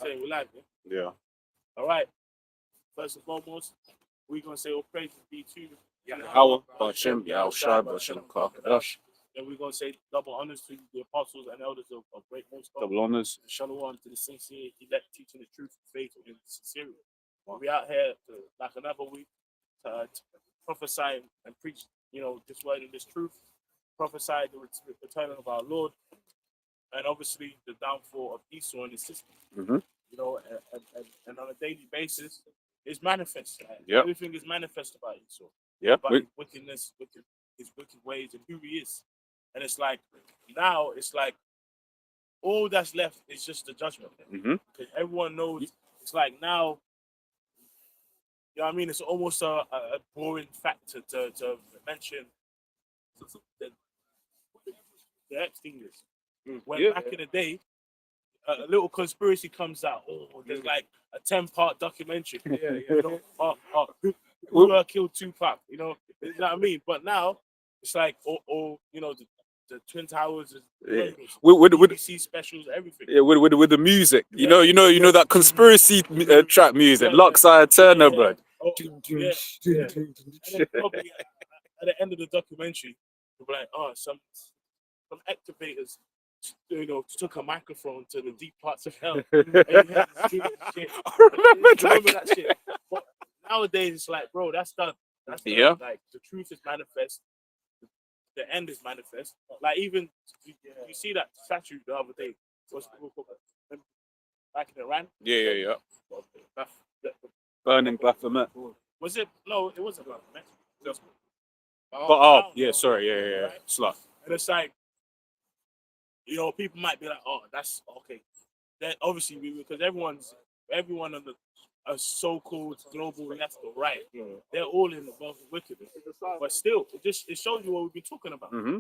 say we live. Yeah. All right. First and foremost, we're gonna say all praises be to Yahweh, Bashem, Yahushua, Bashem, Kakadash. Then we're gonna say double honors to the apostles and elders of Great Most High. Double honors. Shalom to the sincere elect teaching the truth, faith, and sincerity. We out here like another week to prophesy and preach, this word and this truth. Prophesy the return of our Lord, and obviously the downfall of Esau and his sister. Mm-hmm. And on a daily basis, it's manifest. Yep. Everything is manifest about Esau. Yep. About his wickedness, his wicked ways, and who he is. And it's like now, it's like all that's left is just the judgment. Mm-hmm. Because everyone knows. It's like now. You know what I mean? It's almost a boring fact to mention the Epstein list. When back in the day, a little conspiracy comes out. Oh, there's like a 10-part documentary. Who killed Tupac? You know what I mean? But now it's like, the Twin Towers, with BBC specials, everything. Yeah, with the music, you know that conspiracy track music, Lockside Turner, bro. And then probably at the end of the documentary, you'll be like, some activators, took a microphone to the deep parts of hell. And you had to do that shit. I remember that shit. But nowadays, it's like, bro, that's done. That's done. Yeah. Like, the truth is manifest. The end is manifest. Like, even, you see that statue the other day, back in Iran? Yeah. Burning Baphomet. Was it? No, it wasn't Baphomet. Sorry, yeah. Right? Slut. And it's like, people might be like, oh, that's okay. Then obviously, because everyone on the so-called global left or right, they're all involved in wickedness. But still, it shows you what we've been talking about. Mm-hmm.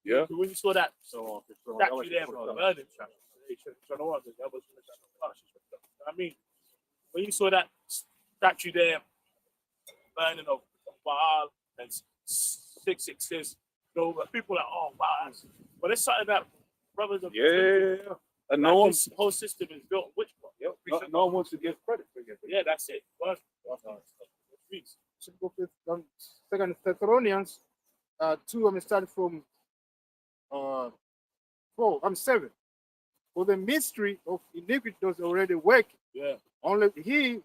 Yeah. When you saw that statue there, burning, I mean, when you saw that statue there, burning of Baal and 666, people are like, oh wow, but it's something that brothers of and this whole system is built on witchcraft. No one wants to give credit for it. Yeah, that's it. Second Thessalonians 2, I'm starting from 7. For the mystery of iniquity was already working. Yeah. Only he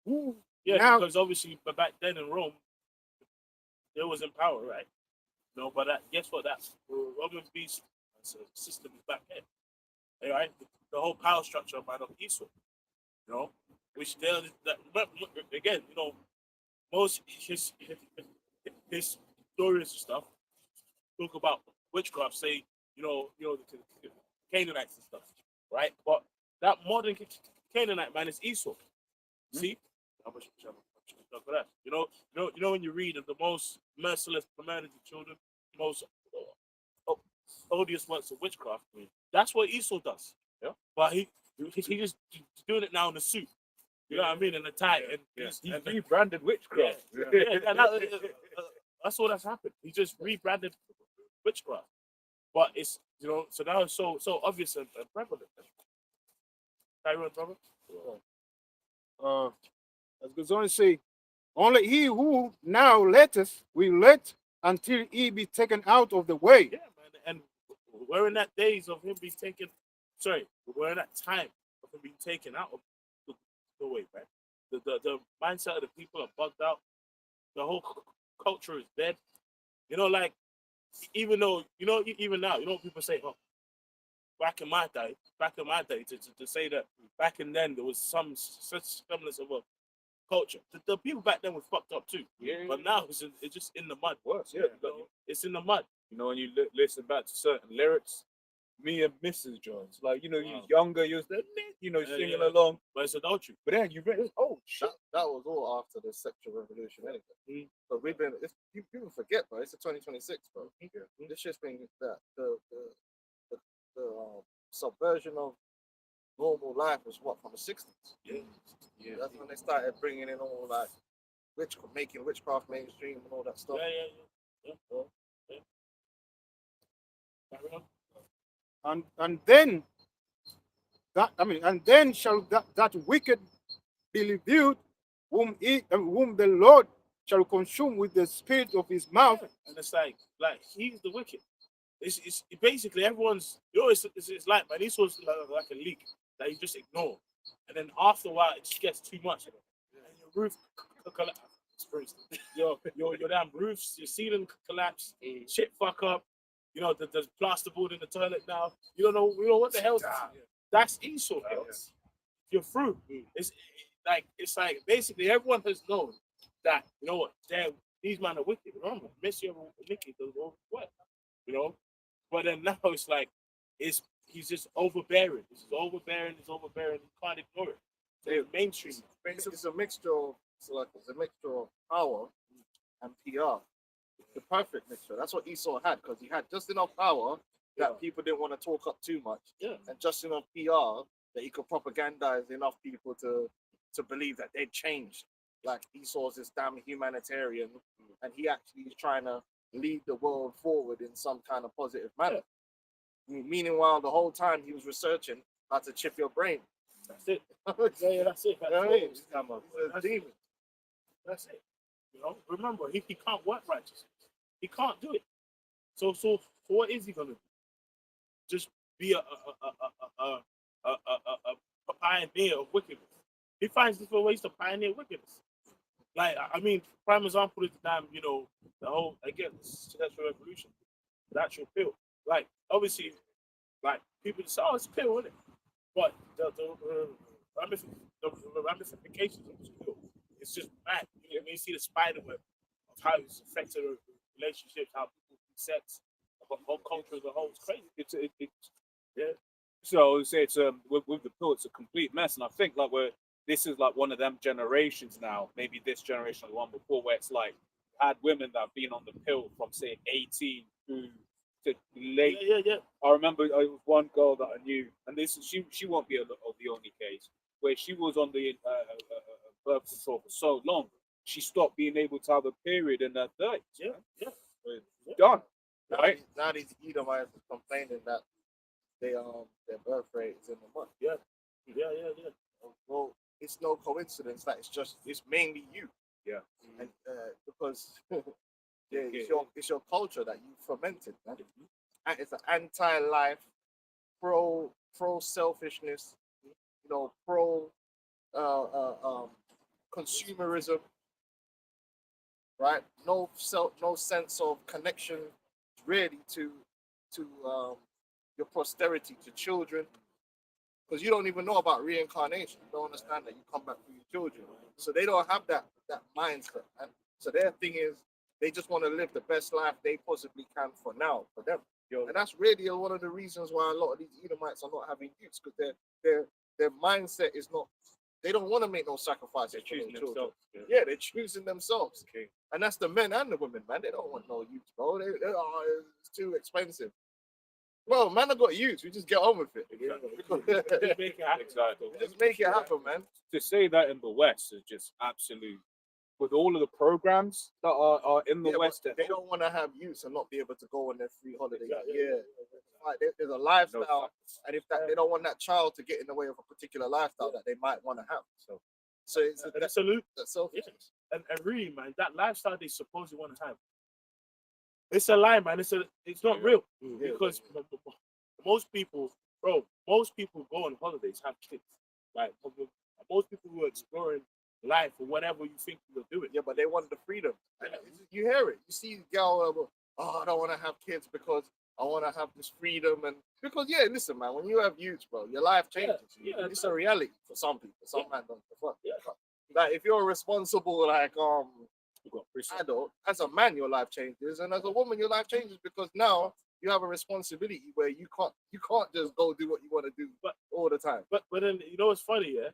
who because obviously, but back then in Rome, there was in power, right? But guess what? That Roman beast system is back there. Right? The whole power structure of Esau. Which again, most his historians and stuff talk about witchcraft, say, the Canaanites and stuff, right? But that modern Canaanite man is Esau. See? When you read of the most merciless murdered children, most odious works of witchcraft, that's what Esau does. Yeah. But he just doing it now in the suit. You know what I mean? In the tie. And he rebranded witchcraft. That's all that's happened. He just rebranded witchcraft. But it's, so now it's so obvious and prevalent. Carry on, brother. As goes on to say, only he who now letteth will let until he be taken out of the way. Yeah, man. And we're in that days of him being taken. We're in that time of him being taken out of the way, man. The mindset of the people are bugged out. The whole culture is dead. Like, even though, even now, people say, oh, back in my day, to say that back in then there was some such semblance of a culture. The people back then were fucked up too. Yeah. But now it's just in the mud. Worse, yeah. It's in the mud. When you listen back to certain lyrics, me and Mrs. Jones, like, you're younger, you're singing along. But it's adultery. But then you read, oh shit. That was all after the sexual revolution anyway. But people forget, bro. It's a 2026, bro. This shit's been that the subversion of normal life was from the 60s. Yeah. That's when they started bringing in all like making witchcraft mainstream and all that stuff. Yeah. And then and then shall that wicked be revealed, whom the Lord shall consume with the spirit of his mouth. And it's like he's the wicked. It's basically everyone's. It's like, man, this was like a leak that you just ignore, and then after a while it just gets too much, and your roof collapse. Your damn roofs, your ceiling collapse, shit fuck up. You know, there's plasterboard in the toilet now. You don't know what the hell. That's Esau. You're through. It's like basically everyone has known that, you know what, these men are wicked. Remember, Missy of Nicky does what? You know? But then now it's like he's just overbearing. He's overbearing. You can't ignore it. So it's mainstream. It's a mixture of power and PR. The perfect mixture. That's what Esau had, because he had just enough power that people didn't want to talk up too much, and just enough PR that he could propagandize enough people to believe that they'd changed. Like Esau's this damn humanitarian, and he actually is trying to lead the world forward in some kind of positive manner. Meanwhile, the whole time he was researching how to chip your brain. That's it. That's it. That's it. You know, remember, he can't work righteousness. He can't do it. So what is he gonna do? Just be a pioneer of wickedness. He finds different ways to pioneer wickedness. Like, I mean, prime example is the damn, you know, the whole, again, sexual revolution, the actual pill. Like, obviously, like, people say, oh, it's a pill, isn't it? But the ramifications of this pill, it's just mad. You know, when you see the spider web of how it's affected relationships, how people do sex, the whole culture as a whole, it's crazy. Yeah. So I would say it's with the pill, it's a complete mess, and I think like this is like one of them generations now, maybe this generation or the one before, where it's like had women that have been on the pill from say 18 through to late. Yeah. I remember I was one girl that I knew, and she won't be the only case, where she was on the birth control for so long, she stopped being able to have a period in her 30s. Yeah. Done. Right? Now these Edomites are complaining that their birth rate is in the month. Yeah. Well, it's no coincidence that it's mainly you. Yeah. And because it's your culture that you fermented, man. And it's an anti-life, pro selfishness, you know, pro consumerism, right? No sense of connection really to your posterity, to children, because you don't even know about reincarnation. You don't understand that you come back for your children, so they don't have that mindset. And so their thing is they just want to live the best life they possibly can for now, for them. And that's really one of the reasons why a lot of these Edomites are not having youths, because their mindset is not. They don't want to make no sacrifices. They're choosing themselves. Yeah, they're choosing themselves. Okay. And that's the men and the women, man. They don't want no youths, bro. It's too expensive. Well, man, I got youths. We just get on with it. Just make it happen. Exactly. Just make it happen, man. To say that in the West is just absolute. With all of the programs that are in the West, they don't want to have youths and not be able to go on their free holiday. Yeah. Like there's a lifestyle, and if they don't want that child to get in the way of a particular lifestyle that they might want to have. So it's a salute. That's selfishness. And really, man, that lifestyle they supposedly want to have, it's a lie, man. It's not real, because most people go on holidays, have kids. Like most people who are exploring life or whatever you think you're doing. Yeah, but they want the freedom. And you hear it. You see girl, I don't want to have kids because I want to have this freedom. And because listen, man, when you have youth, bro, your life changes. It's a reality for some people. Some man don't prefer. Like if you're a responsible adult, as a man, your life changes, and as a woman, your life changes, because now you have a responsibility where you can't just go do what you want to do all the time. But then you know what's funny, yeah?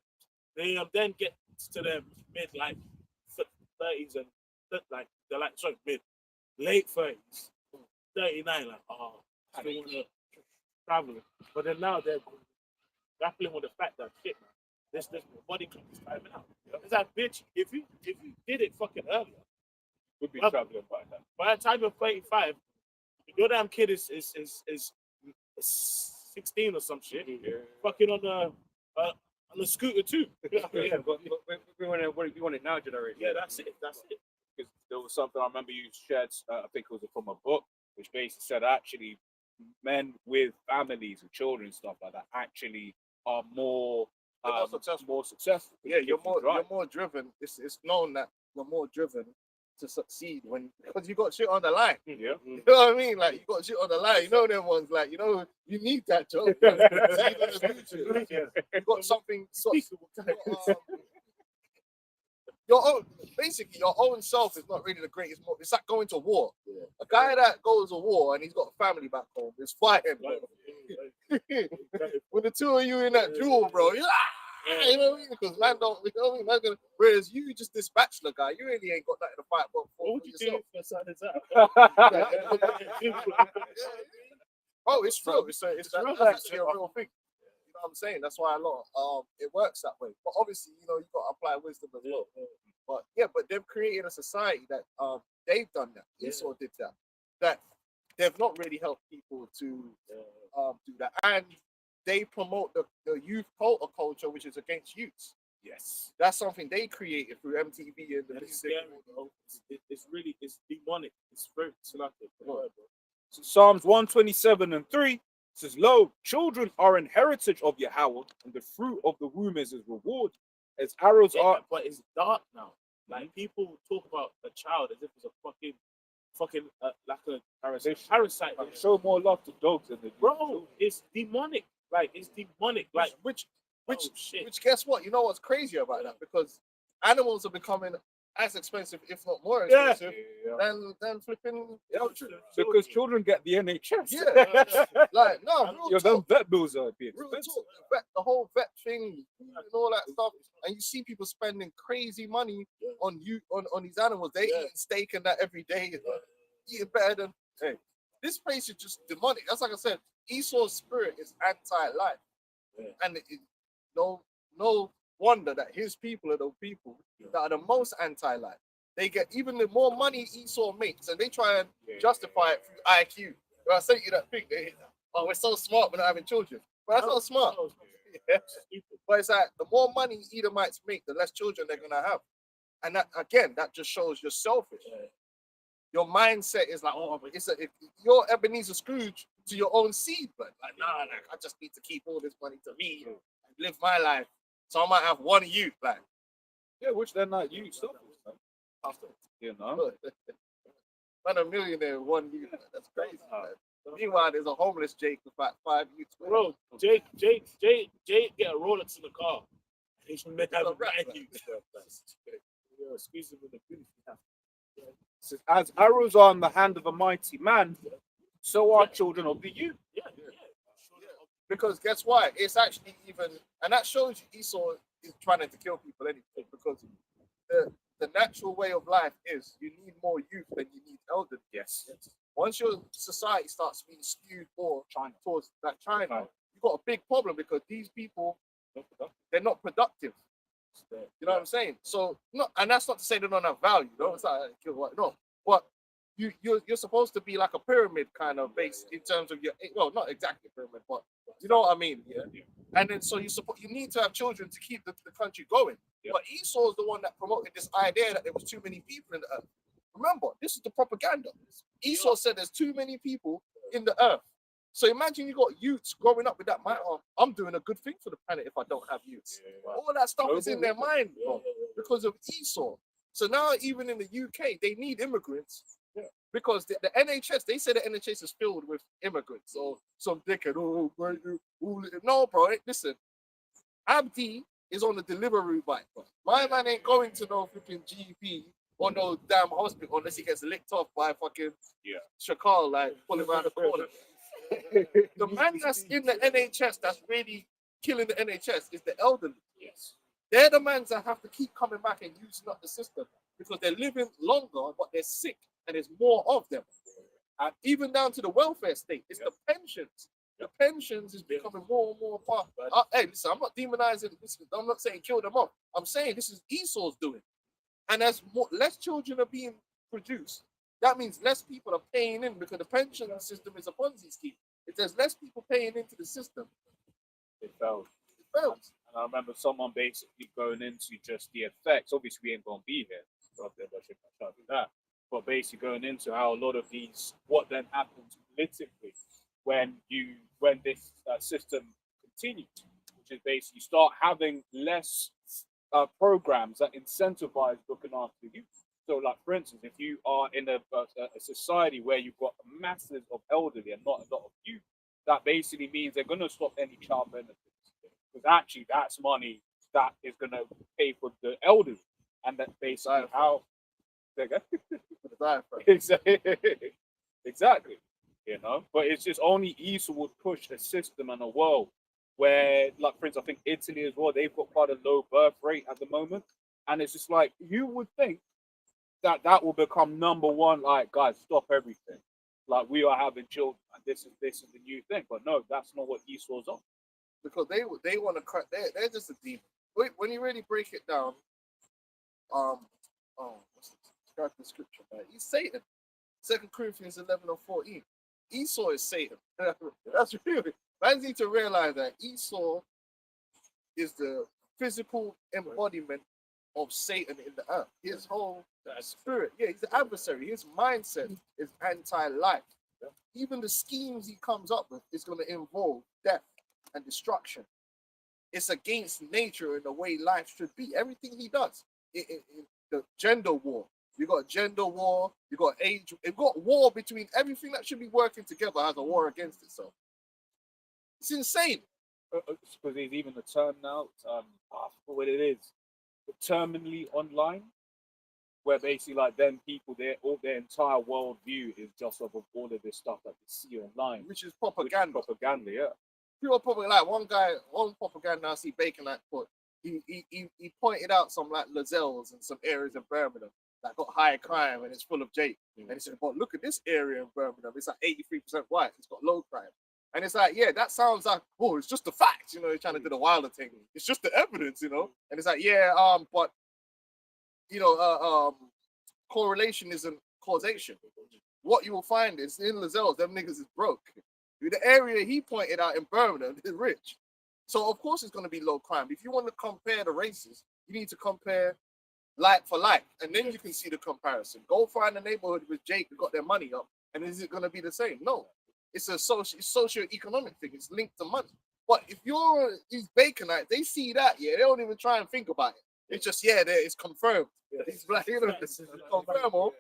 They then get to their mid 30s and they're like late 30s, 39, like I don't want to travel. But then now they're grappling with the fact that shit, man, this body clock is timing out. It's like, bitch, if you did it fucking earlier, we'd be traveling by that. By the time you're 35, your damn kid is 16 or some shit, fucking on the scooter too. Yeah, but we want it now generation. Yeah, that's it. That's it. Because there was something I remember you shared. I think it was from a book, which basically said actually men with families and children and stuff like that actually are more They're more successful. More successful. Yeah, you're more driven. It's known that you're more driven to succeed because you got shit on the line. Yeah. You know what I mean? Like you got shit on the line. You know them ones. Like you know you need that job. You got something. Your own, basically, your own self is not really the greatest. It's like going to war. Yeah. A guy that goes to war and he's got a family back home is fighting. With the two of you in that duel, bro, you know what I mean? Because man don't, you know what I mean? Man's gonna, whereas you just this bachelor guy, you really ain't got nothing to fight for. What would you do for something Oh, it's true. It's that's actually a real thing. You know what I'm saying? That's why a lot it works that way. But obviously, you know, you got to apply wisdom as well. But yeah, but they've created a society that they've done that. Esau did that. That they've not really helped people to do that, and they promote the youth culture, which is against youths. Yes, That's something they created through MTV and the and it's music. scary. It's demonic. It's very selective. So Psalms 127:3 says, "Lo, children are an heritage of Yahweh, and the fruit of the womb is his reward. As arrows are." But it's dark now. Like people talk about a child as if it's a fucking like a parasite. They show more love to dogs than they do to Bro, children. it's demonic. Like it's demonic. Like Which shit. which guess what? You know what's crazy about that? Because animals are becoming as expensive, if not more Yeah. expensive, than flipping children. Because children get the NHS. Yeah, like no, real Your them talk. vet bills are being Real expensive. talk, the whole vet thing and all that stuff, and you see people spending crazy money on these animals. They eating steak and that every day, eating better than. Hey, this place is just demonic. That's like I said, Esau's spirit is anti-life, and no wonder that his people are the people that are the most anti-life. They get even the more money Esau makes, and they try and justify it through IQ. I sent you that thing. We're so smart, we're not having children. But that's not smart. Yeah. But it's like the more money Edomites make, the less children they're gonna have. And that again, that just shows you're selfish. Your mindset is like, you're Ebenezer Scrooge to your own seed, but like, nah, I just need to keep all this money to me and live my life. So I might have one youth, like, Yeah, which they're not used to. You know? man, a millionaire, one youth. That's crazy. Meanwhile, there's a homeless Jake with about 5 youths. Bro, Jake get a Rolex in the car. He should make a rap, Squeeze him in the booth. Says, as arrows are in the hand of a mighty man, so are children of the youth. Yeah. Because guess what? It's actually even, and that shows you Esau is trying to kill people anyway. Because the natural way of life is you need more youth than you need elderly. Yes. Once your society starts being skewed more towards that China, you've got a big problem because these people, they're not productive. You know what I'm saying? So, and that's not to say they don't have value. No, it's not no. But you're supposed to be like a pyramid kind of base in terms of not exactly a pyramid, but you know what I mean? Yeah. And then so you need to have children to keep the country going. Yeah. But Esau is the one that promoted this idea that there was too many people in the earth. Remember, this is the propaganda. Esau said there's too many people in the earth. So imagine you got youths growing up with that mind. Oh, I'm doing a good thing for the planet if I don't have youths. All that stuff is in their mind, bro, because of Esau. So now even in the UK, they need immigrants because the NHS, they say the NHS is filled with immigrants or some dickhead. No, bro, listen. Abdi is on the delivery bike, bro. My man ain't going to no freaking GP or no damn hospital unless he gets licked off by fucking Shakal, like pulling around the corner. The man that's in the NHS that's really killing the NHS is the elderly. Yes. They're the ones that have to keep coming back and using up the system because they're living longer, but they're sick and there's more of them. And even down to the welfare state, it's the pensions. The pensions is becoming more and more part. Hey, listen, I'm not demonizing this. I'm not saying kill them off. I'm saying this is Esau's doing. And as less children are being produced, that means less people are paying in because the pension system is a Ponzi scheme. If there's less people paying into the system, It failed. it fails. And I remember someone basically going into just the effects. Obviously, we ain't gonna be here, so I should not do that. But basically, going into how a lot of these, what then happens politically when this system continues, which is basically you start having less programs that incentivize looking after you. So, like for instance, if you are in a society where you've got masses of elderly and not a lot of youth, that basically means they're going to stop any child benefits because actually that's money that is going to pay for the elderly, and that's basically how. Exactly, you know. But it's just only Esau would push a system and a world where, like, for instance, I think Italy as well, they've got quite a low birth rate at the moment, and it's just like you would think that will become number one. Like, guys, stop everything. Like, we are having children, and this is the new thing. But no, that's not what Esau's on. Because they want to crack. They're just a demon. When you really break it down, grab the scripture, man. He's Satan. 2 Corinthians 11:14. Esau is Satan. That's really. Man need to realize that Esau is the physical embodiment of Satan in the earth. His whole spirit, he's the adversary. His mindset is anti-life. Even the schemes he comes up with is going to involve death and destruction. It's against nature in the way life should be. Everything he does. The gender war. You got gender war. You got age. You've got war between everything that should be working together has a war against itself. It's insane. Because there's even a term now. I forgot what it is. Terminally online, where basically like then people their entire worldview is just off of all of this stuff that they see online, Which is propaganda. Propaganda, yeah. People probably like one propaganda I see Bacon like put. He pointed out some like Lazelles and some areas in Birmingham that got high crime and it's full of Jake. And he said, but look at this area in Birmingham. It's like 83% white. It's got low crime. And it's like, yeah, that sounds like, oh, it's just the facts, you know, you're trying to do the Wilder thing. It's just the evidence, you know. And it's like, yeah, but you know, correlation isn't causation. What you will find is in Lazelles, them niggas is broke. The area he pointed out in Birmingham is rich. So of course it's gonna be low crime. If you want to compare the races, you need to compare like for like, and then you can see the comparison. Go find a neighborhood with Jake who got their money up, and is it gonna be the same? No. It's a socio-economic thing. It's linked to money. But if you're these Baconites, they see that, they don't even try and think about it. It's just, it's confirmed. It's like, you know, it's confirmed.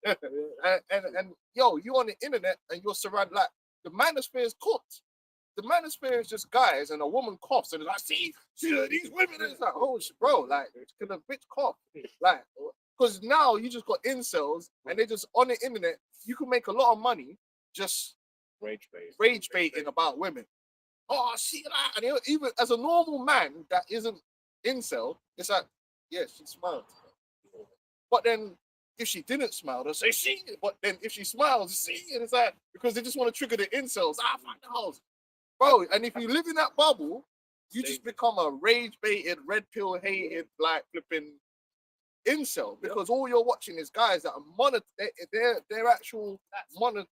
And yo, you on the internet and you're surrounded, like, the manosphere is cooked. The manosphere is just guys and a woman coughs and it's like, see these women. And it's like, oh, bro, like, can a bitch cough? Like, because now you just got incels and they just on the internet, you can make a lot of money just rage baiting about women. Oh, see that? And even as a normal man that isn't incel, it's like, yeah, she smiled. But then if she didn't smile, they'll say she. But then if she smiles, see, and it's like, because they just want to trigger the incels. Fuck the house. Bro, and if you live in that bubble, you just become a rage baited, red pill hated, like flipping incel, because all you're watching is guys that are their actual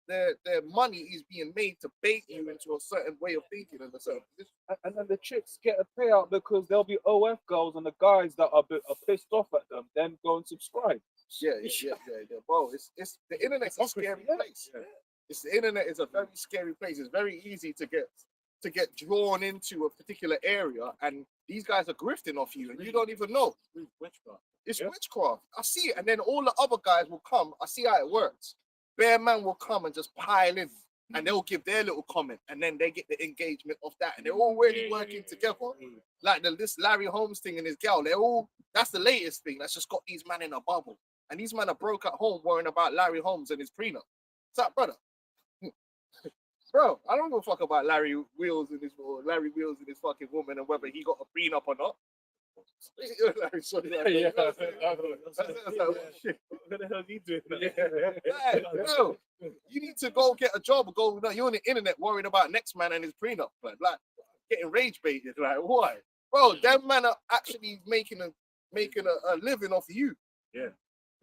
their money is being made to bait you into a certain way of thinking and a certain position. And then the chicks get a payout because there'll be OF girls and the guys that are pissed off at them then go and subscribe. Yeah. Bro, it's the internet's a scary place. The internet is a very scary place. It's very easy to get drawn into a particular area, and these guys are grifting off you and you don't even know. It's witchcraft. I see it. And then all the other guys will come. I see how it works. Bear man will come and just pile in and they'll give their little comment and then they get the engagement of that. And they're all really working together. Like this Larry Holmes thing and his gal, that's the latest thing. That's just got these men in a bubble. And these men are broke at home worrying about Larry Holmes and his prenup. What's that, brother? Bro, I don't give a fuck about Larry Wheels and his fucking woman and whether he got a prenup or not. What the hell are you doing? Bro, you need to go get a job or you're on the internet worried about next man and his prenup, like getting rage baited. Like, why? Bro, them man are actually making a living off you. Yeah.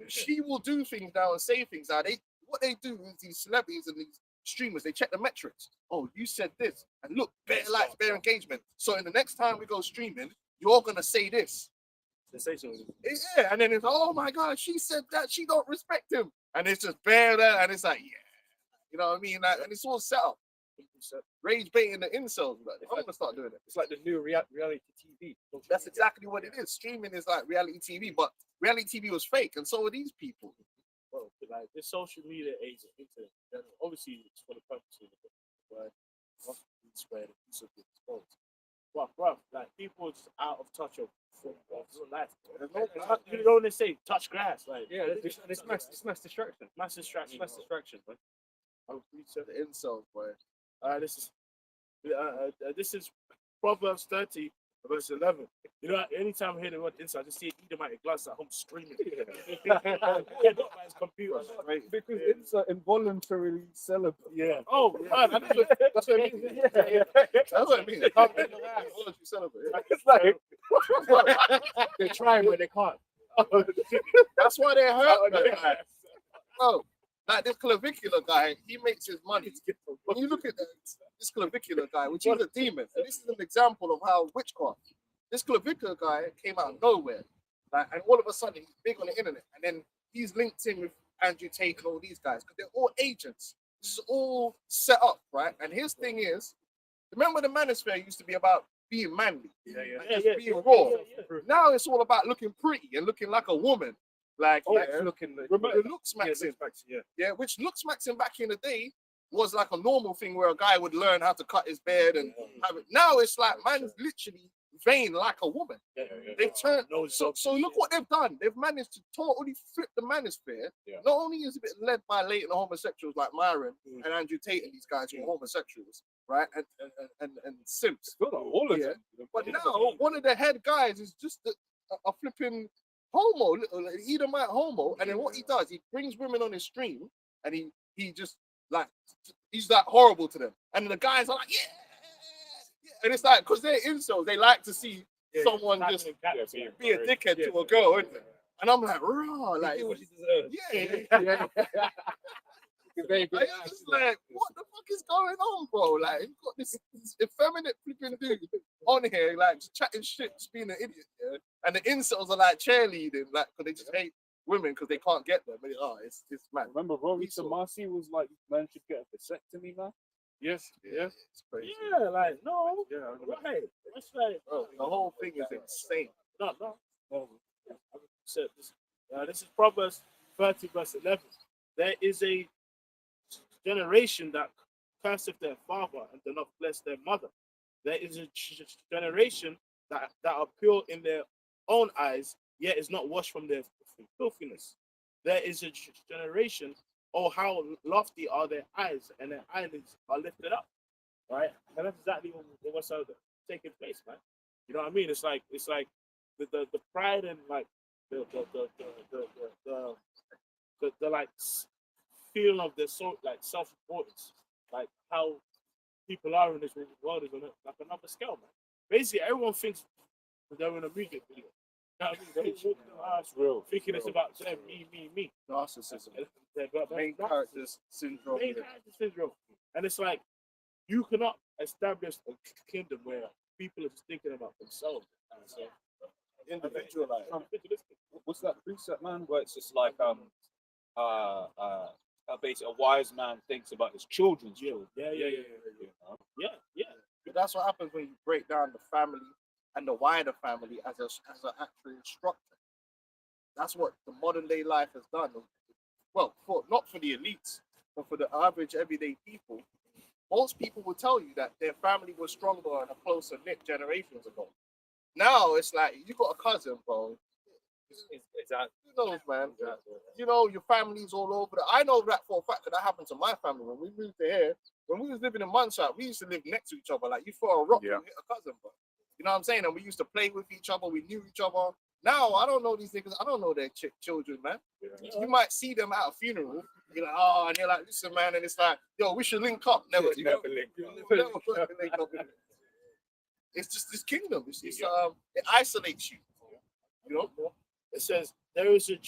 She will do things now and say things now. What they do is these celebrities and these streamers, they check the metrics. Oh, you said this, and look, bare likes, bare engagement. So in the next time we go streaming, you're gonna say this. Sensational. Yeah, and then it's oh my god, she said that she don't respect him, and it's just bare there, and it's like you know what I mean? Like, and it's all set up. Rage baiting the incels, but I'm gonna start doing it. It's like the new reality TV. That's exactly what it is. Streaming is like reality TV, but reality TV was fake, and so are these people. Well, like this social media age of internet, in general, obviously it's for the purpose of the word, not to be spread and piece of the exposed. But bro, like people are just out of touch of life. You know when they say touch grass, like it's mass distraction. mass distraction. Mass distraction, man. The incels, boy. This is Proverbs 30, verse 11. You know, anytime I hear the word inside, I just see an Edomite glass at home screaming. Get up by his computer. Because it's involuntarily celibate. Yeah. Oh, man, That's what it means. That's what it means. They can't make no apology celebrate. It's like they're trying but they can't. That's why they're hurt. Man. Bro, like this clavicular guy, he makes his money. When you look at this clavicular guy, which is a demon, and this is an example of how witchcraft. This clavicular guy came out of nowhere, like, and all of a sudden he's big on the internet, and then he's linked in with Andrew Tate and all these guys because they're all agents. This is all set up, right? And his thing is, remember the manosphere used to be about being manly, being raw. Now it's all about looking pretty and looking like a woman. Like, looking the looks maxing, which looks maxing back in the day was like a normal thing where a guy would learn how to cut his beard and have it. Now it's like man's literally vain like a woman. They've turned so look what they've done. They've managed to totally flip the manosphere. Not only is it led by latent homosexuals like Myron and Andrew Tate and these guys who are homosexuals, right? And simps. All of them. But now one of the head guys is just a flipping homo, like Edomite homo, and then what he does, he brings women on his stream, and he just like he's like horrible to them, and the guys are like and it's like because they're incels, they like to see someone just be a dickhead to a girl, isn't it? And I'm like, raw, like what she deserves. I'm just like, what the fuck is going on, bro? Like, you've got this effeminate flipping dude on here, like, just chatting shit, just being an idiot, and the incels are like cheerleading, like, because they just hate women because they can't get them. But, it's mad. Remember, Rory Samasi was like, man should get a vasectomy, man. Yes. It's crazy. Yeah, like, no. Right. That's like, Bro, the whole thing is insane. No. This is Proverbs 30, verse 11. There is a generation that curseth their father and do not bless their mother. There is a generation that are pure in their own eyes, yet is not washed from their filthiness. There is a generation, oh, how lofty are their eyes, and their eyelids are lifted up. Right? And that's exactly what's taking place, man. You know what I mean? It's like the pride and like the like feeling of their self-importance, like how people are in this world is on like another scale, man. Basically, everyone thinks they're in a music video. You know what I mean? They walk the house thinking it's about them, me. Narcissism. Main character syndrome. And it's like you cannot establish a kingdom where people are just thinking about themselves. So, individualized. What's that preset, man? Where it's just like basically a wise man thinks about his children's children. Yeah. But that's what happens when you break down the family and the wider family as an actual structure. That's what the modern day life has done. Well, not for the elites, but for the average everyday people. Most people will tell you that their family was stronger and a closer knit generations ago. Now it's like you got a cousin, bro. Who knows, man? You know, your family's all over. I know that for a fact that happened to my family when we moved to here. When we was living in Munshot, we used to live next to each other. Like you throw a rock, you hit a cousin, bro. You know what I'm saying? And we used to play with each other. We knew each other. Now I don't know these niggas. I don't know their children, man. You might see them at a funeral. You're like, oh, and you're like, listen, man, and it's like, yo, we should link up. Never link up. It's just this kingdom. It isolates you. You know. It says there is a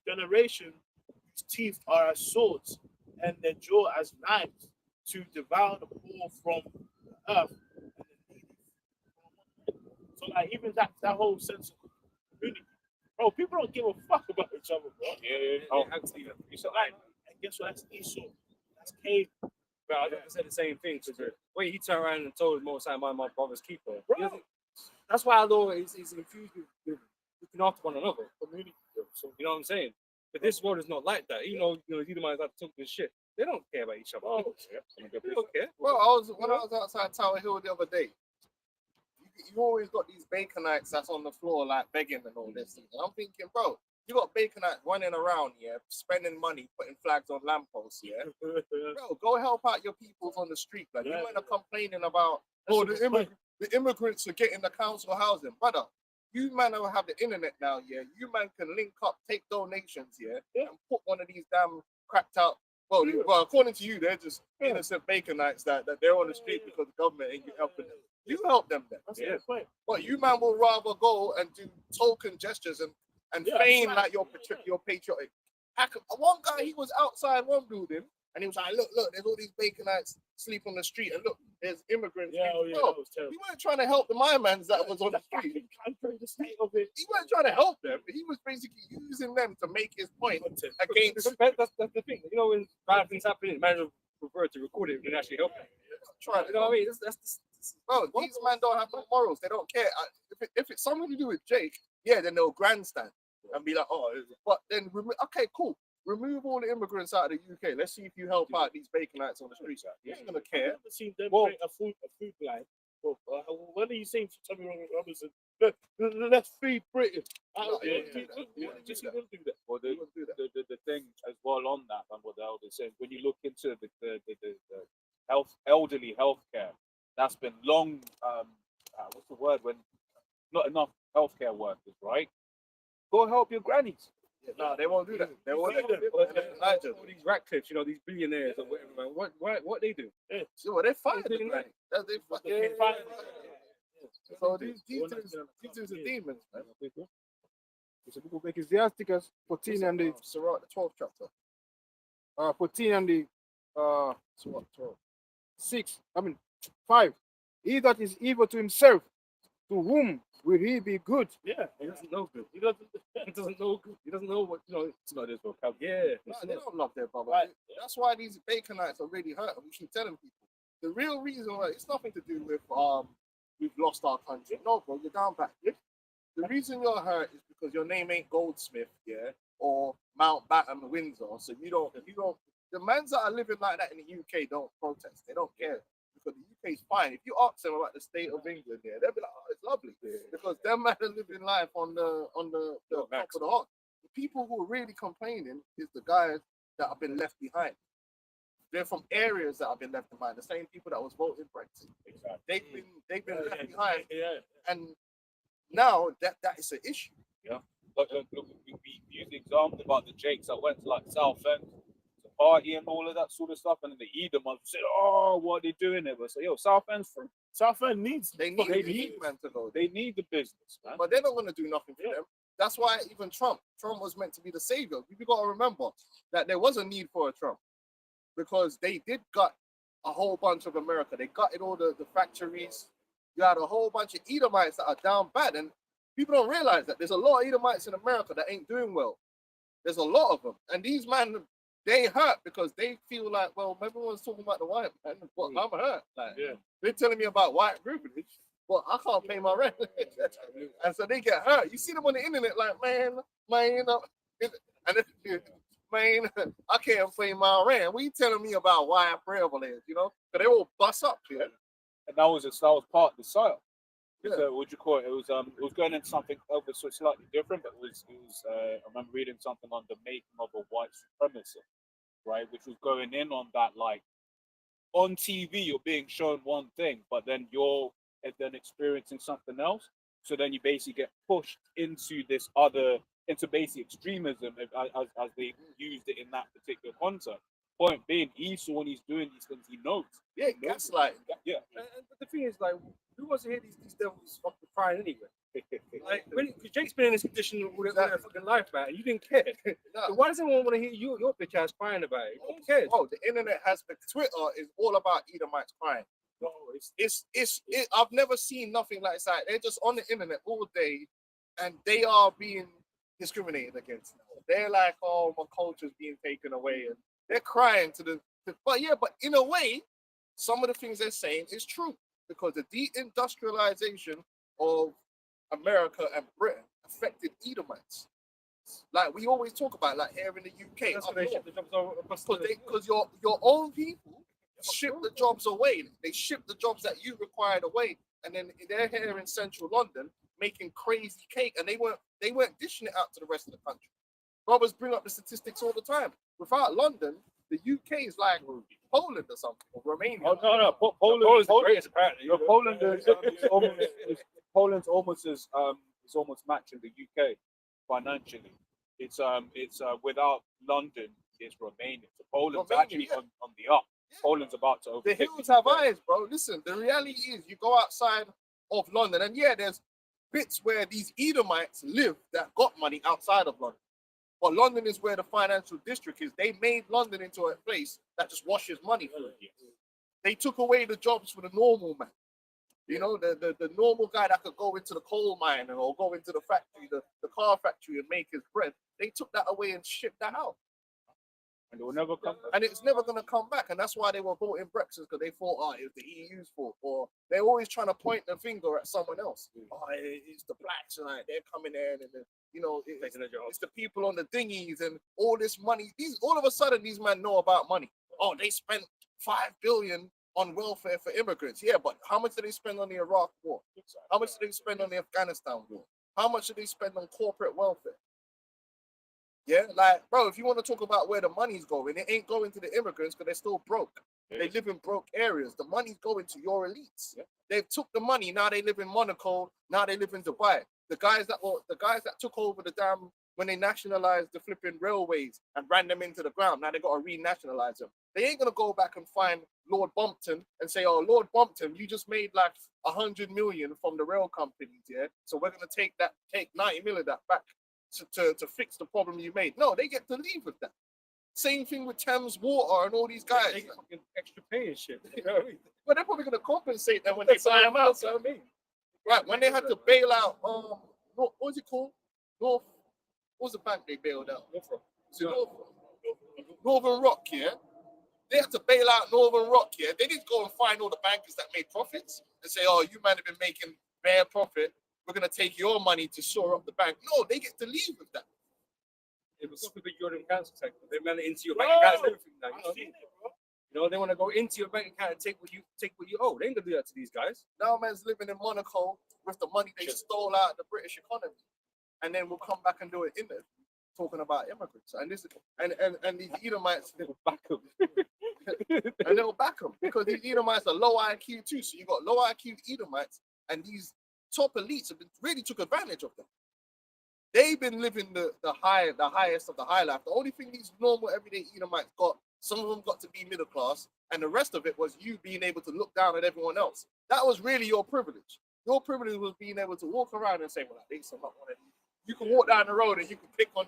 generation whose teeth are as swords and their jaw as knives. to devour the poor from the earth. So like even that whole sense of community, bro, people don't give a fuck about each other, bro. Oh, So like, and guess what? That's Esau. That's Cain, But I said the same thing because the way he turned around and told Moses, "I'm my brother's keeper." bro. That's why Allah is infused with looking after one another. Community. So you know what I'm saying? But this world is not like that. Even though these might have to talk this shit, they don't care about each other. They don't care. Well, when I was outside Tower Hill the other day, you always got these Baconites that's on the floor like begging and all this. And I'm thinking, bro, you got Baconites running around here, spending money, putting flags on lampposts, yeah. Bro, go help out your peoples on the street, man. You men are complaining about the immigrants are getting the council housing, brother. You man will have the internet now, yeah. You man can link up, take donations, yeah, and put one of these damn cracked out. Well, according to you, they're just innocent Baconites that they're on the street because the government ain't helping them. You help them then. That's the point. But you man will rather go and do token gestures and feign like you're patriotic. One guy, he was outside one building and he was like, look, there's all these Baconites sleep on the street, and look, there's immigrants. Yeah, Bro, that was terrible. he weren't trying to help the mans that was on the street. The state of it. He wasn't trying to help them. He was basically using them to make his point against. That's the thing. You know, when bad things happen, managers prefer to record it than actually help them. Trying, You know what I mean? bro, these men don't have no morals. They don't care. If it's something to do with Jake, yeah, then they'll grandstand and be like, oh, but then okay, cool. Remove all the immigrants out of the UK. Let's see if you help out these Baconites on the streets. You ain't gonna care. I've never seen them create a food line. Well, when are you saying to Tommy Robinson, let's feed Britain? Just don't do that. Well, the thing as well on that, and what the elder said, when you look into the elderly healthcare, that's been long. What's the word? When not enough healthcare workers, right? Go help your grannies. No, they won't do that. They won't do that. All these Ratcliffes, these billionaires or whatever, man. What they do? So they fired the granny. They fucking fired. So these are demons, man. It's a book of Ecclesiasticus 14 and the Sirach, the 12th chapter. 14 and the Sirach 12. 5. He that is evil to himself, to whom will he be good? Yeah, He doesn't know good. he doesn't. He doesn't know good. He doesn't know what It's not his vocabulary. Yeah. No, they don't love their brother. Right. That's why these Baconites are really hurt. We keep telling people the real reason why it's nothing to do with we've lost our country. No, bro, you're down back. The reason you're hurt is because your name ain't Goldsmith, yeah, or Mountbatten Windsor. So you don't. The mans that are living like that in the UK don't protest. They don't care because the UK is fine. If you ask them about the state of England, yeah, they'll be like, oh, it's lovely because them men are living life on the top of the heart. The people who are really complaining is the guys that have been left behind. They're from areas that have been left behind. The same people that was voting Brexit. Exactly. They've been left behind, Yeah. and now that is an issue. Look, we use the example about the Jakes that went to like Southend to party and all of that sort of stuff, and then the Edomites said, "Oh, what are they doing there?" But so, Southend's free. Southend needs. They need man to go. They need the business, man. But they're not going to do nothing for them. That's why even Trump was meant to be the savior. You got to remember that there was a need for a Trump because they did gut a whole bunch of America. They gutted all the factories. You had a whole bunch of Edomites that are down bad, and people don't realize that there's a lot of Edomites in America that ain't doing well. There's a lot of them, and these men, they hurt because they feel like, well, everyone's talking about the white man, but I'm hurt. Like, they're telling me about white privilege, but I can't pay my rent, and so they get hurt. You see them on the internet, like, man, and man, I can't pay my rent. What you telling me about white privilege? Because they all bust up, yeah. And that was part of the sale. Yeah. So what do you call it? It was going into something over so slightly different, but it was I remember reading something on the making of a white supremacist, right? Which was going in on that, like on TV you're being shown one thing, but then you're then experiencing something else. So then you basically get pushed into into basic extremism as they used it in that particular concept. Point being, Esau, when he's doing these things, he knows. Yeah, gaslight. Yeah. But the thing is, like, who wants to hear these devils fucking crying anyway? Like, when Jake's been in this condition all their fucking life, man, and you didn't care. So why does anyone want to hear your bitch ass crying about it? Who cares? Oh, the internet has been. Twitter is all about Edomites crying. No, I've never seen nothing like that. They're just on the internet all day, and they are being discriminated against. They're like, oh, my culture's being taken away, and they're crying but in a way, some of the things they're saying is true, because the deindustrialization of America and Britain affected Edomites. Like we always talk about, like here in the UK, That's why they ship the jobs over across the- because your own people ship the jobs away. They ship the jobs that you required away, and then they're here in central London making crazy cake, and they weren't dishing it out to the rest of the country. Brothers bring up the statistics all the time. Without London, the UK is like Poland or something, or Romania. Oh no, Poland's the greatest apparently. No, Poland Poland's almost as it's almost matching the UK financially. It's without London, it's Romania. So Poland's Romania, actually yeah. on the up. Yeah. Poland's about to The overtake hills have eyes, bro. Listen, the reality is you go outside of London, and yeah, there's bits where these Edomites live that got money outside of London. But London is where the financial district is. They made London into a place that just washes money for it. They took away the jobs for the normal man. You know, the normal guy that could go into the coal mine or go into the factory, the car factory, and make his bread. They took that away and shipped that out. and it will never come. And it's never going to come back. And that's why they were voting Brexit, because they thought, oh, it was the EU's fault. Or they're always trying to point the finger at someone else. Oh, it's the blacks, and they're coming in, and it's the people on the dinghies and all this money. All of a sudden, these men know about money. Oh, they spent $5 billion on welfare for immigrants. Yeah, but how much did they spend on the Iraq war? How much did they spend on the Afghanistan war? How much did they spend on corporate welfare? Yeah, like, bro, if you want to talk about where the money's going, it ain't going to the immigrants because they're still broke. They live in broke areas. The money's going to your elites. Yeah. They've took the money. Now they live in Monaco. Now they live in Dubai. The guys that took over the damn when they nationalized the flipping railways and ran them into the ground. Now they got to renationalize them. They ain't gonna go back and find Lord Bumpton and say, "Oh, Lord Bumpton, you just made like 100 million from the rail companies, yeah? So we're gonna take 90 million of that back to fix the problem you made." No, they get to leave with that. Same thing with Thames Water and all these guys. They get fucking extra pay and shit. You know what I mean? But they're probably gonna compensate them when they buy them out. That's what I mean. Right, when they had to bail out, what was it called? What was the bank they bailed out? Northern Rock, yeah? They had to bail out Northern Rock, yeah? They didn't go and find all the bankers that made profits and say, oh, you might have been making bare profit. We're going to take your money to shore up the bank. No, they get to leave with that. It was something with your council tax. They ran it into your bank account and everything now. You know, they want to go into your bank account and take what you owe. They ain't gonna do that to these guys. Now man's living in Monaco with the money they stole out of the British economy. And then we'll come back and do it in there, talking about immigrants. And this and these Edomites They will back them. and they'll back them because these Edomites are low IQ too. So you got low IQ Edomites, and these top elites have really took advantage of them. They've been living the highest of the high life. The only thing these normal everyday Edomites got, some of them got to be middle class, and the rest of it was you being able to look down at everyone else. That was really your privilege. Your privilege was being able to walk around and say, "Well, at least I'm not one of these." You can walk down the road and you can pick on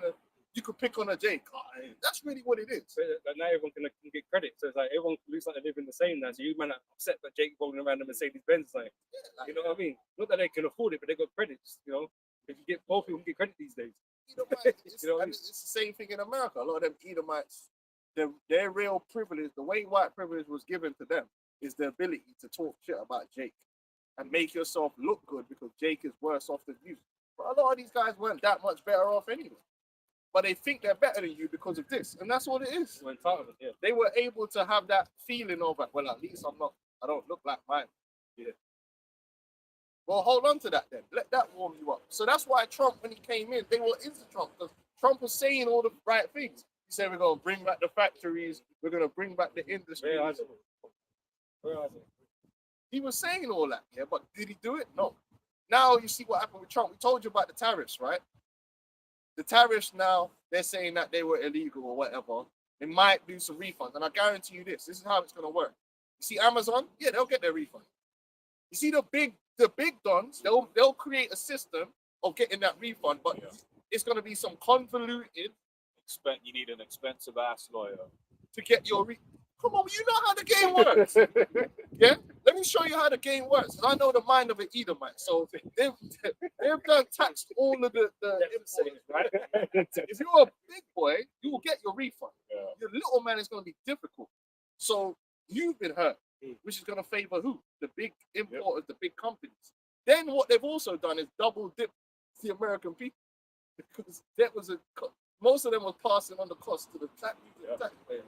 a Jake. That's really what it is. But now everyone can get credit. So it's like everyone looks like they're living the same now. So you might not upset that Jake rolling around the Mercedes Benz. Like, you know what I mean? Not that they can afford it, but they got credits. You know, if you get both, you can get credit these days. It's, it's the same thing in America. A lot of them Edomites, their real privilege, the way white privilege was given to them, is the ability to talk shit about Jake and make yourself look good because Jake is worse off than you. But a lot of these guys weren't that much better off anyway. But they think they're better than you because of this, and that's what it is. We're entitled, yeah. They were able to have that feeling of, well, at least I don't look like mine. Yeah. Well, hold on to that then. Let that warm you up. So that's why Trump, when he came in, they were into Trump because Trump was saying all the right things. He said, we're going to bring back the factories. We're going to bring back the industry. Where is it? He was saying all that, yeah, but did he do it? No. Now you see what happened with Trump. We told you about the tariffs, right? The tariffs now, they're saying that they were illegal or whatever. They might do some refunds. And I guarantee you this is how it's going to work. You see Amazon? Yeah, they'll get their refund. You see the big the big dons, they'll create a system of getting that refund, but it's going to be some convoluted You need an expensive ass lawyer. to get your Come on, you know how the game works. Yeah, let me show you how the game works. I know the mind of an Edomite, so they've done taxed all of the importers, right? If you're a big boy, you will get your refund. Your little man is going to be difficult. So you've been hurt, which is going to favor who? The big importers, the big companies. Then what they've also done is double dip the American people, because that was most of them were passing on the cost to the taxpayer.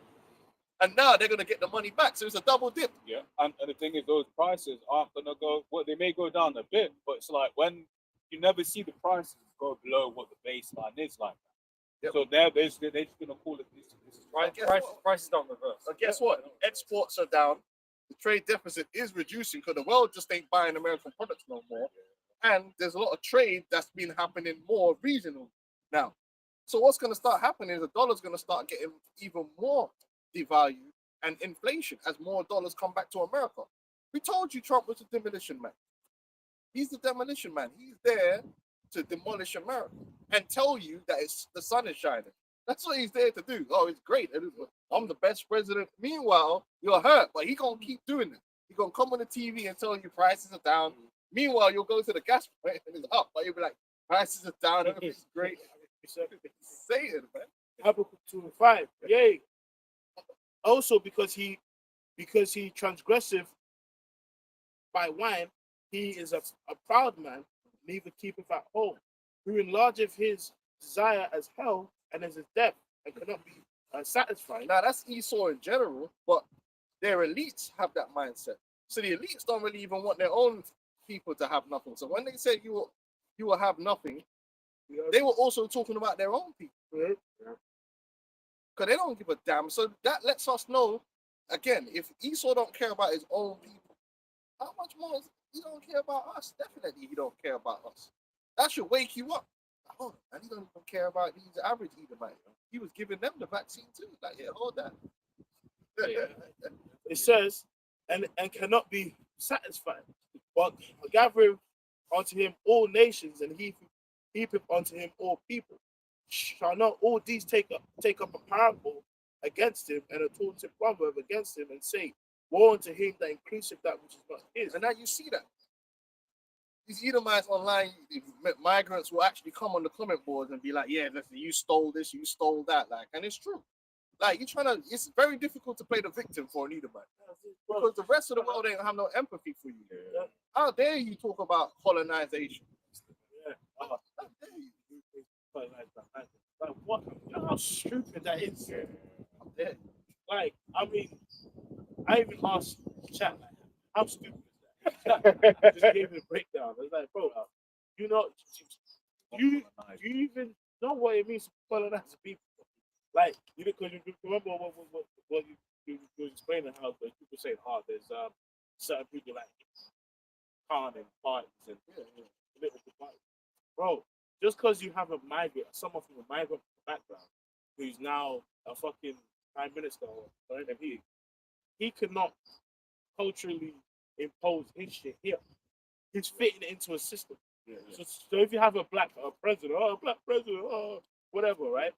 And now they're going to get the money back. So it's a double dip. Yeah. And the thing is, those prices aren't going to go, well, they may go down a bit, but it's like when you never see the prices go below what the baseline is like. Yep. So they're just going to call it this. Prices don't reverse. And guess what? Exports are down. The trade deficit is reducing because the world just ain't buying American products no more. And there's a lot of trade that's been happening more regional now. So what's going to start happening is the dollar's going to start getting even more devalued and inflation as more dollars come back to America. We told you Trump was a demolition man. He's the demolition man. He's there to demolish America and tell you that the sun is shining. That's what he's there to do. Oh, it's great. I'm the best president. Meanwhile, you're hurt, but he's going to keep doing it. He's going to come on the TV and tell you prices are down. Meanwhile, you'll go to the gas point and it's up, but you'll be like, prices are down, everything's great. Say it, man. Habakkuk 2:5. Yay. Also, because he transgressive by wine, he is a proud man, neither keepeth at home, who enlargeth his desire as hell and as his depth, and cannot be satisfied. Now that's Esau in general, but their elites have that mindset. So the elites don't really even want their own people to have nothing. So when they said you will have nothing, they were also talking about their own people. Because they don't give a damn. So that lets us know, again, if Esau don't care about his own people, how much more he don't care about us? Definitely he don't care about us. That should wake you up. Oh, and he don't even care about these average Edomite. He was giving them the vaccine too. Like, yeah, hold that. It says, and cannot be satisfied, but gathering unto him all nations, and heapeth unto him all people. Shall not all these take up a parable against him, and a taunting proverb against him, and say, woe unto him that inclusive that which is not his. And now you see that. These Edomites online, migrants will actually come on the comment boards and be like, yeah, listen, you stole this, you stole that. Like, and it's true. Like, it's very difficult to play the victim for an Edomite. Because the rest of the world ain't have no empathy for you. Yeah. How dare you talk about colonization? Yeah. How dare you? Like, what? You know how stupid that is? Yeah. Like, I mean, I even asked chat, like, how stupid is that? Just gave me a breakdown. I was like, bro, you know, you even know what it means to colonize people? Like, because you remember what you were explaining how the people say, there's certain people like Khan and parties and political parties. Bro, just because you have a migrant, someone from a migrant background who's now a fucking prime minister or MP, he cannot culturally impose his shit here. He's fitting it into a system. So if you have a black president, whatever, right?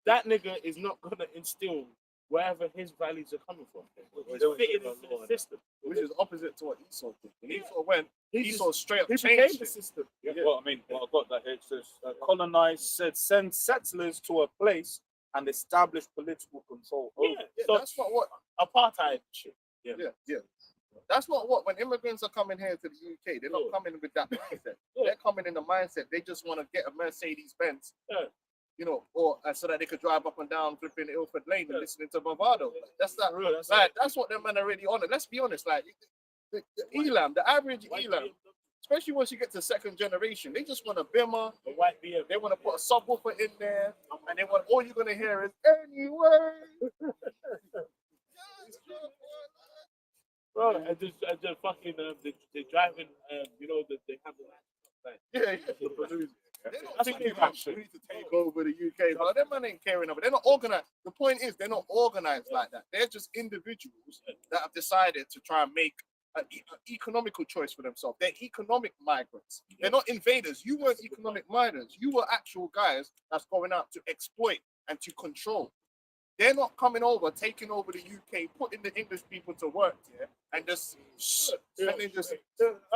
That nigga is not gonna instill wherever his values are coming from. He's fitting into the system, which is opposite to what Esau did. When Esau went, Esau straight up he changed became the it. system. Well, I mean, I got that here. It says, colonize, said, send settlers to a place and establish political control. Yeah, So that's not what apartheid shit. Yeah. That's not what, when immigrants are coming here to the UK, they're not coming with that mindset. They're coming in the mindset, they just want to get a Mercedes Benz, you know, or so that they could drive up and down flipping Ilford Lane and listening to Bravado. That's that. That's what them men are really on it. Let's be honest, like the Elam, the average Elam, especially once you get to second generation, they just want a Bimmer, The white beer. they want to put a subwoofer in there, and they want all you're gonna hear is anyway. Bro, and just fucking they driving you know they have the like, The balloon. They don't think they need to take over the UK, but them man ain't caring about it. They're not organized. The point is, they're not organized like that. They're just individuals that have decided to try and make economical choice for themselves. They're economic migrants. They're not invaders. You weren't economic migrants. You were actual guys that's going out to exploit and to control. They're not coming over, taking over the UK, putting the English people to work here, and just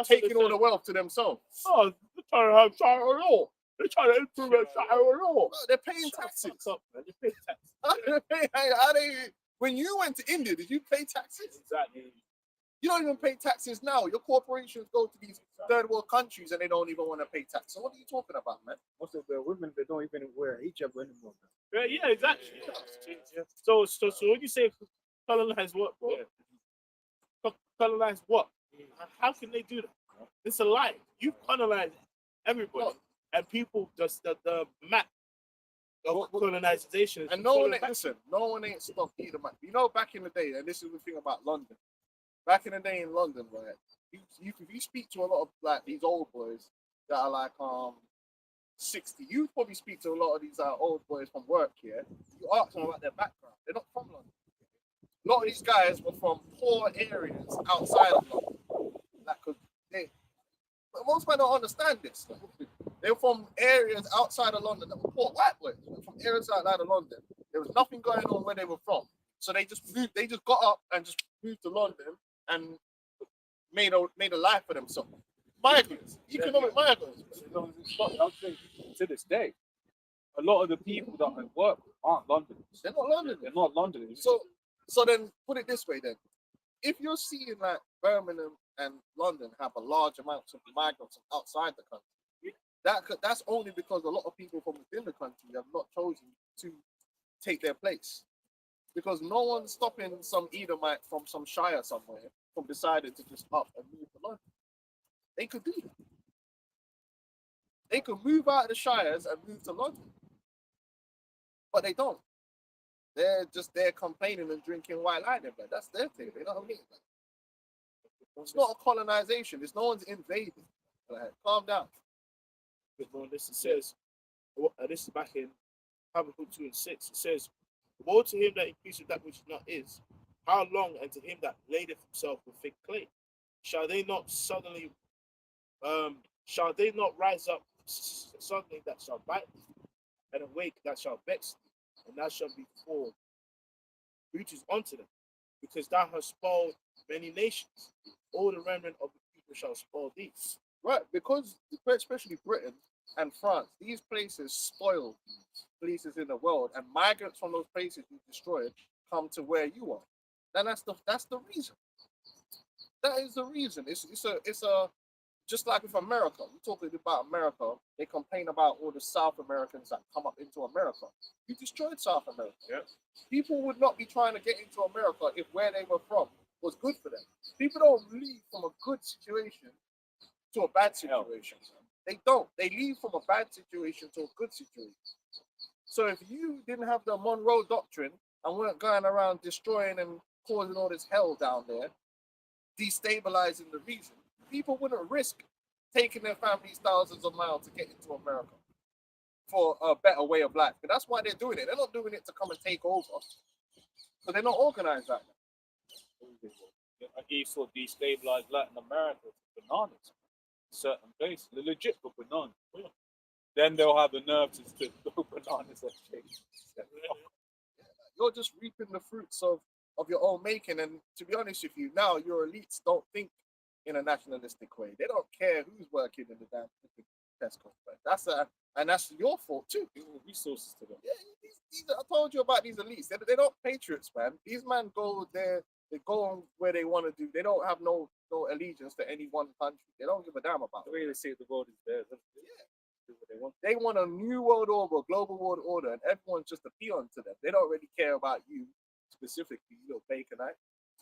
taking all the wealth to themselves. Oh, they're trying to have Sharia law. They're trying to implement Sharia law. No, they're paying taxes. Up, man. They pay taxes. When you went to India, did you pay taxes? Exactly. You don't even pay taxes now. Your corporations go to these third world countries and they don't even want to pay tax. So what are you talking about, man? Most of the women, they don't even wear hijab anymore. Yeah, exactly. Yeah. So when you say colonize what, bro? Colonize what? How can they do that? It's a lie. You colonize everybody, and people just the map of colonization. And no one ain't stopped either, man. You know, back in the day, and this is the thing about London. Back in the day in London, right? If you speak to a lot of like these old boys that are like 60, you probably speak to a lot of these old boys from work here. You ask them about their background. They're not from London. A lot of these guys were from poor areas outside of London. Like, but most men don't understand this. They're from areas outside of London that were poor. White boys from areas outside of London. There was nothing going on where they were from. So they just moved. They just got up and just moved to London and made a life for themselves. Migrants, economic migrants. I'm saying to this day, a lot of the people that I work with aren't Londoners. They're not Londoners. They're not Londoners. So then put it this way then. If you're seeing like Birmingham and London have a large amounts of migrants from outside the country, that's only because a lot of people from within the country have not chosen to take their place. Because no one's stopping some Edomite from some shire somewhere from deciding to just up and move to London. They could do that. They could move out of the shires and move to London. But they don't. They're just there complaining and drinking white lightning, but that's their thing. You know what I mean? It's not a colonization. It's no one's invading. Like, calm down. This says, this is back in Habakkuk 2:6. It says, woe to him that increaseth that which not is. How long, and to him that ladeth himself with thick clay? Shall they not rise up suddenly that shall bite thee, and awake that shall vex thee, and thou shalt be formed breaches unto them, because thou hast spoiled many nations. All the remnant of the people shall spoil thee. Right, because especially Britain and France, these places spoil places in the world, and migrants from those places you destroyed come to where you are. Then that's the reason. That is the reason. It's a just like with America. We're talking about America. They complain about all the South Americans that come up into America. You destroyed South America. Yeah. People would not be trying to get into America if where they were from was good for them. People don't leave from a good situation to a bad situation. They don't. They leave from a bad situation to a good situation. So if you didn't have the Monroe Doctrine and weren't going around destroying and causing all this hell down there, destabilizing the region, people wouldn't risk taking their families thousands of miles to get into America for a better way of life. But that's why they're doing it. They're not doing it to come and take over. So they're not organized like that. He sort of destabilized Latin America with bananas. Certain places, they're legit for bananas. Then they'll have the nerve to throw bananas at things. You're just reaping the fruits of your own making. And to be honest with you, now your elites don't think in a nationalistic way. They don't care who's working in the damn Tesco. And that's your fault too. Resources to them. Yeah, I told you about these elites. They're not patriots, man. These men go there. They go on where they want to do. They don't have no allegiance to any one country. They don't give a damn about The way they say the world is theirs. Yeah. Do what they want. They want a new world order, global world order, and everyone's just a peon to them. They don't really care about you specifically, you little baconite.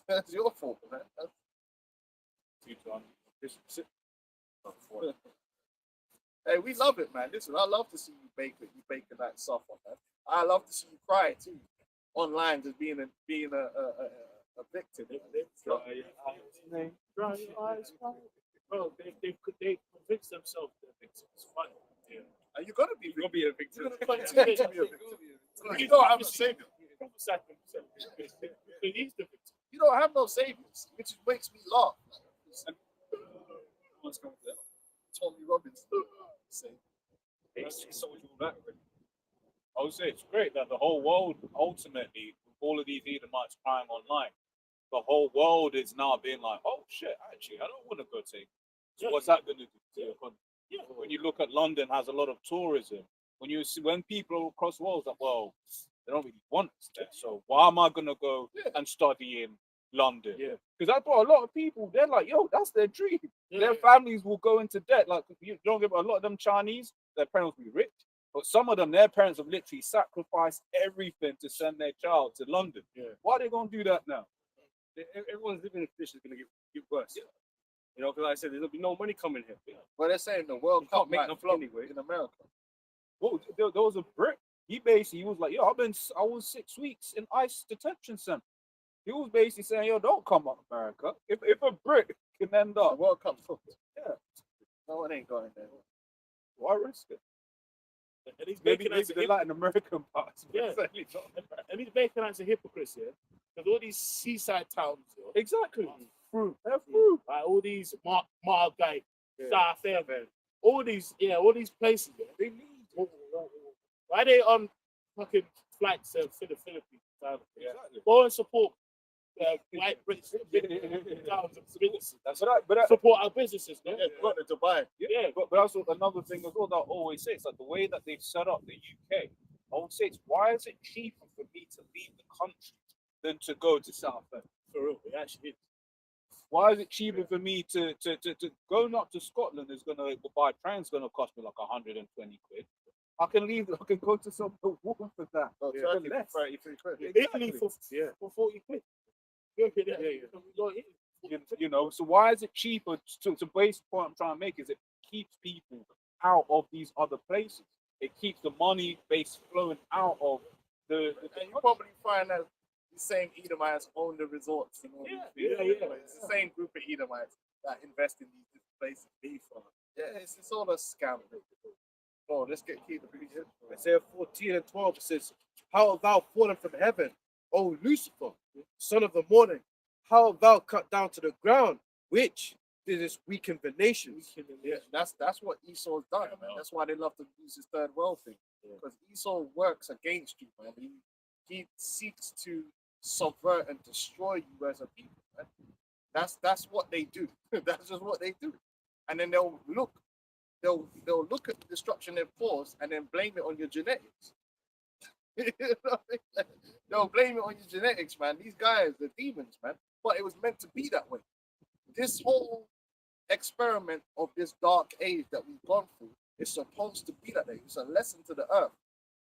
That's your fault, man. Hey, we love it, man. Listen, I love to see you baconite suffer, man. I love to see you cry too, online, just being a victim. Dry your eyes, bro. They convince themselves they're victims. It's funny. Yeah. And you're gonna be a victim. You're gonna continue to be a victim. You don't have a savior. He's the victim. You don't have no saviors, which makes me laugh. What's going on? Tommy Robbins. Say, It's sold you all that already. I would say it's great that the whole world, ultimately, with all of these Edomites crying online, the whole world is now being like, oh shit, actually, I don't want to go take. So Yeah. what's that going to do to your economy? Yeah. When you look at London, has a lot of tourism. When you see when people across the world, like, well, they don't really want us there. So why am I going to go and study in London? Yeah. Because I thought a lot of people, they're like, yo, that's their dream. Yeah. Their families will go into debt. Like, you don't get a lot of them Chinese, their parents will be rich. But some of them, their parents have literally sacrificed everything to send their child to London. Yeah. Why are they going to do that now? Everyone's living conditions going to get worse. Yeah. You know, because like I said, there'll be no money coming here. but they're saying the World You Cup can't make might nothing flop anyway. in America. Well, there was a Brit. He was like, yo, I was 6 weeks in ICE detention center. He was basically saying, yo, don't come up America. If a Brit can end The up, World Cup flopped. yeah, No one ain't going there. why risk it? And he's Maybe making us a the Latin American parts. but Yeah. certainly not. and he's making us a hypocrite, yeah. Because all these seaside towns, yeah, Exactly. fruit, They're fruit. like all these Margate, Yeah. South End, all these places, yeah, they need. Why they on fucking flights to the Philippines? Exactly. Go and support white Brits towns and businesses. But Support our businesses, man. Yeah, got to Dubai. Yeah. But that's another thing as well that I always say. It's like the way that they've set up the UK. I would say it's why is it cheaper for me to leave the country than to go to Southend? For real, it actually is. Why is it cheaper for me to go up to Scotland? Is gonna buy train's gonna cost me like 120 quid. I can leave. I can go to some warm for that. No, Yeah, Turkey, less. 33 quid. Italy for 40 quid. You know, so why is it cheaper? To base point I'm trying to make is it keeps people out of these other places. It keeps the money base flowing out of the And you probably find that the same Edomites own the resorts and all these things. Yeah. It's the same group of Edomites that invest in these different places. Yeah, it's all a scam. Oh, let's keep the video. Isaiah 14 and 12 it says, how art thou fallen from heaven, O Lucifer, son of the morning? How art thou cut down to the ground, which didst weaken the nations? Yeah, that's what Esau's done, man. That's why they love to use his third world thing. Because Esau works against you, man. He seeks to subvert and destroy you as a people, man. That's what they do. That's just what they do. And then they'll look at the destruction they've caused and then blame it on your genetics. You know what I mean? They'll blame it on your genetics, man. These guys, they're demons, man. But it was meant to be that way. This whole experiment of this dark age that we've gone through is supposed to be that way. It's a lesson to the earth.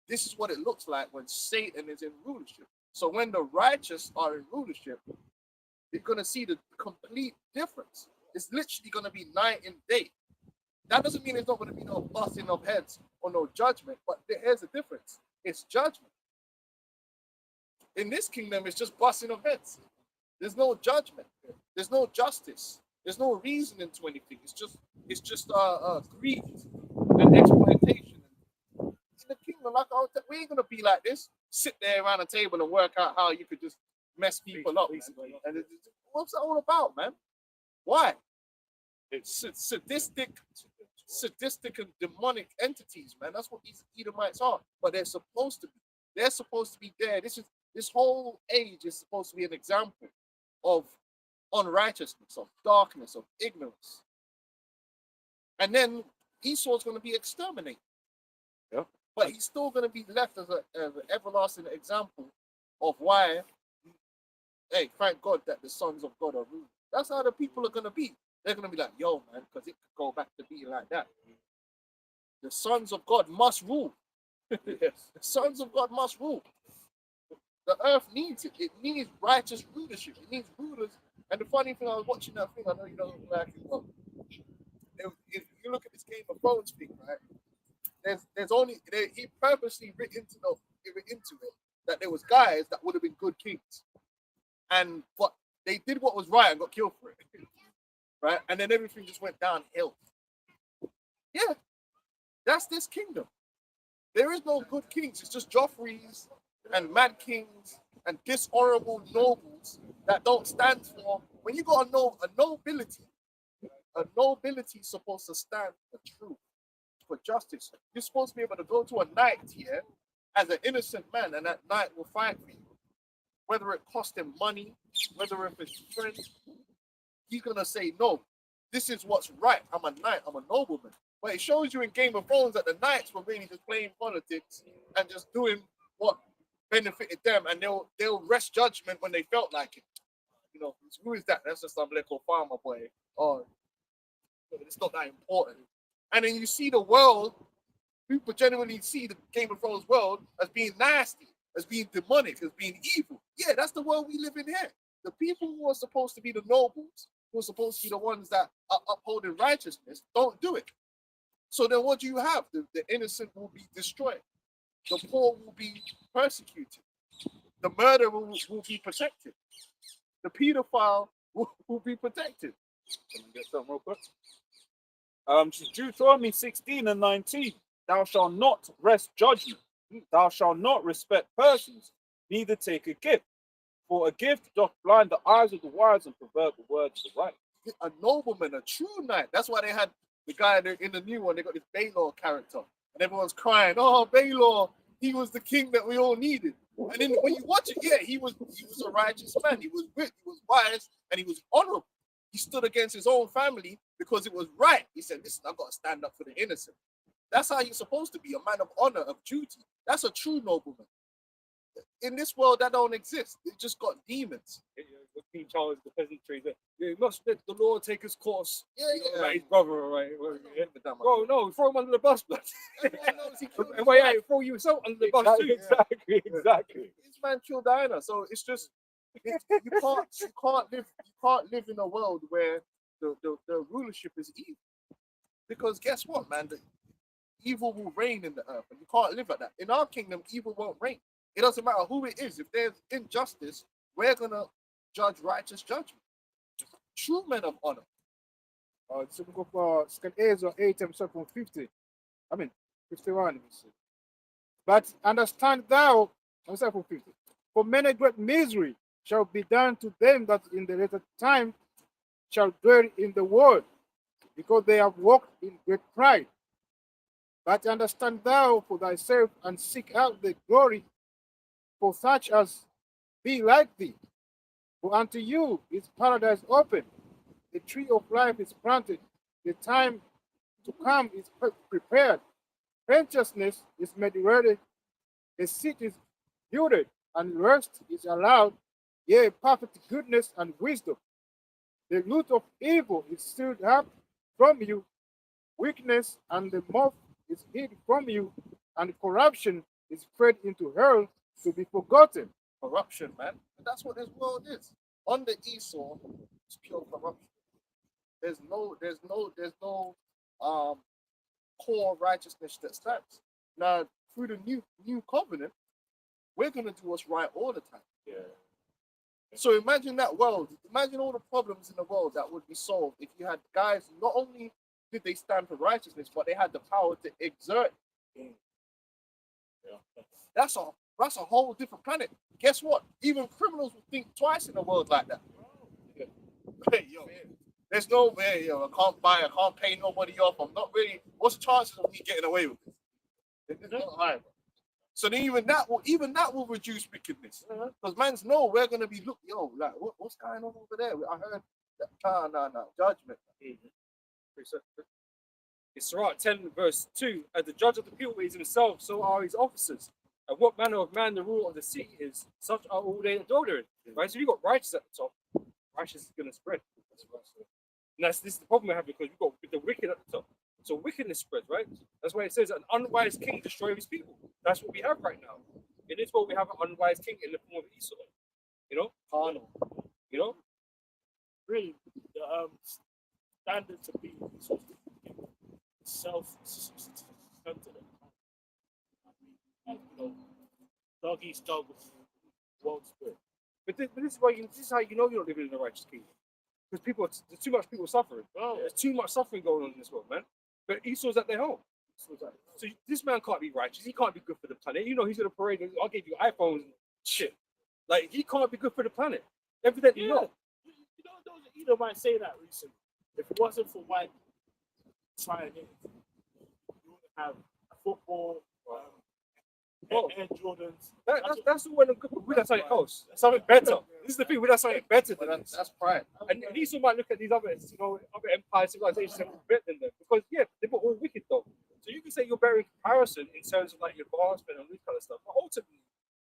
This is what it looks like when Satan is in rulership. So when the righteous are in rulership, you're going to see the complete difference. It's literally going to be night and day. That doesn't mean there's not going to be no busting of heads or no judgment, but here's the difference. It's judgment. In this kingdom, it's just busting of heads. There's no judgment. There's no justice. There's no reasoning to anything. It's just greed and exploitation. In the kingdom, we ain't gonna be like this. Sit there around a table and work out how you could just mess people up. Man. And what's that all about, man? Why? It's sadistic and demonic entities, man. That's what these Edomites are. But they're supposed to be. They're supposed to be there. This whole age is supposed to be an example of unrighteousness, of darkness, of ignorance. And then Esau's going to be exterminated. Yeah. But he's still going to be left as an everlasting example of why, hey, thank God that the sons of God are ruling. That's how the people are going to be. They're going to be like, yo, man, because it could go back to being like that. The sons of God must rule. Yes. The sons of God must rule. The earth needs it. It needs righteous rulership. It needs rulers. And the funny thing, I was watching that thing, I know you don't like it. Well, if you look at this Game of Thrones thing, right? He purposely written into it that there was guys that would have been good kings. But they did what was right and got killed for it. Right? And then everything just went downhill. Yeah. That's this kingdom. There is no good kings. It's just Joffreys and mad kings and dishonorable nobles that don't stand for. When you got a nobility A nobility is supposed to stand for truth, for justice. You're supposed to be able to go to a knight here as an innocent man, and that knight will fight for you. Whether it cost him money, whether if it's strength, he's gonna say, no, this is what's right. I'm a knight, I'm a nobleman. But it shows you in Game of Thrones that the knights were really just playing politics and just doing what benefited them, and they'll rest judgment when they felt like it. You know, who is that? That's just some little farmer boy. Oh, it's not that important. And then you see the world, people genuinely see the Game of Thrones world as being nasty, as being demonic, as being evil. Yeah, that's the world we live in here. The people who are supposed to be the nobles, who are supposed to be the ones that are upholding righteousness, don't do it. So then what do you have? The innocent will be destroyed. The poor will be persecuted. The murderer will be protected. The pedophile will be protected. Let me get something real quick. Deuteronomy 16 and 19. Thou shalt not wrest judgment. Thou shalt not respect persons, neither take a gift. For a gift doth blind the eyes of the wise and pervert the words of the right. A nobleman, a true knight. That's why they had the guy in the new one. They got this Baelor character, and everyone's crying, "Oh, Baelor, he was the king that we all needed." And then when you watch it, yeah, he was a righteous man. He was good, he was wise, and he was honorable. He stood against his own family because it was right. He said, "Listen, I've got to stand up for the innocent." That's how you're supposed to be, a man of honor, of duty. That's a true nobleman. In this world, that don't exist. They just got demons. King Charles, the peasantry, you must let the Lord take his course. Yeah, About his brother, right? Bro, Bro, no, throw him under the bus, blood. everyone knows he killed And wait, hey, throw you yourself under the bus too. Exactly. This man killed Diana. So it's just you can't live in a world where the rulership is evil. Because guess what, man? The evil will reign in the earth, and you can't live like that. In our kingdom, evil won't reign. It doesn't matter who it is. If there's injustice, we're gonna judge righteous judgment. True men of honor. So we go for 2 Ezra 8 and 50. 51. Let me see. But understand thou, 50. For many great misery shall be done to them that in the later time shall dwell in the world, because they have walked in great pride. But understand thou for thyself, and seek out the glory for such as be like thee. For unto you is paradise open, the tree of life is planted, the time to come is prepared, righteousness is made ready, the seat is builded, and rest is allowed, yea, perfect goodness and wisdom. The root of evil is sealed up from you, weakness and the moth is hid from you, and corruption is spread into hell to be forgotten. Corruption, man. And that's what this world is. Under Esau, it's pure corruption. There's no core righteousness that stands. Now, through the new covenant, we're gonna do what's right all the time. Yeah. So imagine that world. Imagine all the problems in the world that would be solved if you had guys. Not only did they stand for righteousness, but they had the power to exert. Yeah. That's a whole different planet. Guess what? Even criminals would think twice in a world like that. Hey, yo, there's no way, yo, I can't pay nobody off. I'm not really. What's the chances of me getting away with this? It's not high, bro. So then even that will reduce wickedness. Because man's know we're gonna be like what's going on over there? I heard that no judgment. It's Sirach 10 verse 2. As the judge of the people is himself, so are his officers. And what manner of man the ruler of the city is, such are all they that dwell therein. Right? So you got righteous at the top, righteous is gonna spread. And this is the problem we have, because we've got the wicked at the top. So wickedness spreads, right? That's why it says an unwise king destroys his people. That's what we have right now. In this world, we have an unwise king in the form of Esau. You know? Carnal. You know? Really, the standard to be self-centered. Dog eats dog won't split. But this is why this is how you know you're not living in a righteous kingdom. Because there's too much people suffering. Oh, There's too much suffering going on in this world, man. But Esau's at their home. So this man can't be righteous. He can't be good for the planet. You know, he's gonna parade. I'll give you iPhones and shit. Like, he can't be good for the planet. Evidently not. You know, those Edom might say that recently. If it wasn't for white trying it, you would have football, Air Jordans. That's the one we got something else, something better. This is the thing, we got something better But than this. that's pride. And these might look at these other, other empires, civilizations, and better than them because they were all wicked though. So you can say you're better in comparison in terms of like your advancement and this kind of stuff. But ultimately,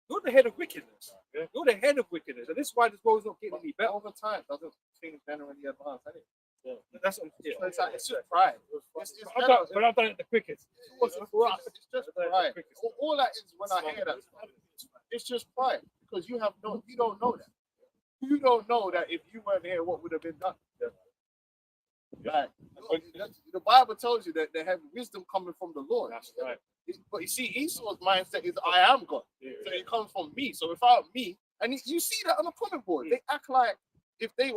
you're the head of wickedness. You're the head of wickedness, and this is why this world's not getting any better. Over time, doesn't things generally advance? Anyway. That's what I'm It's just pride. It's but I've done it the quickest. It's just pride. All that is when I hear that, it's just pride because you don't know that. You don't know that if you weren't here, what would have been done. Like, the Bible tells you that they have wisdom coming from the Lord. That's right. But you see, Esau's mindset is I am God. So it comes from me. So without me, and you see that on the comment board, they act like if they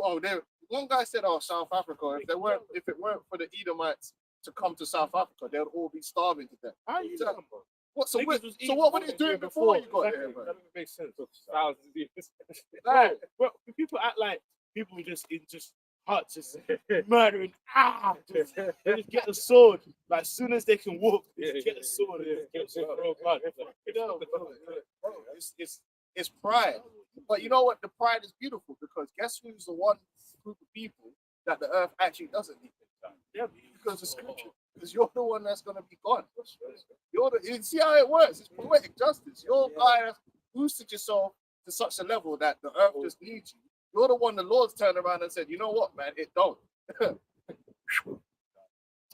one guy said, "Oh, South Africa. If it weren't for the Edomites to come to South Africa, they'd all be starving to death." How you talking about? What? So Niggas what was were they eating doing before you got here, bro? That doesn't make sense. Thousands of years. Like, bro, people act like people just in just huts, just murdering. They just get the sword. Like, as soon as they can walk, they just get the sword. And just get the blood. It's pride. But you know what? The pride is beautiful because guess who's the one group of people that the earth actually doesn't need? Yeah, Because the scripture. Because you're the one that's gonna be gone. You see how it works? It's poetic justice. You're a guy that's boosted yourself to such a level that the earth just needs you. You're the one the Lord's turned around and said, you know what, man, it don't.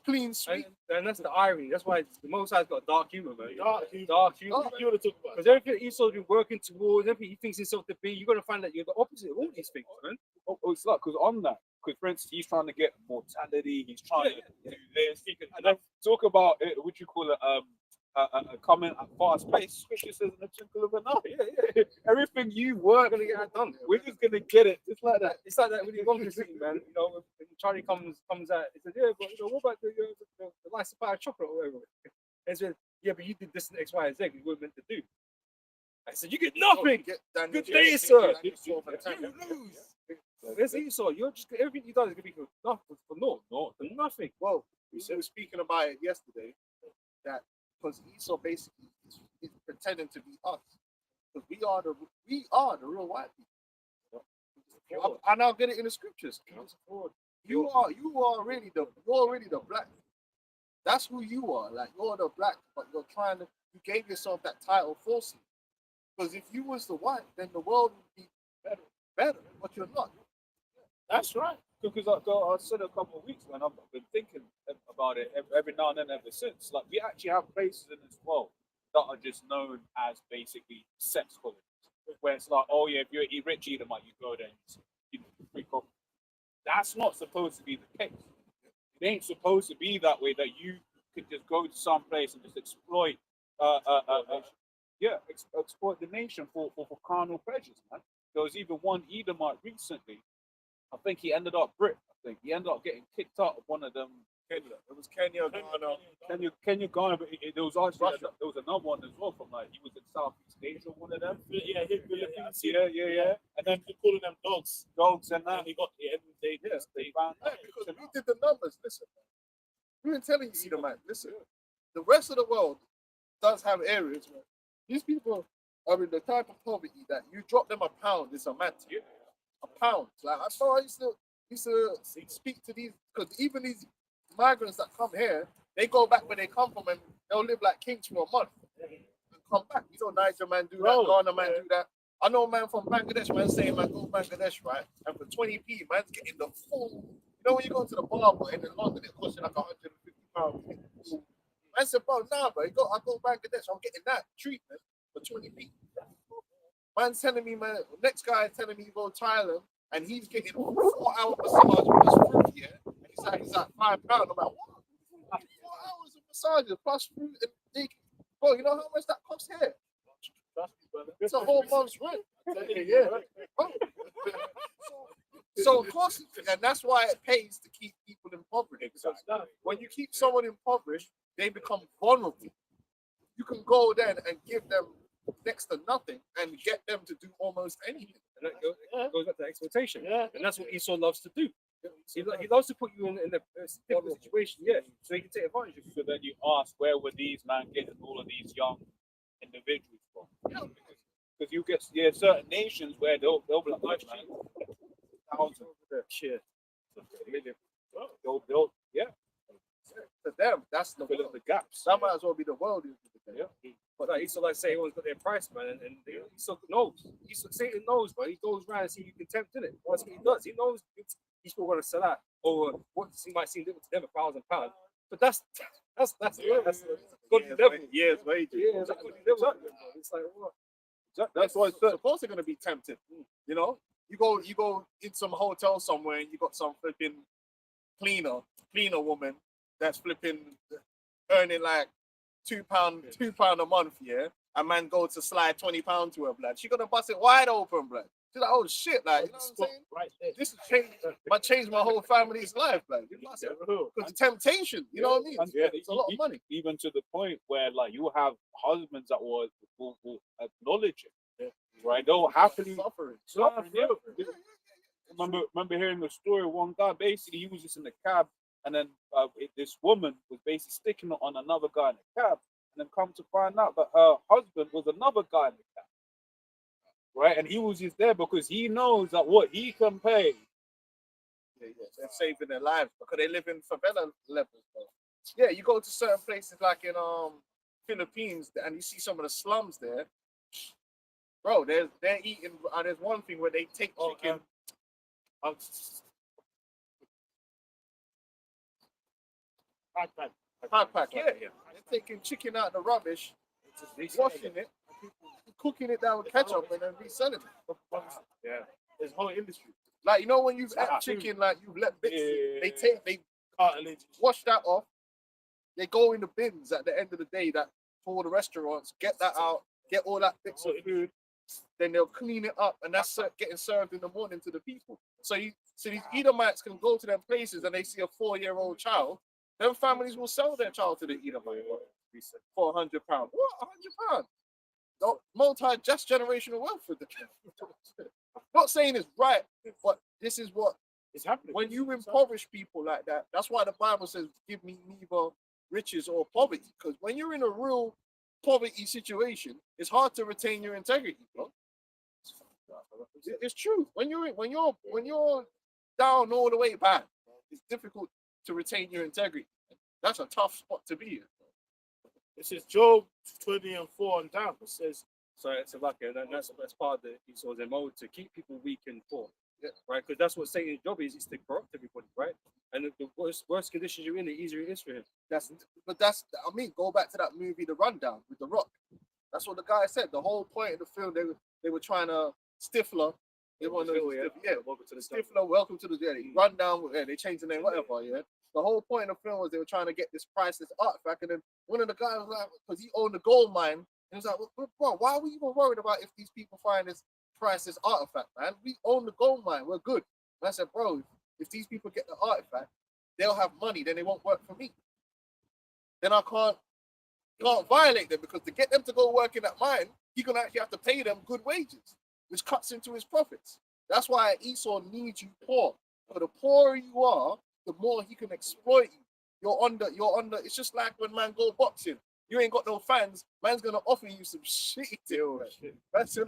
Clean sweep. And that's the irony. That's why the Most High's got dark humor, man. Dark humor. Dark humor. You want to talk about? Because everything Esau's been working towards, everything he thinks himself to be, you're going to find that you're the opposite of all these things, man. It's like because on that, because for instance, he's trying to get mortality. He's trying to do this. And then talk about it. What you call it? A comment at fast pace. Scripture says in the twinkle of an eye. Everything you work, We're going to get that done. we're just gonna get it just like that. It's like that with the Wonka scene, man. You know, when Charlie comes out, he says, "Yeah, but what about the lice of chocolate or whatever?" And said, "Yeah, but you did this and X, Y, and Z. You weren't meant to do." I said, "You get nothing. Good day, sir. You lose." There's Esau. You're just everything you done is gonna be for nothing, for nothing. Well, we were speaking about it yesterday, that because Esau basically is pretending to be us. Because we are the real white people. And I'll get it in the scriptures. You are really the black. That's who you are. Like you're the black, but you gave yourself that title falsely. Because if you was the white, then the world would be better. But you're not. That's right. Because I said a couple of weeks when I've been thinking about it every now and then ever since. Like we actually have places in this world that are just known as basically sex colonies, where it's like, oh yeah, if you're a rich Edomite, you go there and you freak off. That's not supposed to be the case. It ain't supposed to be that way. That you could just go to some place and just exploit, exploit the nation for carnal pleasures, man. There was even one Edomite recently. I think he ended up Brit. I think he ended up getting kicked out of one of them. Kenya. It was Kenya, Ghana. Kenya, Ghana. But there was actually there was another one as well from like he was in Southeast Asia. One of them. Yeah, Philippines. Yeah. And then they're calling them dogs. Dogs and that. And he got they found Because we did the numbers. Listen, we've been telling you, Edomite. Listen, the rest of the world does have areas where these people are in the type of poverty that you drop them a pound, it's a matter. A pound. Like I saw, I used to speak to these because even these migrants that come here, they go back where they come from and they'll live like kings for a month and come back. You know, Niger man do that, Ghana man do that. I know a man from Bangladesh, man, saying man go Bangladesh, right? And for 20p, man's getting the full. You know when you go to the barber in London, it costs you like £150. I said, bro, nah, bro, I go Bangladesh, I'm getting that treatment for 20p. Man's telling me, man, next guy is telling me he go to Thailand and he's getting a 4-hour massage plus fruit, yeah? And he's like £5. I'm like, what? 4 hours of massages plus fruit and dick. Bro, you know how much that costs here? It's a whole month's rent. Yeah. Bro. So of course, and that's why it pays to keep people impoverished. Exactly. When you keep someone impoverished, they become vulnerable. You can go then and give them next to nothing and get them to do almost anything. And that goes back to exploitation. Yeah. And that's what Esau loves to do. He loves to put you in a difficult situation, yeah, so he can take advantage of you. So then you ask, where were these man getting all of these young individuals from? Because you get certain nations where they'll be like, "Nice, man, thousands, Shit. million." They'll To them, that's the fill in the gaps. that might as well be the world. Yeah. But like Esau, like say, everyone's got their price, man, and Esau knows. Satan knows, but he goes around and see you can tempt in it. That's what he does. He knows he's still going to sell out, or what might seem little to them, £1,000. But that's good level. Years wages. Yeah, that's good level. It's like what? That's why it's supposed to gonna be tempted. You know, you go in some hotel somewhere and you got some flipping cleaner woman that's flipping earning like £2 a month, yeah. A man go to slide £20 to her, blood. She gonna bust it wide open, blood. She's like, oh shit, like, you know what I'm saying? Right there. This has changed my whole family's life, like. Because temptation, you know what I mean? And yeah, It's a lot of money. even to the point where like you have husbands that will acknowledge it, right? They'll happily Suffering. Yeah. Remember hearing the story of one guy. Basically, he was just in the cab, and then this woman was basically sticking it on another guy in the cab, and then come to find out that her husband was another guy in the cab, right? And he was just there because he knows that what he can pay. Yeah, they're saving their lives because they live in favela levels, bro. Yeah, you go to certain places like in Philippines and you see some of the slums there, bro. They're eating. There's one thing where they take chicken. Pack. Yeah. They're taking chicken out of the rubbish, washing it, cooking it down with ketchup, and then reselling it. Yeah, there's whole industry. Like, you know, when you've had chicken, like you've let bits, they Cartilage. wash that off. They go in the bins at the end of the day that for the restaurants, get that out, get all that bits of food, then they'll clean it up, and that's getting served in the morning to the people. So these Edomites can go to them places and they see a 4-year-old child. Them families will sell their child to the Edomite for £100. What? £100? No, just generational wealth for them. Not saying it's right, but this is what It's happening. when you impoverish people like that. That's why the Bible says, "Give me neither riches or poverty." Because when you're in a real poverty situation, it's hard to retain your integrity, bro. It's true. When you're down all the way bad, it's difficult to retain your integrity. That's a tough spot to be in. This is Job 20:4 and down. It says, So it's a luck, and that's part of the Esau's MO to keep people weak and poor, Yeah. right? Because that's what Satan's job is to corrupt everybody, right? And the worst conditions you're in, the easier it is for him. Go back to that movie, The Rundown, with The Rock. That's what the guy said. The whole point of the film, they were trying to Stifler. They want to, Welcome to the Stifler, welcome to the Rundown. Yeah, they changed the name, whatever. Yeah. The whole point of the film was they were trying to get this priceless artifact, and then one of the guys was like, because he owned a gold mine, and he was like, well, bro, why are we even worried about if these people find this priceless artifact, man? We own the gold mine. We're good. And I said, bro, if these people get the artifact, they'll have money. Then they won't work for me. Then I can't violate them, because to get them to go work in that mine, you're gonna actually have to pay them good wages, which cuts into his profits. That's why Esau needs you poor. But the poorer you are, the more he can exploit you. You're under. It's just like when man go boxing. You ain't got no fans. Man's gonna offer you some shit deal. Man's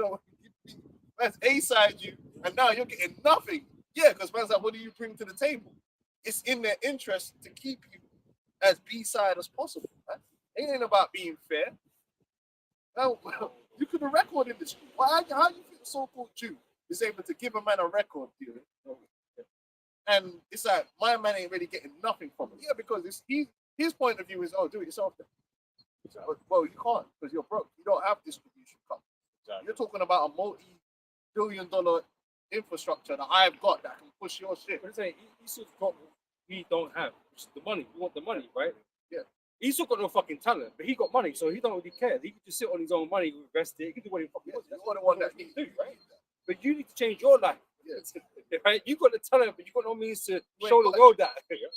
A-side you, and now you're getting nothing. Yeah, because man's like, what do you bring to the table? It's in their interest to keep you as B-side as possible. Man. It ain't about being fair. Now, you could have record industry. How do you think the so-called Jew is able to give a man a record deal? And it's like, my man ain't really getting nothing from it. Yeah, because his point of view is, oh, do it yourself then. Well, you can't, because you're broke. You don't have distribution company. Exactly. You're talking about a multi-billion-dollar infrastructure that I've got that can push your shit. But it's like Esau's got what we don't have, which is the money. We want the money, right? Yeah. Esau got no fucking talent, but he got money, so he don't really care. He can just sit on his own money, invest it. He can do what he fucking wants. You're the one that he do, right? But you need to change your life. Yeah. Right? You got the talent, but you got no means to show the world that.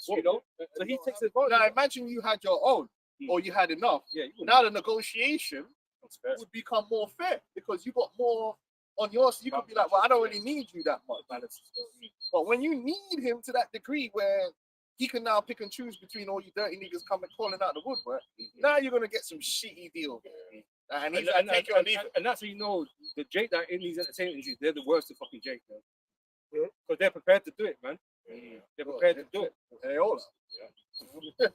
You know? So he takes advantage. Now imagine you had your own, or you had enough. Yeah. Now the negotiation would become more fair, because you got more on yours, you could be like, well, I don't really need you that much. But when you need him to that degree where he can now pick and choose between all you dirty niggas coming calling out the woodwork, now you're gonna get some shitty deal. And he's gonna take it or leave it. And that's how you know the Jake that in these entertainment agencies, they're the worst of fucking Jake, man. Because they're prepared to do it, man. They're prepared to do it. They all are.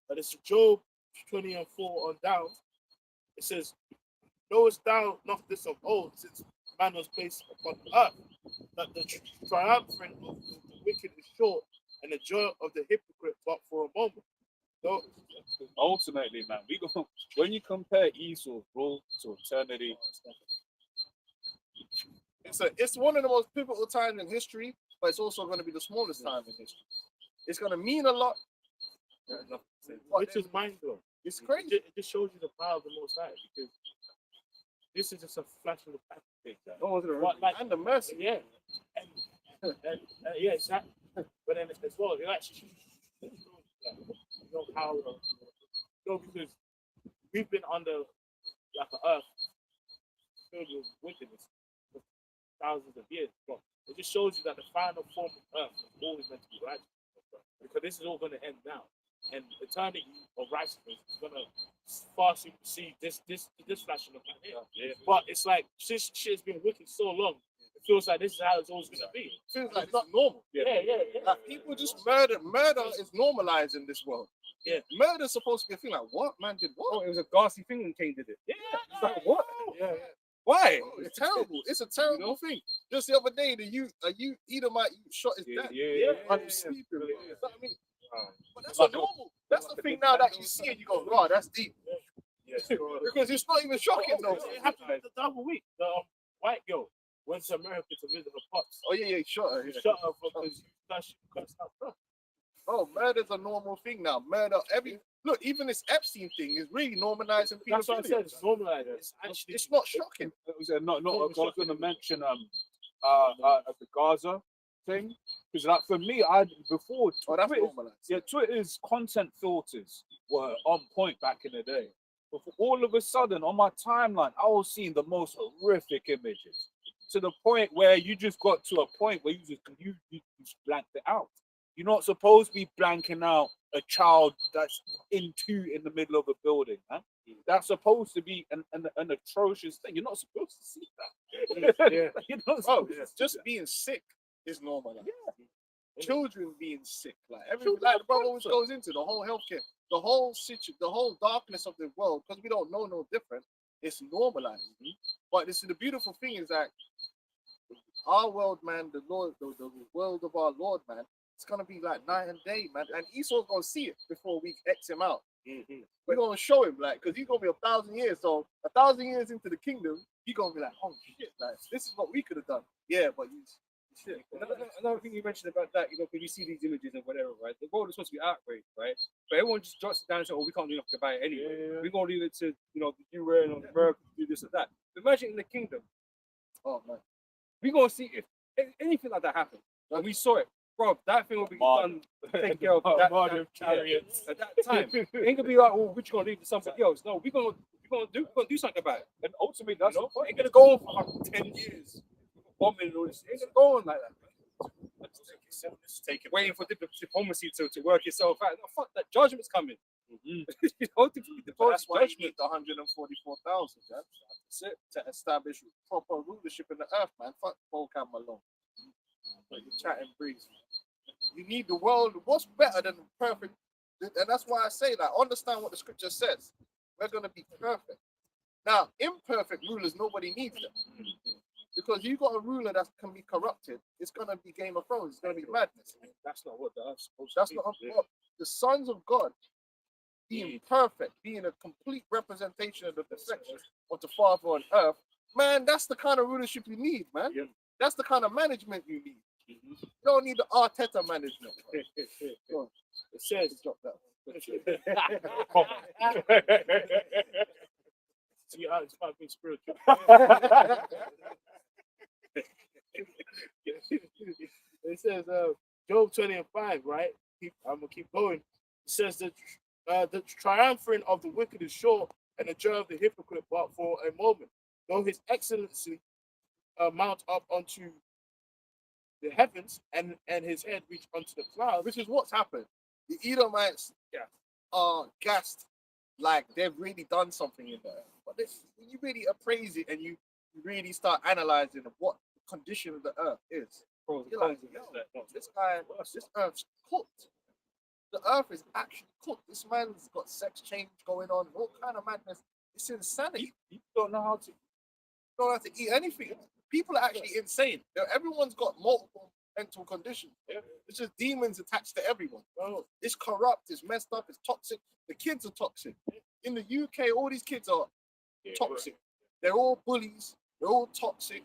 But it's Job 20 and 4 on down. It says, knowest thou not this of old, since man was placed upon earth, that the triumphant of the wicked is short, and the joy of the hypocrite but for a moment. So, Ultimately, man, when you compare Esau's rule to eternity, it's one of the most pivotal times in history, but it's also going to be the smallest time in history. It's going to mean a lot. which is mind blowing. It's crazy. It just shows you the power of the Most High, because this is just a flash of the past thing. And the mercy. Yeah, and yeah, exactly. But then as well, it actually how because we've been under like an earth filled with wickedness for thousands of years. But it just shows you that the final form of earth is always meant to be righteous, because this is all going to end now, and eternity of righteousness is going to far supersede this flash of the planet. Yeah. But it's like since shit has been wicked so long, it feels like this is how it's always going to be. It feels like it's not normal. Yeah. Like people just murder. Murder is normalized in this world. Yeah. Murder's supposed to be a thing like, what? Man did Oh, what? it was a ghastly thing when Cain did it. Yeah. It's like, what? Yeah. Why? Oh, it's terrible. It's a terrible thing. Just the other day, the Edomite shot his dad. And he's sleeping. You know what I mean? But that's not normal. That's the thing now that you see and you go, wow, that's deep. Because it's not even shocking though. It happened the other week. The white girl went to America to visit her pops. Oh yeah, he shot her. Shut her because she cursed out from. Oh, murder's a normal thing now. Murder, look, even this Epstein thing is really normalizing people. That's what I said. It's normalized. It's actually It's not shocking. I was going to mention the Gaza thing, because like for me, before Oh, that's Twitter, normalized. yeah, Twitter's content filters were on point back in the day. But all of a sudden, on my timeline, I was seeing the most horrific images, to the point where you just got to a point where you just blanked it out. You're not supposed to be blanking out a child that's in the middle of a building, man. That's supposed to be an atrocious thing. You're not supposed to see that. Yeah. You're not Oh, supposed to see just that. being sick is normal. Yeah. Children being sick, like the brother always goes into the whole healthcare, the whole darkness of the world, because we don't know no different. It's normalized. But this is the beautiful thing is that our world, man, the Lord, the world of our Lord, man, it's gonna be like night and day, man. And Esau's gonna see it before we X him out. We're gonna show him, like, because he's gonna be 1,000 years. So 1,000 years into the kingdom, he's gonna be like, oh shit, like this is what we could have done. Yeah, but you shit. Another thing you mentioned about that, because you see these images and whatever, right? The world is supposed to be outraged, right? But everyone just jots it down and says, oh, we can't do nothing about it anyway. We're going to leave it to, the UN or America to do this or that. Imagine in the kingdom. Oh man, We're going to see if anything like that happened. And we saw it. Bro, that thing will be done, taken care of that chariots. at that time. It ain't going to be like, oh, we're just going to leave it to somebody else. No, we're going to do something about it. And ultimately, that's the It point. ain't going to go on for like 10 years. Bombing and all this. It ain't going to go on like that. Waiting for diplomacy to work itself out. No, fuck that. Judgment's coming. that's why you need the 144,000, yeah? To establish proper rulership in the earth, man. Fuck Volcan Malone. Like you chat and breeze. You need the world. What's better than perfect? And that's why I say that. Understand what the scripture says. We're gonna be perfect. Now, imperfect rulers, nobody needs them. Because you got a ruler that can be corrupted, it's gonna be Game of Thrones, it's gonna be madness. That's not what the earth's supposed That's to not be. what the sons of God being perfect, being a complete representation of the perfection of the Father on earth. Man, that's the kind of rulership you need, man. Yeah. That's the kind of management you need. You don't need the Arteta management. Go on. It says, Drop that. see how it's about being spiritual. It says, Job 20 and 5, right? I'm gonna keep going. It says that the triumphant of the wicked is short, and the joy of the hypocrite but for a moment. though his excellency mount up onto the heavens and his head reach onto the clouds. Which is what's happened. The Edomites are gassed like they've really done something in there. But when you really appraise it and you really start analyzing what the condition of the earth is, you're like, yo, this earth's cooked. The earth is actually cooked. This man's got sex change going on, all kind of madness. It's insanity. You don't know how to. Don't have to eat anything. People are actually insane. Everyone's got multiple mental conditions. It's just demons attached to everyone. It's corrupt, it's messed up, it's toxic. The kids are toxic. In the UK, all these kids are toxic. They're all bullies, they're all toxic.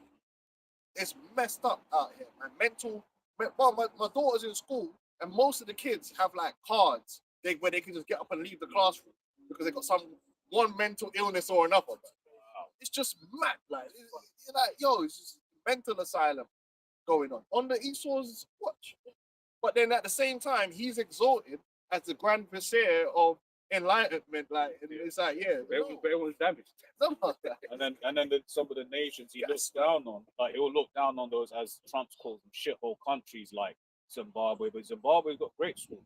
It's messed up out here, man. My daughter's in school, and most of the kids have like cards where they can just get up and leave the classroom because they got one mental illness or another. It's just mad, like you're like, yo, it's just mental asylum going on the Esau's watch. But then at the same time, he's exalted as the Grand Vizier of enlightenment. Like, and it's like, yeah, But everyone's damaged. And then some of the nations he looks down on, like he'll look down on those as Trump calls them shithole countries like Zimbabwe. But Zimbabwe's got great schools.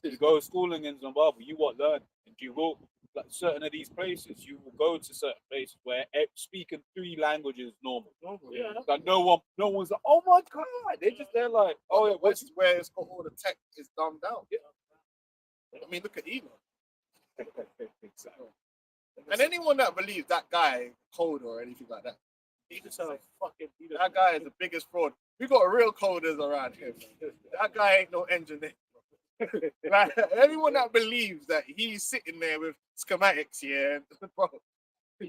You go schooling in Zimbabwe, you won't learn, and you will. Like certain of these places, you will go to certain places where speaking 3 languages is normal. Yeah. Like no one's like, oh my god, they're like, oh yeah, Which is where it's got all the tech is dumbed down. I mean, look at Elon. exactly. And anyone that believes that guy code or anything like that, that guy is the biggest fraud. We got real coders around here. That guy ain't no engineer. Like, anyone that believes that he's sitting there with schematics here, bro,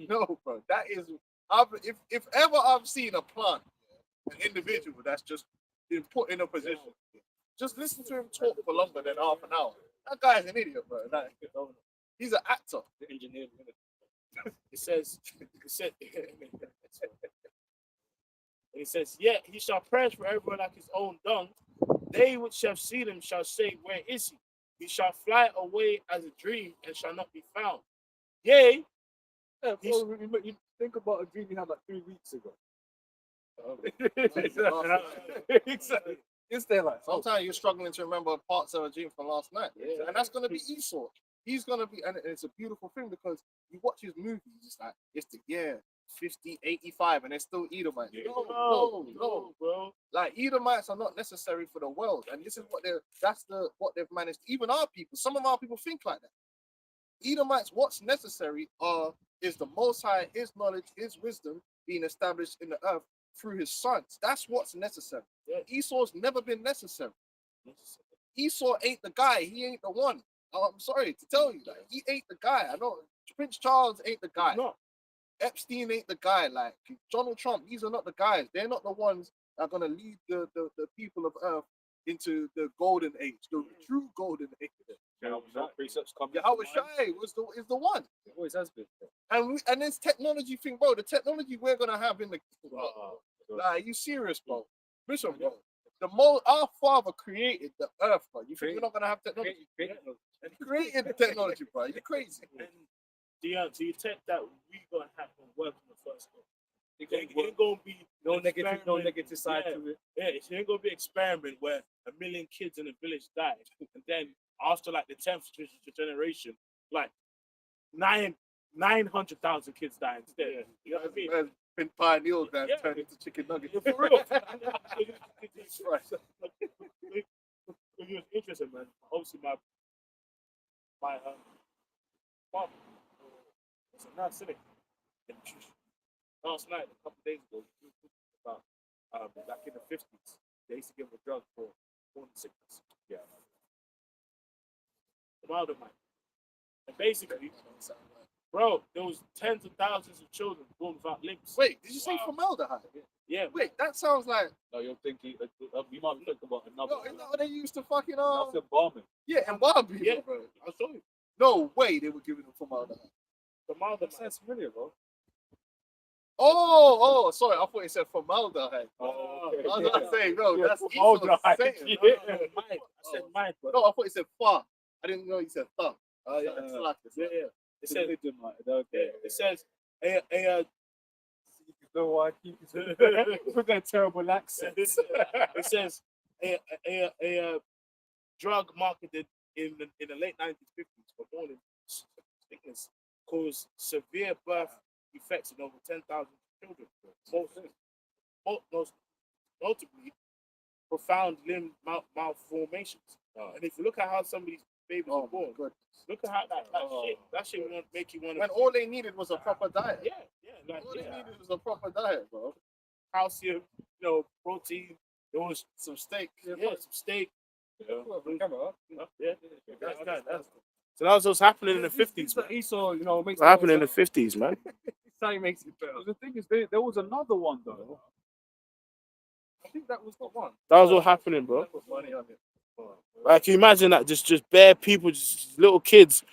no, bro, that is. If ever I've seen a plant, an individual that's just been put in a position, just listen to him talk for longer than half an hour. That guy's an idiot, bro. Like, he's an actor. The engineer. It says, yet he shall perish forever like his own dung. They which shall see him shall say, where is he? He shall fly away as a dream and shall not be found. Yea, You think about a dream you had like 3 weeks ago. Exactly. It's there like Sometimes you're struggling to remember parts of a dream from last night. Yeah. And that's going to be Esau. He's going to be, and it's a beautiful thing because you watch his movies, it's like, it's the year 50, 85, and they're still Edomites. No, bro. Like, Edomites are not necessary for the world. And this is what what they've managed. Even our people, some of our people think like that. Edomites, what's necessary is the Most High, his knowledge, his wisdom being established in the earth through his sons. That's what's necessary. Yeah. Esau's never been necessary. Esau ain't the guy. He ain't the one. I'm sorry to tell you that. He ain't the guy. I know Prince Charles ain't the guy. No. Epstein ain't the guy. Like Donald Trump, these are not the guys. They're not the ones that are going to lead the people of earth into the golden age, the true golden age. precepts come. Yahweh Shai is the one. It always has been. And this technology thing, bro, the technology we're going to have in the... Like, you serious, bro? Listen, bro. Our father created the earth, bro. You think we're not going to have technology? Created the technology, bro. You're crazy. And Dion, do you take that we gonna have to work on the first one? It ain't gonna be No an negative experiment. side Yeah. to it. Yeah, it ain't gonna be an experiment where 1 million kids in a village died, and then after like the 10th generation, like 900,000 kids died instead. You know what I mean? Man's been pioneered that Yeah. turned into chicken nuggets. Yeah, for real. It was interesting, man. Obviously, my mom was a nurse, innit? And last night, a couple of days ago, we were talking about back in the 50s, they used to give a drug for morning sickness. Yeah. Formaldehyde. And basically, bro, there was tens of thousands of children born without limbs. Wait, did you say formaldehyde? Yeah. Wait, that sounds like... No, you're thinking. We might think about another. No, isn't that what they used to fucking... That's embalming. Yeah, embalm people, Yeah. bro. I'll show you. No way they were giving them formaldehyde. Formaldehyde. Sounds familiar, bro. Oh, sorry. I thought it said formaldehyde. Oh, I was about to say, no, Yeah, that's formaldehyde. Satan. Yeah. I said mine, but No, I thought it said fa. I didn't know you said thumb. yeah. It says Okay. a know why I keep with that terrible accent. It says a drug marketed in the late 1950s for morning sickness caused severe birth effects in over 10,000 children. Most notably, profound limb malformations. And if you look at how some of these babies are born, look at how that shit will make you want to. When all they needed was a proper diet. Yeah, All they needed was a proper diet, bro. calcium, protein. There was Some steak. some steak. Yeah. So that was what's happening in the 50s. Man. Esau, makes What happened in the 50s, man? He makes it better. The thing is, there was another one though. I think that was the one. That was what happening, bro. Put money on it. Like, can you imagine that? Just bare people, just little kids,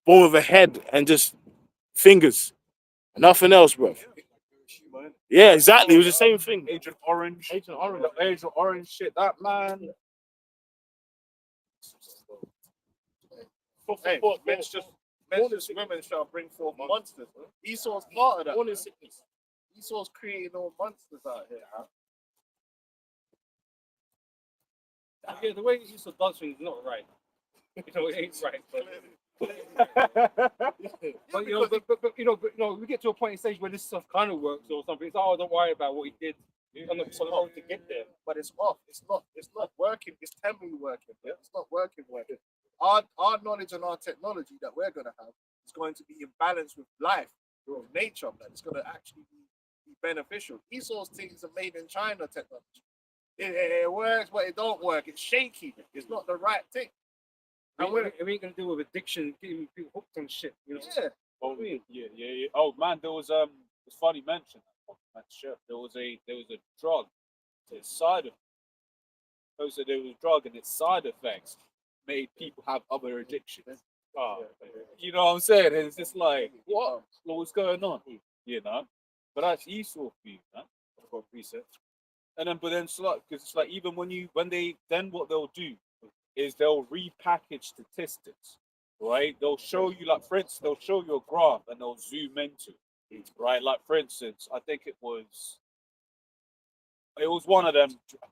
born with a head and just fingers, nothing else, bro. Yeah, exactly. It was the same thing. Agent Orange. Agent Orange. The Agent Orange shit. That man. Hey, men's just women shall bring forth monsters. Esau's part of that. Morning sickness. Esau's creating all monsters out here. Yeah, the way Esau does things is not right. It ain't right. But we get to a point in stage where this stuff kind of works or something. It's don't worry about what he did on the road to get there. But it's off. It's not working. It's temporarily working. Yeah? It's not working. Our knowledge and our technology that we're gonna have is going to be in balance with life, with nature. That it's gonna actually be beneficial. Esau's things are made in China technology. It works, but it don't work. It's shaky. It's not the right thing. And we ain't gonna deal with addiction, getting people hooked on shit. Yeah. Oh yeah. Oh man, there was it's funny mention. There was a drug. Its side effects. So there was a drug and its side effects made people have other addictions. You know what I'm saying? And it's just like, what's going on? But that's Esau for you, man. I've got research. And then, but then, because it's like even when they what they'll do is they'll repackage statistics, right? They'll show you, like, for instance, they'll show you a graph and they'll zoom into it, right? Like, for instance, I think it was one of them,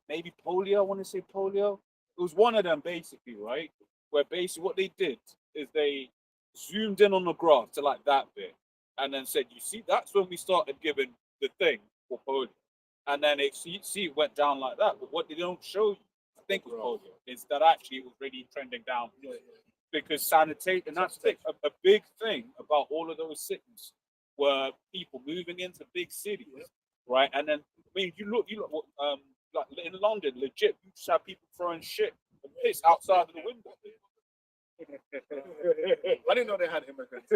maybe polio. I want to say polio. It was one of them, basically, right? Where basically what they did is they zoomed in on the graph to like that bit, and then said, "You see, that's when we started giving the thing for polio." And then it went down like that. But what they don't show you, I think it was polio, is that actually it was really trending down because sanitation. And that's a big thing about all of those cities were people moving into big cities, right? And then you look, like in London, legit, you just have people throwing shit and piss outside of the window. I didn't know they had immigrants.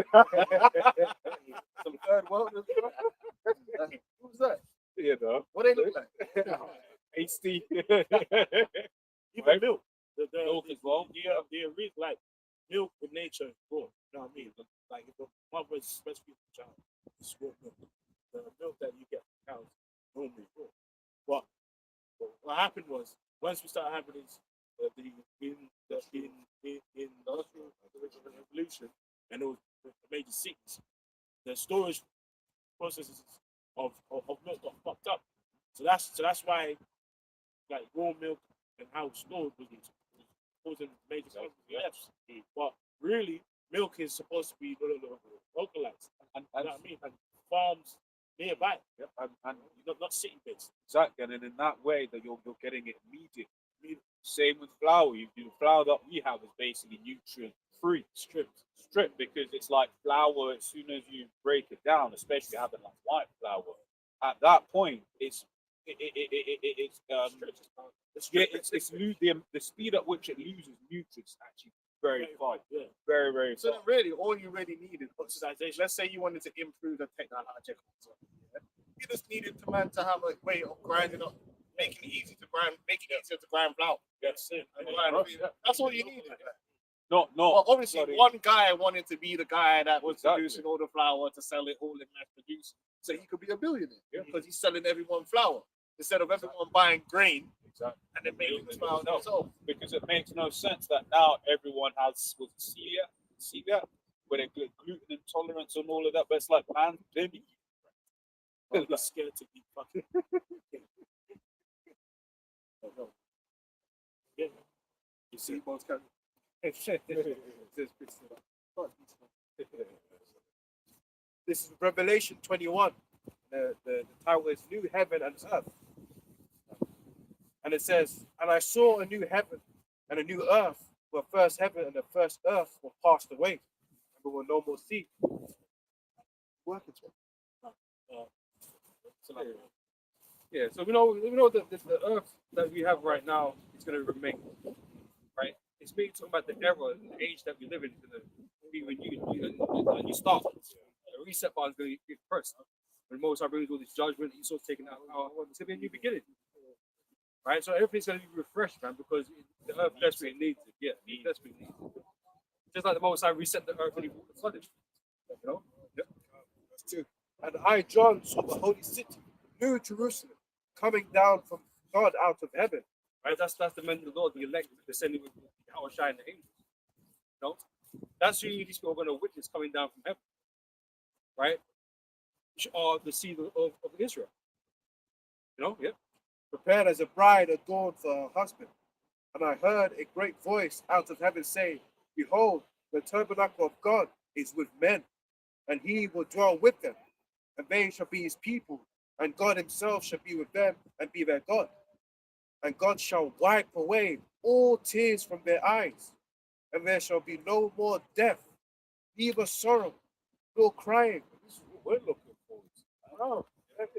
Some third world. Who's that? What they look like? Hasty. Even milk. The Milk as well. Like milk with nature is raw. You know what I mean? Like if the mother's breastfeeding the child, it's raw milk. The milk that you get from cows normally is raw. But what happened was once we started having this in the industrial revolution and it was the major cities, the storage processes of milk got fucked up. So that's why like raw milk and how it's stored was causing major problems. Yes. But really milk is supposed to be localized. And you know what I mean? And farms nearby. Yep. And not city based. exactly. And then in that way that you're getting it immediate. Same with flour. The flour that we have is basically nutrient free, stripped because it's like flour. As soon as you break it down, especially having like white flour, at that point the speed at which it loses nutrients actually very fast. Yeah. Very, very So fast. really, all you really needed was Oxidization. let's say you wanted to improve the technological. You just needed to have a way of grinding up, making it easy to grind, making it easier to grind flour. That's it. And grind. That's all you needed. No. Well, obviously, Sorry. one guy wanted to be the guy that was Exactly. producing all the flour to sell it all in mass produce, so he could be a billionaire Yeah. because he's selling everyone flour instead of everyone buying grain Exactly. and then making the flour No. themselves. Because it makes no sense that now everyone has celiac, where they get gluten intolerance and all of that. But it's like, man, I'm not scared to be fucking. Yeah. You see, Bones can. This is Revelation 21. The title is New Heaven and Earth. And it says, and I saw a new heaven and a new earth, for the first heaven and the first earth were passed away, and we will no more see. Working to it. Yeah, so we know that the earth that we have right now is going to remain, right? It's being talking about the era, the age that we live in, going to be when you start. The reset button is going to get pressed. When Moses brings all this judgment, he's sort of taking out. It's going to be a new beginning, right? So everything's going to be refreshed, man, because the earth desperately needs it. Yeah, it desperately needs it. Just like the Moses reset the earth when he brought the flood, you know. That's two. And I, John, saw the holy city, New Jerusalem, coming down from God out of heaven. Right, that's the men of the Lord, the elect, descending with our shine the angels. You know, that's who these people are going to witness coming down from heaven, right? Which are the seed of Israel. You know, yeah. Prepared as a bride adorned for her husband. And I heard a great voice out of heaven saying, behold, the tabernacle of God is with men, and he will dwell with them, and they shall be his people, and God himself shall be with them and be their God. And God shall wipe away all tears from their eyes, and there shall be no more death, neither sorrow, nor crying. This is what we're looking forward to. I know.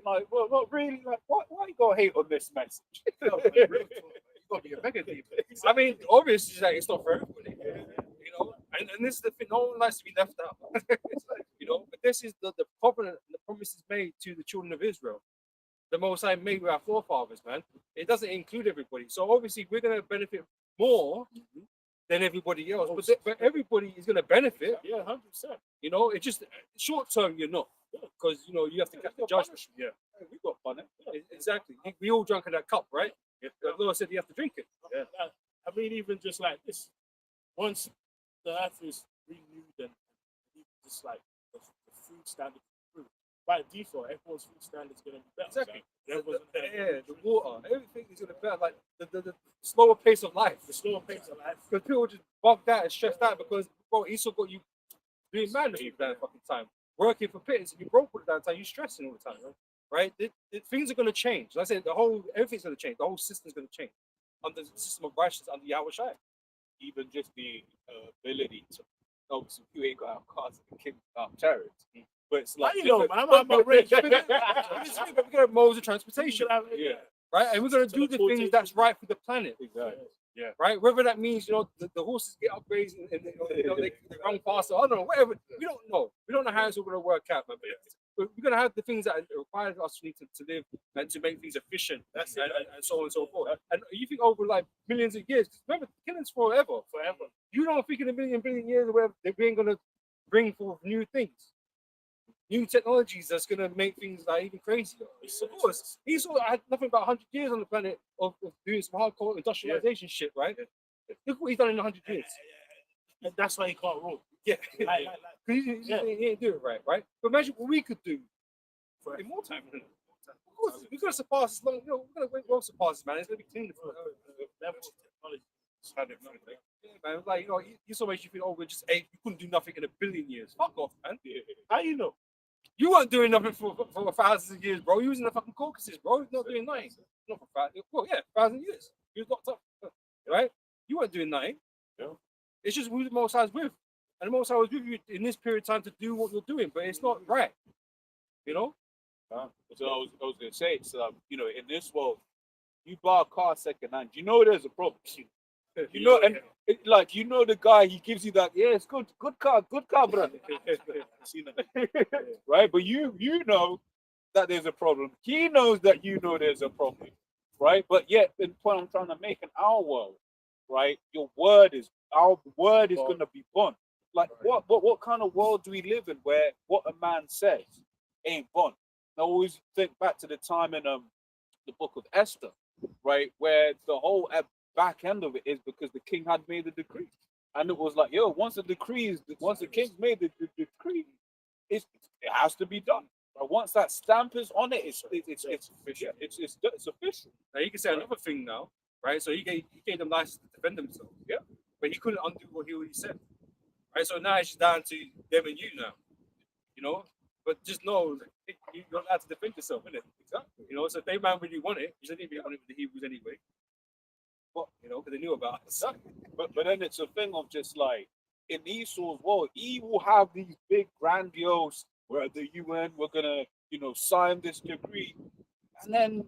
Like, well, not really. Like, why you gotta hate on this message? You gotta be a mega demon. I mean, obviously, like, it's not for everybody, you know. And this is the thing: no one likes to be left out, you know. But this is the covenant, the promises made to the children of Israel. The Most High made with our forefathers, man. It doesn't include everybody. So obviously we're going to benefit more than everybody else. But everybody is going to benefit. Yeah, 100%. You know, it's just short term you're not. Because, you know, you have to catch the judgment. Yeah, we got fun. Exactly. We all drank in that cup, right? Yeah. The Lord said you have to drink it. Yeah. I mean, even just like this, once the earth is renewed and just like the food standard for food, by default, everyone's food standard is going to be better. Exactly. So The air, the water, everything is going to be better. Like the slower pace of life. the slower pace of life. Because people just bugged out and stressed out because, bro, Esau got you doing madness all the damn fucking time. Working for pittance and you broke all the damn time. You're stressing all the time, right? Things are going to change. Like I said, everything's going to change. The whole system's going to change under the system of righteousness under Yahweh Shai. Even just the ability to, obviously, you ain't got cars and king chariots, but it's like, How you know, man? I'm a rich. We're going to have modes of transportation, yeah, right? And we're going to do the things that's right for the planet. exactly. Yeah, Right? Whether that means, you know, the horses get upgrades and you know, they run faster, I don't know, whatever. We don't know. We don't know how it's all going to work out, man. But we're going to have the things that require us to live and to make things efficient and so on and so forth. And you think over like millions of years, 'cause remember, killing's forever. You don't think in a billion years or whatever, they ain't going to bring forth new things. New technologies that's going to make things like even crazier. Of course, he sort of had nothing about 100 years on the planet of doing some hardcore industrialization shit, right? Look what he's done in 100 years. And that's why he can't rule. Yeah, Like, because he didn't do it right? But imagine what we could do in more time. Of course, we're going to surpass this long, you know, we're going to well surpass this, man. It's going to be clean. level of technology. Yeah, man. Like, you know, you so much you think, oh, we're just eight, you couldn't do nothing in a billion years. Fuck off, man. How you know? You weren't doing nothing for thousands of years, bro. You was in the fucking Caucasus, bro. You're not doing nothing. Not for 1,000 years. You was locked up, right? You weren't doing nothing. Yeah. It's just who the Most High is with. And the Most High was with you in this period of time to do what you're doing, but it's not right. You know? So I was going to say, it's, you know, in this world, you buy a car secondhand, you know there's a problem. You know, and like, you know, the guy, he gives you that, yeah, it's good car, brother. Right? But you know that there's a problem. He knows that you know there's a problem, right? But yet, the point I'm trying to make in our world, right? Our word is going to be born. Like, what kind of world do we live in where what a man says ain't born? I always think back to the time in the book of Esther, right, where the whole back end of it is because the king had made a decree, and it was like, yo, once the king's made the decree, it has to be done, But once that stamp is on it, it's official. Now he can say another thing now, right? So he gave them license to defend themselves, yeah, but he couldn't undo what he already said, right? So now it's down to them and you now, you know. But just know that you're not allowed to defend yourself, innit? Exactly. You know, so if they man really want it, you shouldn't even want it with the Hebrews anyway. But you know, because they knew about it. But then it's a thing of just like in Esau's world, he will have these big grandiose where the UN we're gonna, sign this decree, and then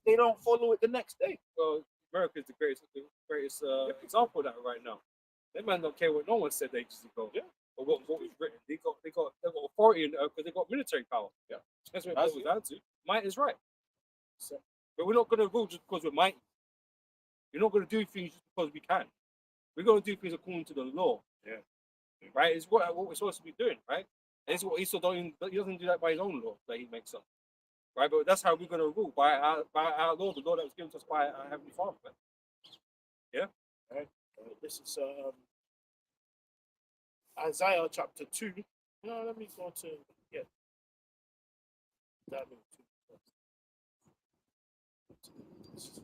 they don't follow it the next day. Well, America is the greatest example of that right now. That man don't care what no one said ages ago. Yeah. Or what was written. They got authority in because they got military power. Yeah. That's what it boils down to. Might is right. So, but we're not gonna rule just because we're mighty. We're not gonna do things just because we can. We're gonna do things according to the law. Yeah. Right? It's what we're supposed to be doing, right? And it's what he doesn't do that by his own law that he makes up. Right? But that's how we're gonna rule by our law, the law that was given to us by our Heavenly Father. Yeah. Right. This is Isaiah chapter 2. No, let me go to Daniel 2.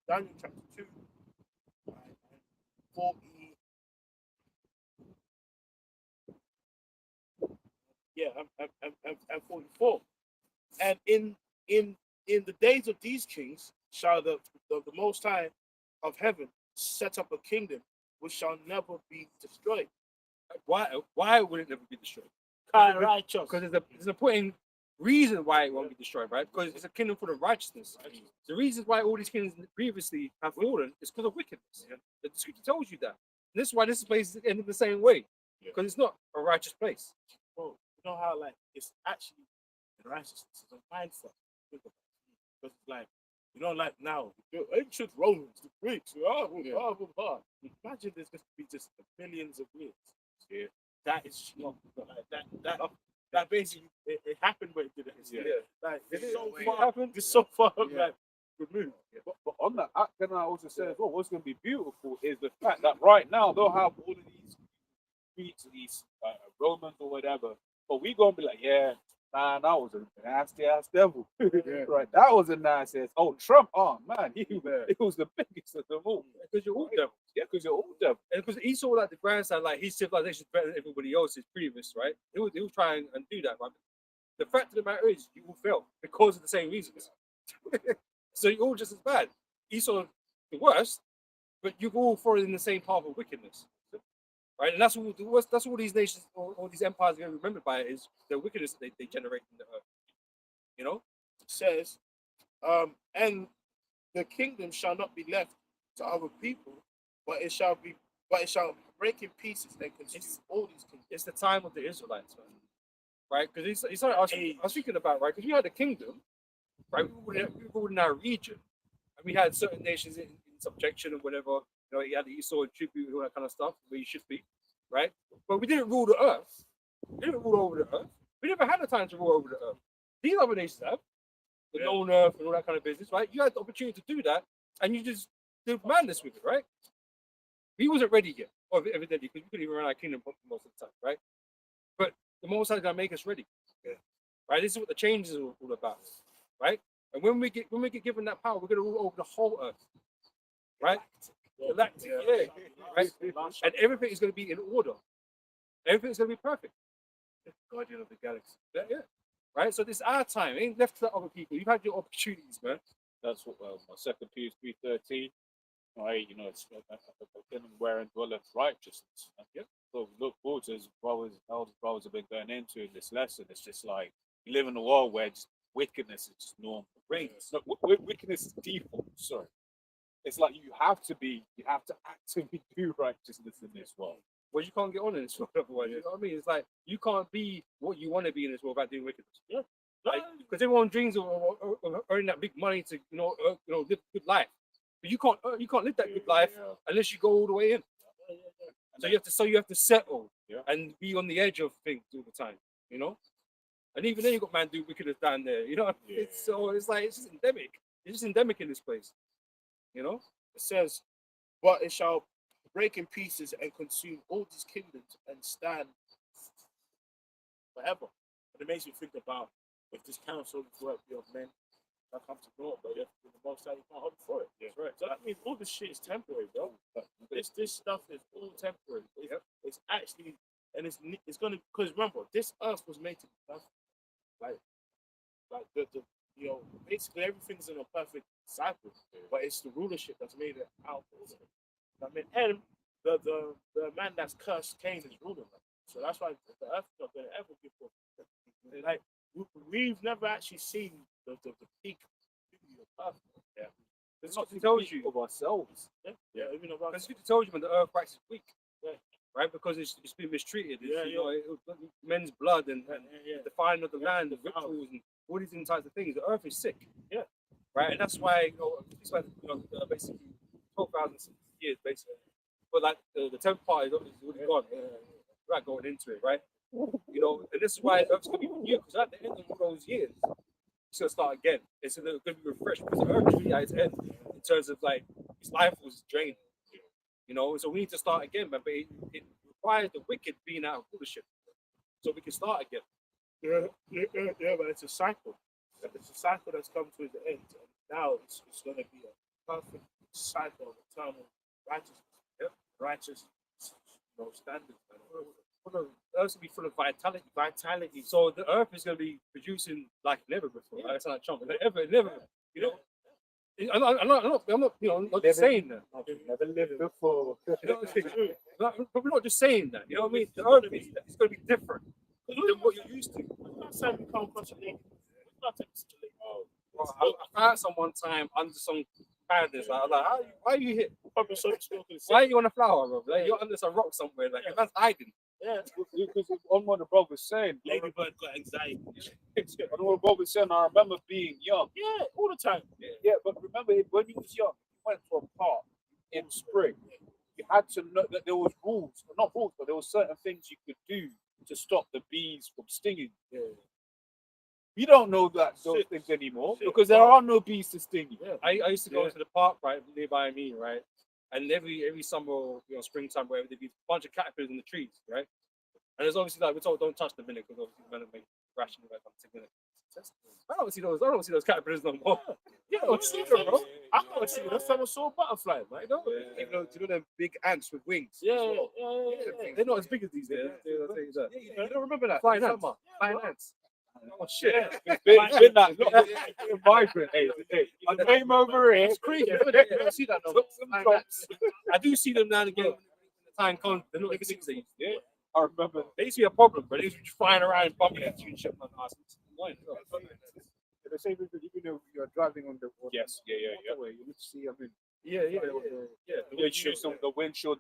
Daniel chapter 2. And 40. Yeah, and 44. And in the days of these kings shall the Most High of heaven set up a kingdom which shall never be destroyed. Why would it never be destroyed? Righteous. Because there's a important reason why it won't be destroyed, right? Because it's a kingdom full of righteousness. The reasons why all these kingdoms previously have fallen is because of wickedness. Yeah? The scripture tells you that. And this is why this place is ending the same way. Because it's not a righteous place. Bro, you know how like it's actually righteousness is a mindset. Because it's like, like now, the ancient Romans, the Greeks, blah, blah, blah, blah. Imagine there's going to be just billions of years. Yeah. That is not like that basically it happened, but it didn't. Yeah. Like Happened? it's so far like removed. But on that, can I also say as well, what's going to be beautiful is the fact that right now they'll have all of these Greeks, these Romans or whatever, but we gonna be like, yeah, man, that was a nasty ass devil. Right, that was a nasty ass. Oh, Trump, oh man, he was the biggest of them all. Because you're all devils. Yeah, because you're all devil. And because he saw like the grandson, like his civilization is better than everybody else's previous, right? He will try and do that, right? The fact of the matter is, you will fail because of the same reasons. So you're all just as bad. Esau the worst, but you've all fallen in the same path of wickedness, right? And that's all these nations, all these empires are going to be remembered by is the wickedness that they generate in the earth. You know, It says, and the kingdom shall not be left to other people, but it shall break in pieces and consume all these kingdoms. it's the time of the Israelites, man. Right? Because it's like I was thinking about, right? Because we had a kingdom, right? We were in our region, and we had certain nations in subjection and whatever. You know, you had Esau and tribute and all that kind of stuff, where you should be, right? But we didn't rule the earth. We didn't rule over the earth. We never had the time to rule over the earth. These other nations have the known earth and all that kind of business, right? You had the opportunity to do that, and you just did madness with it, right? We wasn't ready yet, evidently, because we couldn't even run our kingdom most of the time, right? But the Most High is gonna make us ready, right? This is what the changes are all about, right? And when we get given that power, we're gonna rule over the whole earth, right? Galactic, right? And everything is gonna be in order. Everything is gonna be perfect. Guardian of the galaxy. Yeah. Right? So this is our time. It ain't left to the other people. You've had your opportunities, man. That's what my second Peter 3:13. Right, it's him wearing dwelleth righteousness. Yeah. So look forward to his brothers have been going into in this lesson. It's just like you live in a world where just wickedness is just normal. Reigns. No, wickedness is default. Sorry. It's like you have to actively do righteousness in this world. Well, you can't get on in this world otherwise. You know what I mean? It's like you can't be what you want to be in this world without doing wickedness. Yeah. Because everyone dreams of earning that big money to live a good life. But you can't live that good life unless you go all the way in. So you have to settle and be on the edge of things all the time, And even then you got man do wickedness down there, It's just endemic. It's just endemic in this place, It says, but it shall break in pieces and consume all these kingdoms and stand forever. And it makes you think about if this council work be of men that come to know, but if the most time you can't hope for it. That's right. So that means all this shit is temporary, bro. This stuff is all temporary. It's actually, and it's gonna, because remember, this earth was made to be perfect. Like the you know, basically everything's in a perfect cycle, but it's the rulership that's made it out. I mean, and the man that's cursed Cain is ruling. So that's why the earth is not gonna ever give up. Like we've never actually seen the peak beauty of earth. Yeah. It's not what he to tells speak you. of ourselves. Yeah, even about Because he tells you when the earth wax is weak. Yeah. Right? Because it's been mistreated. It's, Yeah, you know, men's blood and yeah. the defiling of the Yeah, land, the defiled. rituals and all these types of things. The earth is sick. Yeah. Right? And that's why, you know, it's like, you know, basically 12,000 years, basically. But like the 10th part is already gone. We're not going into it, right? You know, and this is why the earth's going to be renewed, because at the end of all those years, it's going to start again. It's going to be refreshed because the earth is really at its end in terms of like its life was drained. You know, so we need to start again, man. But it requires the wicked being out of rulership, so we can start again. Yeah, but it's a cycle. It's a cycle that's come to its end. And now it's going to be a perfect cycle of eternal righteousness. Righteous, you know, standards. The earth will be full of vitality. So the earth is going to be producing like never before. Like, it's not Trump, never, you know. I'm not, you know, not just saying that. Never lived before. You know what I'm saying? But we're not just saying that. You know what I mean? The earth is going to be different than what you're used to. Last time we come across a lake, it's not typically. Well, I found some one time under some paradise. I was like, why are you here? Probably so smoking. Why are you on a flower, bro? Like, you're under some rock somewhere. Like, man's hiding. Yeah. Because on what the brother was saying, Ladybird got anxiety. on what the brother was saying, I remember being young. Yeah, all the time. Yeah, but remember when you was young, you went to a park in spring. You had to know that there was rules, not rules, but there were certain things you could do to stop the bees from stinging. Yeah. You don't know those Shit. things anymore Shit. because there are no bees to sting you. Yeah. I used to go to the park right nearby me, right? And every summer, or, you know, springtime, wherever, there'd be a bunch of caterpillars in the trees, right? And there's obviously like we're told don't touch the minute because obviously the minute make rational like something. I don't see those caterpillars no more. Yeah, I don't see them, bro. I can't see. Last time I saw a butterfly, man. You know? You know, do you know them big ants with wings? Yeah, as well? yeah. They're not as big as these days. You don't remember that? Flying in ants. summer? Flying ants. Oh shit! It's been that vibrant. Hey, I came over here. It's crazy. You don't see that no more. Flying ants. I do see them now and again. When the time comes, they're not as big as they used to be. I remember. They used to be a problem, but they used to be flying around, bumping into you and shit. Man, it's annoying. The same thing that even if you're driving on the Yes, yeah. motorway, you need to see, I mean, Yeah. The windshield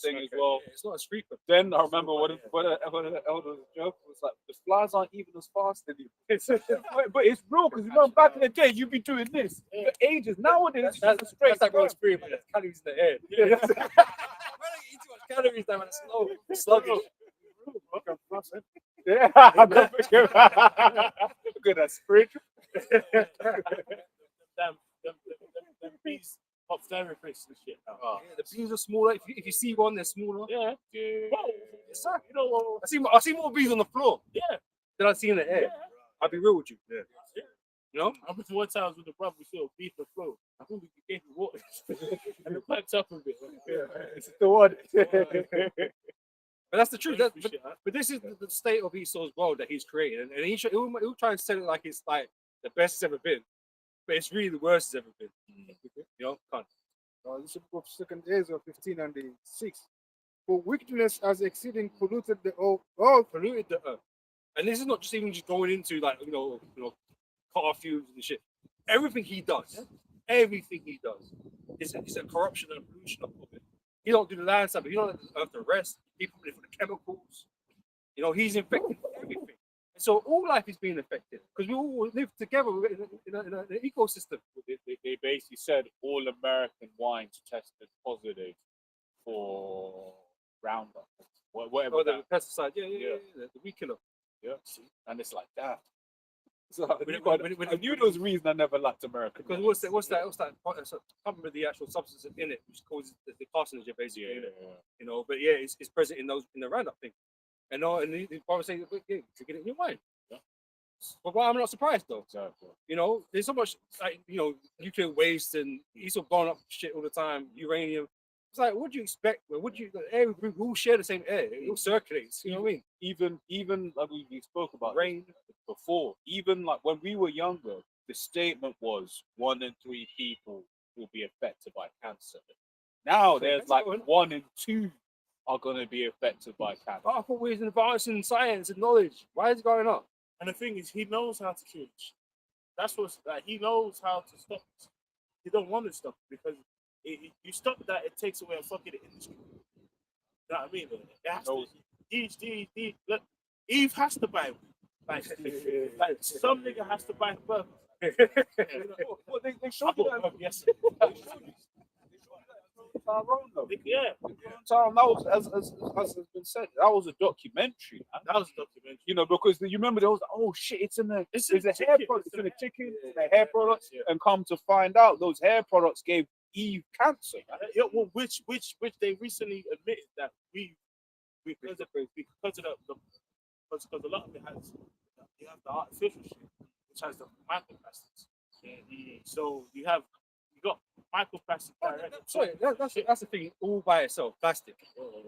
thing as well. It's not a street, but Then I remember what the elder joke was like. The flies aren't even as fast as you. But it's real because you know back in the day you'd be doing this for ages. Nowadays it's just a straight. that's like road spree, but there's calories in the air. Yeah. Man, I eat too much calories now, man. It's slow, sluggish. Yeah, look at that spiritual. Them bees pop therapists and shit now. Yeah, the bees are smaller. If you see one, they're smaller. Yeah. Whoa. Yes, sir. You know what? I see more bees on the floor Yeah. than I see in the air. Yeah. I'll be real with you. Yeah. You know? I remember one time with the brother, we saw a beef and flow. I think we gave him water and it packed up a bit. It's the one. But that's the truth. Shit, huh? But this is the state of Esau's world that he's created, and he'll try and sell it like it's like the best it's ever been, but it's really the worst it's ever been. You know, can't. this is book 2 Ezra 15 and the 6. For wickedness has exceeding polluted the earth. Polluted the earth, and this is not just even just going into like you know car fumes and shit. Everything he does is a corruption and a pollution of it. He don't do the land stuff. He don't let the earth to rest. He put it for the chemicals. You know, he's infected everything. And so all life is being affected because we all live together in an ecosystem. They basically said all American wines tested positive for Roundup, whatever. Or the that- pesticide, the weed killer. Yeah, and it's like that. So When I knew there was a reason I never liked America. Because what's that? I can't remember the actual substance in it, which causes the carcinogen basically. Yeah, In it, you know, but yeah, it's present in the Roundup thing. And the Bible saying, yeah, to get it in your wine. Yeah. But I'm not surprised though. Exactly. You know, there's so much like nuclear waste and he's all blowing up shit all the time, uranium. It's like, what do you expect? What do you? The air, we all share the same air. It all circulates. You know what I mean? Even like we spoke about Rain. before, even like when we were younger, the statement was 1 in 3 people will be affected by cancer. Now there's that's like good. 1 in 2 are going to be affected by cancer. I thought we was advancing science and knowledge. Why is it going up? And the thing is, he knows how to kill it. That's what's like. He knows how to stop it. He don't want to stop it because you stop that, it takes away a fucking industry. You know what I mean? It has to, look, Eve has to buy it. Like some nigga has to buy burger. Well, they showed you that. Yes. Yeah, That was, as has been said, that was a documentary. Man. that was a documentary. You know, because you remember there was, oh shit, it's in the It's it's in a hair chicken. product, it's in the It's chicken, yeah, it's the hair products, yeah. and come to find out, those hair products gave Eve cancer. Man. Yeah, well, which they recently admitted that because of the because a lot of it has you have the artificial shit, which has the microplastics. So you got microplastics. Sorry, that's the thing. All by itself, plastic.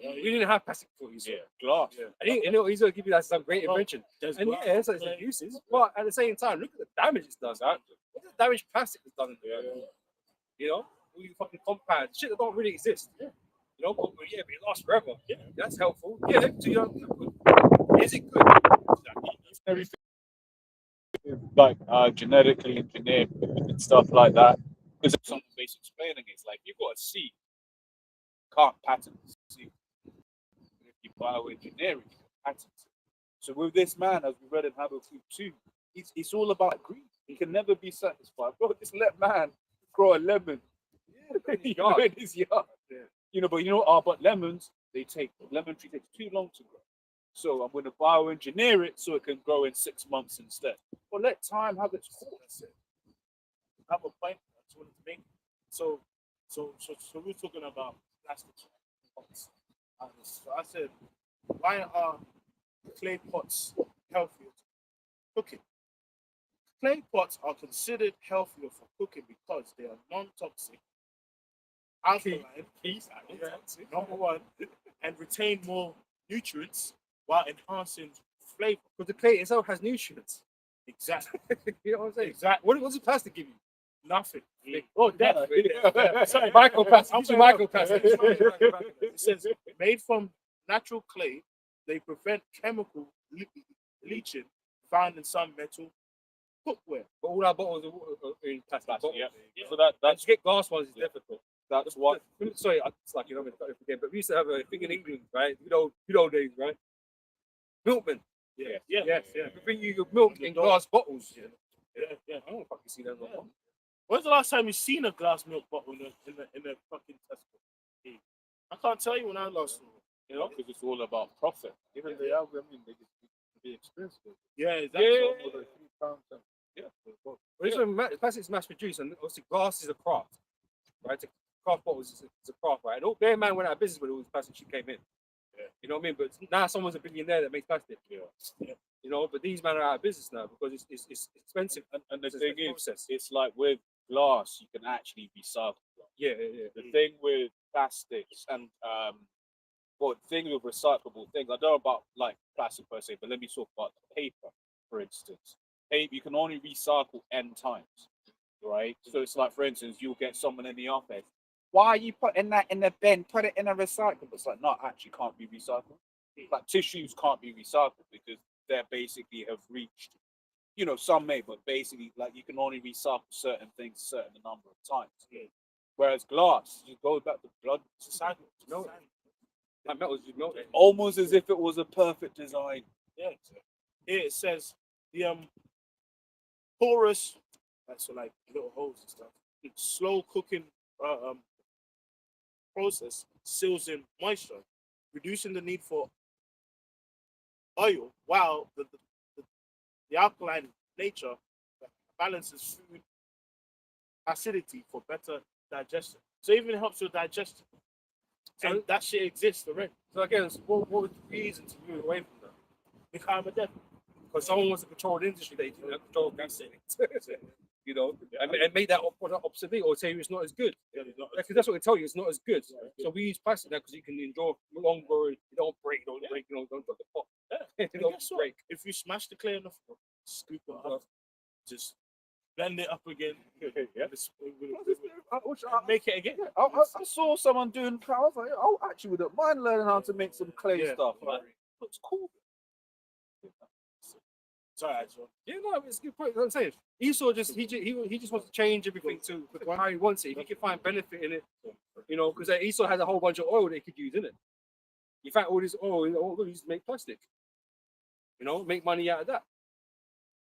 We didn't have plastic before. You saw. Glass. And he's gonna give you that some great invention. There's And glass, yeah, it's clay. uses, but at the same time, look at the damage it's done. Look at the damage plastic has done. You know, all you fucking compound shit that don't really exist. You know, but yeah, but it lasts forever. Yeah, that's helpful. Yeah, to you. Is it good? Everything like genetically engineered and stuff like that. Because some base explaining it, it's like you've got a seed, can't patent the seed. If you bioengineer it, you can patent it. So with this man, as we read in Habakkuk 2, it's all about greed. He can never be satisfied. Bro, just let man grow a lemon in his yard. You know, but lemon tree takes too long to grow. So I'm going to bioengineer it so it can grow in 6 months instead. But let time have its course. I have a point I just wanted to make. So we're talking about plastic pots. So I said, why are clay pots healthier for cooking? Clay pots are considered healthier for cooking because they are non-toxic, alkaline, number one, and retain more nutrients while enhancing flavor. But the clay itself has nutrients. Exactly. You know what I'm saying? Exactly. What does the plastic give you? Nothing. Oh, definitely. Sorry, Microplastic. I'm Gives you sorry. microplastic. It says made from natural clay, they prevent chemical leaching found in some metal cookware. But all our bottles are in plastic bottles. Yeah. So that's To get glass ones is difficult. that's what Sorry, it's like again, but we used to have a thing in England, right? Good old days, right? Milkman. Yeah. We bring you your milk in glass bottles. Yeah. I don't fucking see that no more. When's the last time you seen a glass milk bottle in a fucking Tesco? I can't tell you when I last saw it. you know, because it's all about profit. Even they have, I mean, they just be expensive. Yeah, exactly. Yeah. Well, this one, plastic's mass produced, and obviously glass is a craft, right? Craft bottles is a craft, right? And all Bear Man went out of business when all this plastic shit came in. Yeah. You know what I mean? But now someone's a billionaire that makes plastic. Yeah. You know, but these men are out of business now because it's expensive. And the It's a thing is, process. it's like with glass, you can actually recycle glass. Yeah. The thing with plastics and well, the thing with recyclable things, I don't know about like plastic per se, but let me talk about paper, for instance. Paper you can only recycle n times, right? So it's like, for instance, you'll get someone in the office. Why are you putting that in the bin? Put it in a recyclable. It's like, no, actually can't be recycled. Like tissues can't be recycled because they basically have reached, you know, some may, but basically like you can only recycle certain things a certain number of times. Whereas glass, you go back to blood society. No. That metal is melted. Almost as if it was a perfect design. Yeah. Here it says the porous, so like little holes and stuff. Slow cooking process seals in moisture, reducing the need for oil, while the alkaline nature balances food acidity for better digestion. So even it helps your digestion. And that shit exists already. So again, what was the reason to move away from that? Become a death. because someone wants to control the industry, they can control that's it. You know, and make that product obsolete or say it's not as good. Yeah, it's not- Because that's what they tell you, it's not as good. So we use plastic now because you can endure longer, you don't break, don't break, you know, don't drop the pot. You And don't guess what? break. If you smash the clay on the floor, scoop it up, just blend it up again, and make it again. I saw someone doing. I was like, oh, actually, wouldn't mind learning how to make some clay Yeah. stuff. Man. Looks cool. Sorry, actually. Yeah, no, it's a good point. I'm saying Esau just he just wants to change everything to how he wants it. If he can find benefit in it, you know, because Esau has a whole bunch of oil they could use in it. You find all this oil, all they use to make plastic. You know, make money out of that.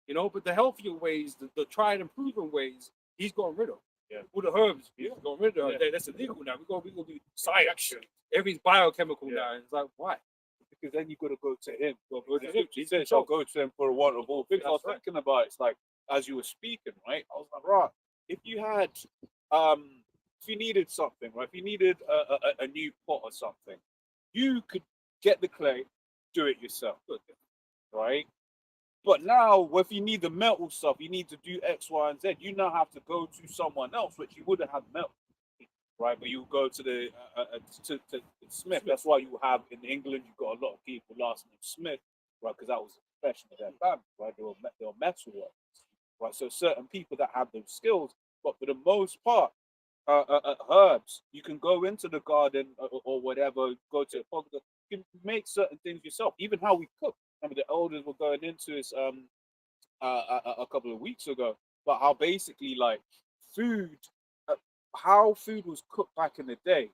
You know, but the healthier ways, the tried and proven ways, he's gotten rid of. Yeah. All the herbs, he's gotten rid of. Yeah. That's illegal now. We gonna do science. Everything's biochemical Yeah. now. And it's like, why? Because then you got to go to him. Go to The him. scripture He's says, control. "I'll go to him for a want of all things." I was That's right. thinking about it. It's like as you were speaking, right? I was like, right, if you had, if you needed something, right? If you needed a new pot or something, you could get the clay, do it yourself, right? But now, if you need the metal stuff, you need to do X, Y, and Z. You now have to go to someone else, which you wouldn't have metal, right? But you go to the to Smith. That's why you have in England. You've got a lot of people last name Smith, right? Because that was the profession of their family, right? They were metal workers, right? So certain people that have those skills, but for the most part, herbs. You can go into the garden or whatever. Go to a pub. You can make certain things yourself. Even how we cook. I mean, the elders were going into this a couple of weeks ago, but how basically like food, how food was cooked back in the day,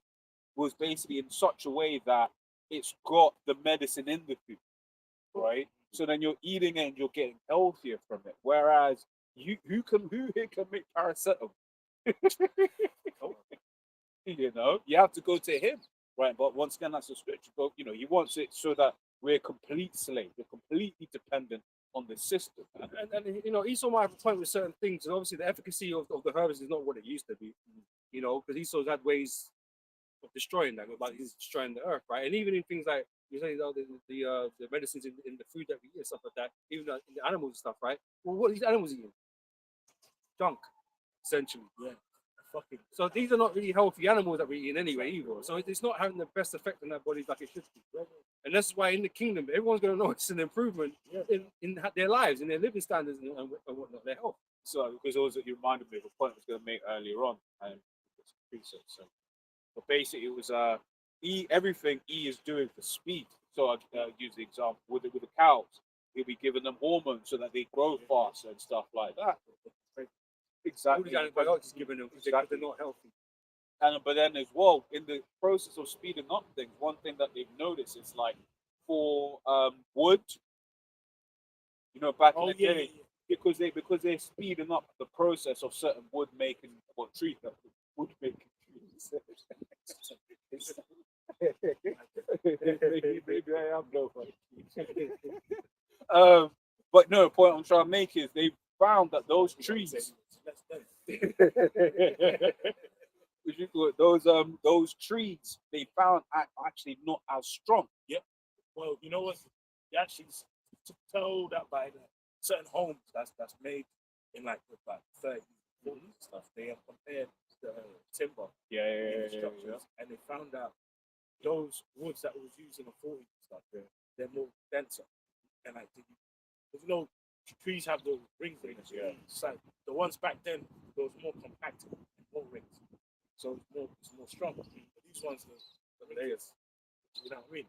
was basically in such a way that it's got the medicine in the food, right? So then you're eating it and you're getting healthier from it. Whereas who here can make paracetamol? You know, you have to go to him, right? But once again, that's a scripture. But you know, he wants it so that we're complete slaves. We're completely dependent on the system. And you know, Esau might have a point with certain things, and obviously the efficacy of the herbs is not what it used to be. You know, because Esau's had ways of destroying that, like he's destroying the earth, right? And even in things like you say, the medicines in the food that we eat and stuff like that, even in the animals and stuff, right? Well, what are these animals eating? Junk, essentially. Yeah. Fucking. So these are not really healthy animals that we're eating anyway, either. So it's not having the best effect on their bodies like it should be. And that's why in the kingdom, everyone's going to notice an improvement in their lives, in their living standards and whatnot, their health. So because also you reminded me of a point I was going to make earlier on, and it's a preset. So, but basically it was everything E is doing for speed. So I use the example with the cows. He'll be giving them hormones so that they grow faster and stuff like that. All Exactly. these antibiotics is giving them because they're not healthy. And but then as well, in the process of speeding up things, one thing that they've noticed is like for wood, you know, back in the day, because they're speeding up the process of certain wood making or tree wood making trees. maybe I am no but no, point I'm trying to make is they found that those trees which you call it, those trees they found actually not as strong. Well, you know what? They actually told that by the certain homes that's made in like the 30s, 40s and stuff. They have compared the timber in the structures, and they found out those woods that was used in the 40s and stuff, they're more denser. And like, you know, trees have those rings. It's like the ones back then, there was more compacted, more rings. So it's more strong. But these ones, the layers, you know what I mean?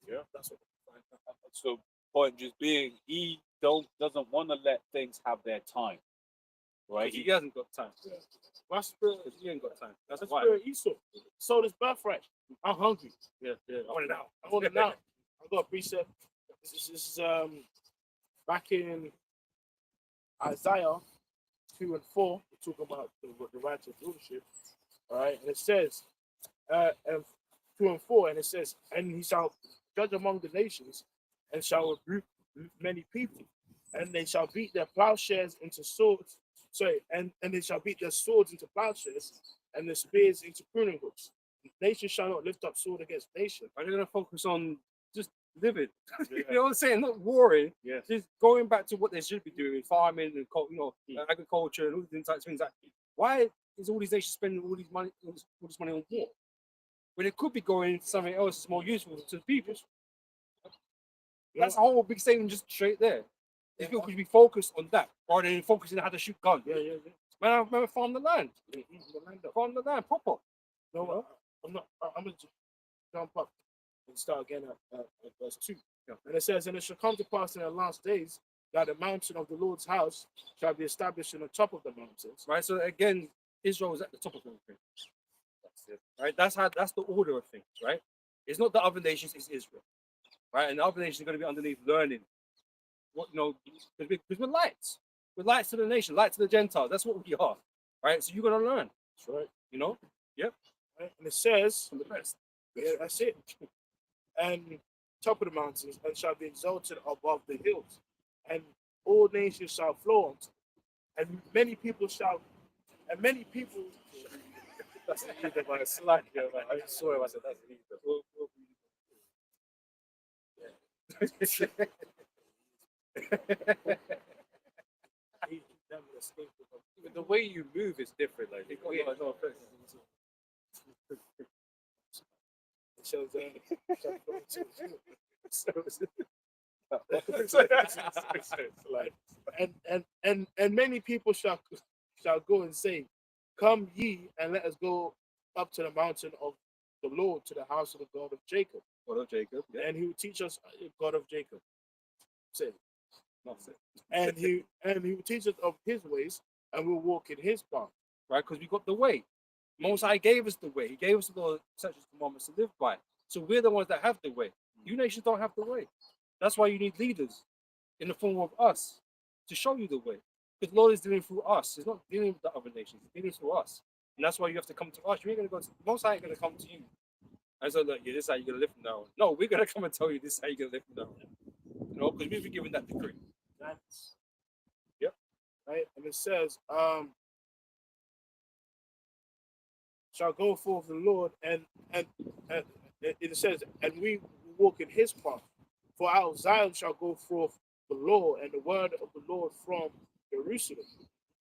Yeah, that's what they find out. So point just being, he doesn't want to let things have their time, right? He hasn't got time. My spirit, He ain't got time. That's the why. spirit Esau sold his birthright. I'm hungry. Yeah. I want it now. I want it now. I got a precept. This is back in Isaiah 2 and 4. We talk about the right of rulership. All right, and it says, 2 and 4, and it says, and he shall judge among the nations, and shall rebuke many people, and they shall beat their plowshares into swords. And they shall beat their swords into plowshares, and their spears into pruning hooks. Nation shall not lift up sword against nation. Are they going to focus on just living. Yeah. You know what I'm saying? Not warring. Yes. Just going back to what they should be doing, farming and Mm. agriculture and all these types of things. Like, why is all these nations spending all this money on war when it could be going to something else that's more useful to the people? That's a whole big statement just straight there. These people could be focused on that rather than focusing on how to shoot guns. Yeah. Man, farm the land. Farm the land proper. No, I'm not. I'm gonna jump up and start again at verse 2. Yeah. And it says, "And it shall come to pass in the last days that the mountain of the Lord's house shall be established in the top of the mountains." Right. So again, Israel is at the top of everything. That's it. Right. That's the order of things. Right. It's not the other nations. It's Israel. Right. And the other nations are going to be underneath learning. What because we're lights. We're lights to the nation, light to the Gentiles. That's what we are. Right. So you're going to learn. That's right. You know. Right? And it says, From the best. yeah, that's it. And top of the mountains, and shall be exalted above the hills, and all nations shall flow unto it. And many people shall, and many people. That's the leader by a slag, yeah, man. I swear I said that's the Even the way you move is different, like It shows and many people shall go and say, "Come ye, and let us go up to the mountain of the Lord, to the house of the God of Jacob." God of Jacob. Yeah. And he will teach us, God of Jacob. Say, That's it. and he will teach us of his ways, and we'll walk in his path. Right, because we got the way. Most High gave us the way. He gave us the law, such as commandments to live by. So we're the ones that have the way. You nations don't have the way. That's why you need leaders in the form of us to show you the way. Because the Lord is dealing through us. He's not dealing with the other nations. He's dealing through us. And that's why you have to come to us. You ain't going to go to, Most High ain't going to come to you. And so, look, yeah, this is how you're going to live from now on. No, we're going to come and tell you this is how you're going to live from now on. You know, because we've been given that decree. That's Yep. right. And it says, shall go forth the Lord, and it says, and we walk in his path. For out of Zion shall go forth the law and the word of the Lord from Jerusalem.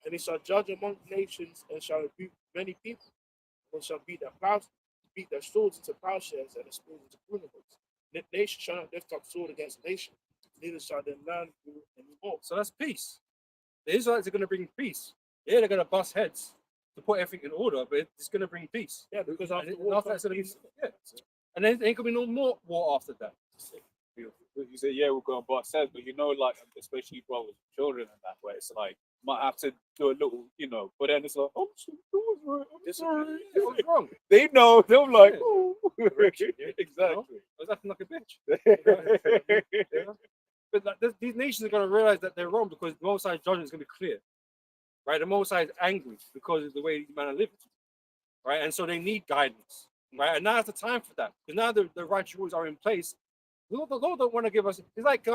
And he shall judge among nations, and shall rebuke many people, and shall beat their swords into plowshares and their spears into pruning hooks. Nation shall not lift up sword against nation, neither shall they learn any more. So that's peace. The Israelites are going to bring peace. Yeah, they're going to bust heads to put everything in order, but it's going to bring peace. Yeah, because And after it- war after comes that's gonna be, peace. yeah. And then there ain't going to be no more war after that. You say, yeah, we'll go and bust heads, but you know, like, especially brothers and children and that, where it's like, might have to do a little, you know, but then it's like, oh, I'm sorry. What's wrong? They know, they're like, Yeah. oh, exactly. I was acting like a bitch. Yeah. But like, these nations are going to realize that they're wrong because the Most High's judgment is going to be clear. Right? The Most High is angry because of the way these men are living. Right? And so they need guidance. Right? And now's the time for that. Because now the righteous rules are in place. The Lord don't want to give us. It's like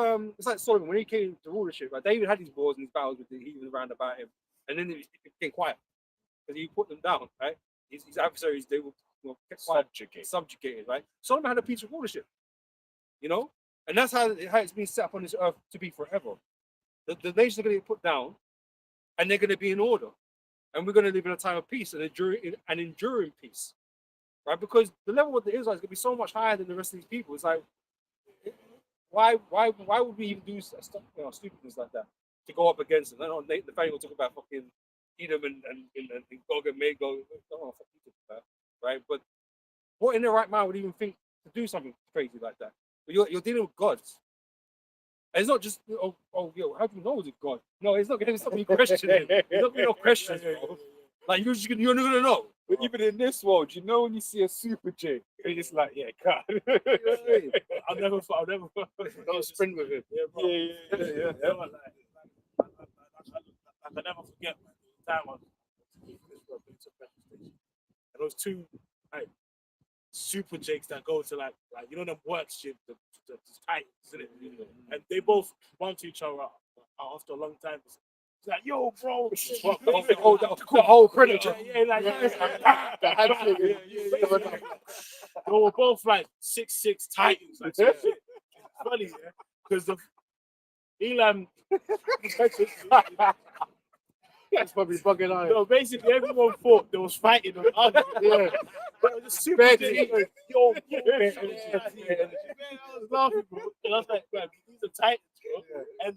Solomon when he came to rulership. Right? David had these wars and these battles with the heathen around about him, and then it became quiet because he put them down. Right? His adversaries, they were kept quiet, subjugated. Right? Solomon had a peaceful rulership. You know, and that's how it's been set up on this earth to be forever. The nations are going to get put down, and they're going to be in order, and we're going to live in a time of peace and enduring peace. Right? Because the level of the Israelites is going to be so much higher than the rest of these people. It's like, why would we even do stuff, stupidness like that to go up against them? I know the family will talk about fucking Edom and Gog and Magog. Oh, fuck you talk about, right? But what in their right mind would even think to do something crazy like that? But you're dealing with gods. And it's not just yo, how do you know it's a god? No, it's not going to be questioning. It's not going to be no questions, bro. Like you're not gonna know. But even in this world, you know, when you see a Super J, you're just like, yeah, God. I'll never Don't sprint with it. Yeah, bro. Yeah. You know, I can never forget, man, the time I was in to petrol station. And those two like super jakes that go to like you know them work shit, the Titans, isn't it? And they both bump to each other after a long time. It's like, yo, bro, The whole predator. yeah, like The handshake. They were both like 6'6" Titans, like some shit. funny, yeah, because the Elam. That's probably bugging out. No, basically everyone thought there was fighting on us. Yeah. But it was a super Bad J. energy. Yo, man, I was laughing, bro. And I was like, man, these are Titans, bro. And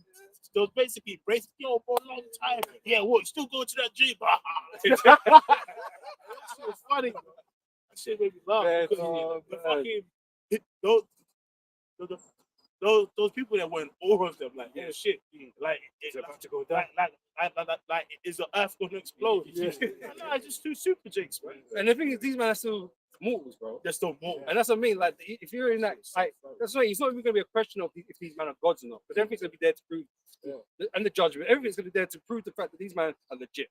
there was basically bracing, yo, for a long time. Yeah, what? You still going to that gym? That shit was funny, bro. That shit made me laugh. Man, Because oh, the man. fucking those people that were in awe of them, like, oh shit, like it's about to go down. Like is the earth going to explode? Yeah. No, it's just two super jakes, man. And the thing is, these men are still mortals, bro. They're still more. And that's what I mean. Like, if you're in that, like, that's why it's not even going to be a question of if these men are gods or not, but everything's going to be there to prove, and the judgment, everything's going to be there to prove the fact that these men are legit,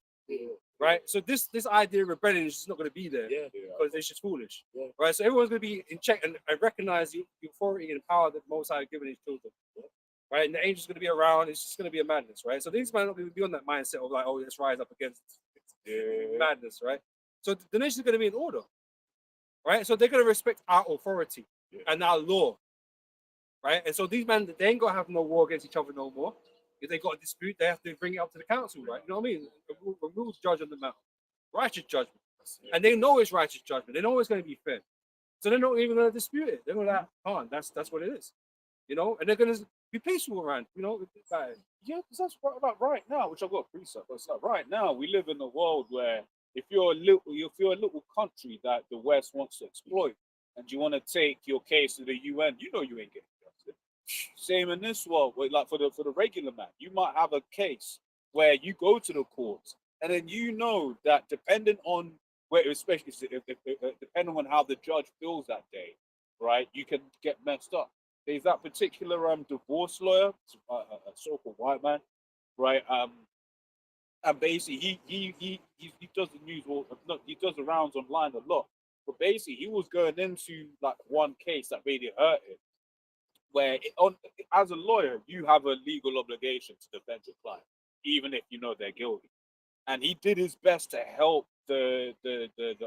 right? So this idea of rebellion is just not going to be there because it's just foolish, right? So everyone's going to be in check and recognize the authority and power that Most High has given his children, right? And the angels going to be around. It's just going to be a madness, right? So these men are not going to be on that mindset of like, oh, let's rise up against madness, right? So the nation's going to be in order. Right, so they're gonna respect our authority and our law, right? And so these men, they ain't gonna have no war against each other no more. If they got a dispute, they have to bring it up to the council, right? You know what I mean? A rules judge on the matter, righteous judgment, and they know it's righteous judgment. They know it's gonna be fair, so they're not even gonna dispute it. They're gonna like, oh, that's what it is, you know. And they're gonna be peaceful around, you know. Like, Yeah, because that's what about right now, which I've got a precept. But it's like right now we live in a world where if you're a little country that the West wants to exploit, and you want to take your case to the UN, you know you ain't getting justice. Same in this world, where, like for the regular man, you might have a case where you go to the courts, and then you know that depending on where, especially depending on how the judge feels that day, right, you can get messed up. There's that particular divorce lawyer, a so-called white man, right? And basically, he does the news, or not, he does the rounds online a lot. But basically, he was going into like one case that really hurt him, where as a lawyer, you have a legal obligation to defend your client, even if you know they're guilty. And he did his best to help the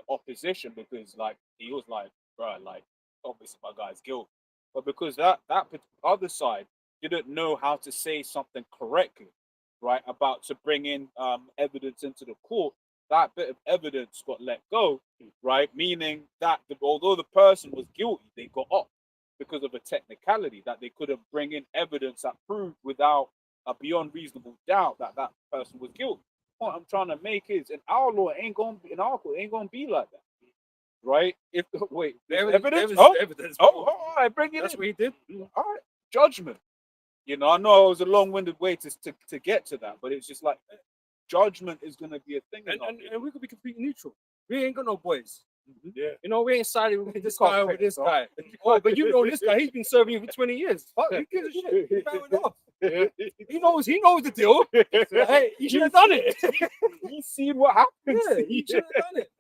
opposition because, like, he was like, bro, like, obviously my guy's guilty, but because that other side didn't know how to say something correctly, right, about to bring in evidence into the court, that bit of evidence got let go, right? Meaning that although the person was guilty, they got off because of a technicality that they couldn't bring in evidence that proved without a beyond reasonable doubt that that person was guilty. What I'm trying to make is, in our law, ain't gonna be like that, right? If wait, evidence? Evidence. All right, bring it That's in. what he did. All right, judgment. You know, I know it was a long-winded way to get to that, but it's just like judgment is going to be a thing. And we could be completely neutral. We ain't got no boys. Yeah. You know, we ain't siding with this can't guy over pick this us guy. Oh, but you know this guy, he's been serving you for 20 years. Fuck, who gives a shit? Fair enough. He knows the deal. Hey, he should have done it. He's seen what happened. Yeah, he should have done it.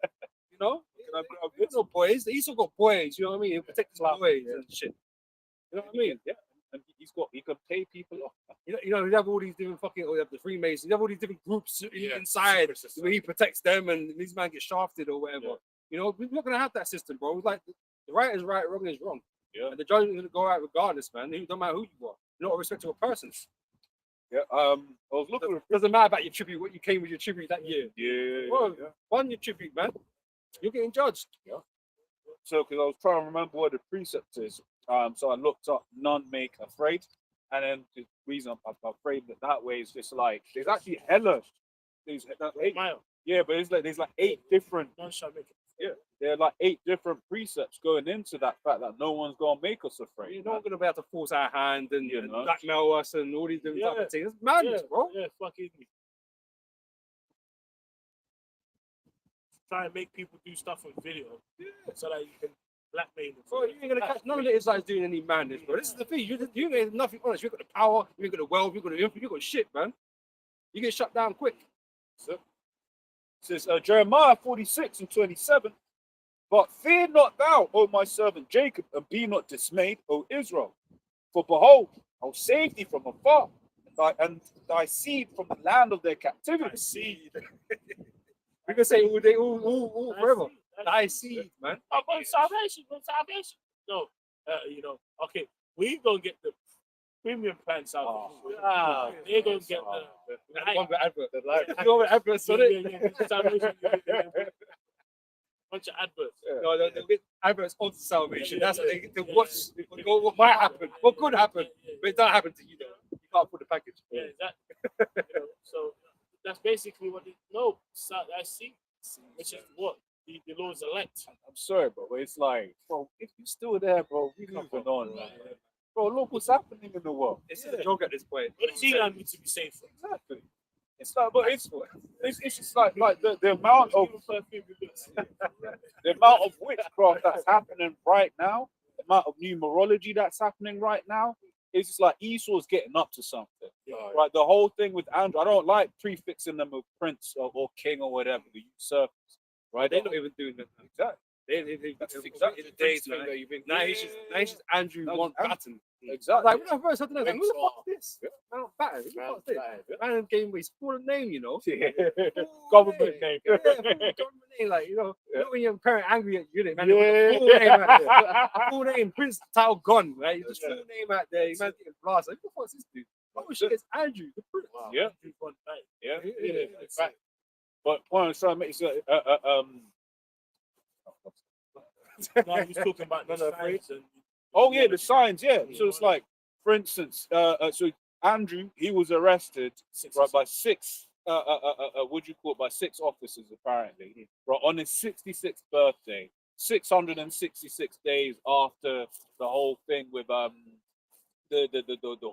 You know? There's no boys. He's still got boys, you know what I mean? He'll protect his boys and shit. You know what I mean? Yeah. And he can pay people off. You know, you have all these different fucking, you have the Freemasons, you have all these different groups Yeah, inside secret system. where he protects them and these men get shafted or whatever. Yeah. You know, we're not gonna have that system, bro. It's like the right is right, wrong is wrong. Yeah. And the judgment is gonna go out regardless, man. It don't matter who you are. You're not a respectable person. Yeah. I was looking. Doesn't matter about your tribute, what you came with your tribute that year. Well, Yeah. won your tribute, man. You're getting judged. So, because I was trying to remember what the precept is, so I looked up "none make afraid," and then the reason I'm afraid that way is just like there's actually hella. There's eight, Mile. yeah, but it's like there's like 8 different. None shall make it. There are like 8 different precepts going into that fact that no one's gonna make us afraid. You're not gonna be able to force our hand and, You know. blackmail us and all these different type Yeah. of things. It's madness, bro. Yeah, fucking. Try and make people do stuff on video so that you can blackmail them. Bro, you ain't gonna catch none of the Israelites doing any madness, bro. This is the thing. You ain't nothing honest. You ain't got the power, you ain't got the wealth, you ain't got the influence, you got shit, man. You get shut down quick. So, it says Jeremiah 46:27. But fear not thou, O my servant Jacob, and be not dismayed, O Israel. For behold, I'll save thee from afar, and thy seed from the land of their captivity. Seed. We can say all forever. Thy seed, man. Oh, but salvation, but salvation. No, you know, okay. We gonna get the premium plans out. They're gonna get the One with advert. The light. You know what adverts on it? bunch of adverts. No, they'll get adverts onto salvation. That's what they watch. What might happen, what could happen, but it don't happen to you though. You can't put the package. Yeah, exactly. So that's basically what they know. So I see, which is what the Lord's elect. I'm sorry, bro, but it's like, bro, if you're still there, bro, we moving on, man. Bro, look what's happening in the world. It's a joke at this point. What does Elon need to be safe from? Exactly. It's like, but it's just like the amount of the amount of witchcraft that's happening right now, the amount of numerology that's happening right now. It's just like Esau's getting up to something. Right, the whole thing with Andrew, I don't like prefixing them with prince or king or whatever, the usurpers. Right, They're not even doing that. exactly. That's exactly the days, man. that you think. Now he's just Andrew That was one Andrew. Batten. Exactly. Like when I first heard that, I was like, who the Mentor. fuck is this? Man, Batten. Who the fuck is this? Man gave me his full name, you know. Government name. Yeah, government name, like you know, Yeah. you know when your parent angry at you, man. Yeah. Full name out there. Full name, Prince Title Gun, right? You just full name out there. You man getting blasted. Like, who the fuck is this dude? Oh shit, it's Andrew, the Prince. Yeah. Yeah. Yeah. Right. But what I'm trying to make is No, he was talking about the signs and oh yeah, the signs, yeah. So it's like, for instance, so Andrew, he was arrested right by six what do you call it, by six officers apparently, right, on his 66th birthday, 666 days after the whole thing with the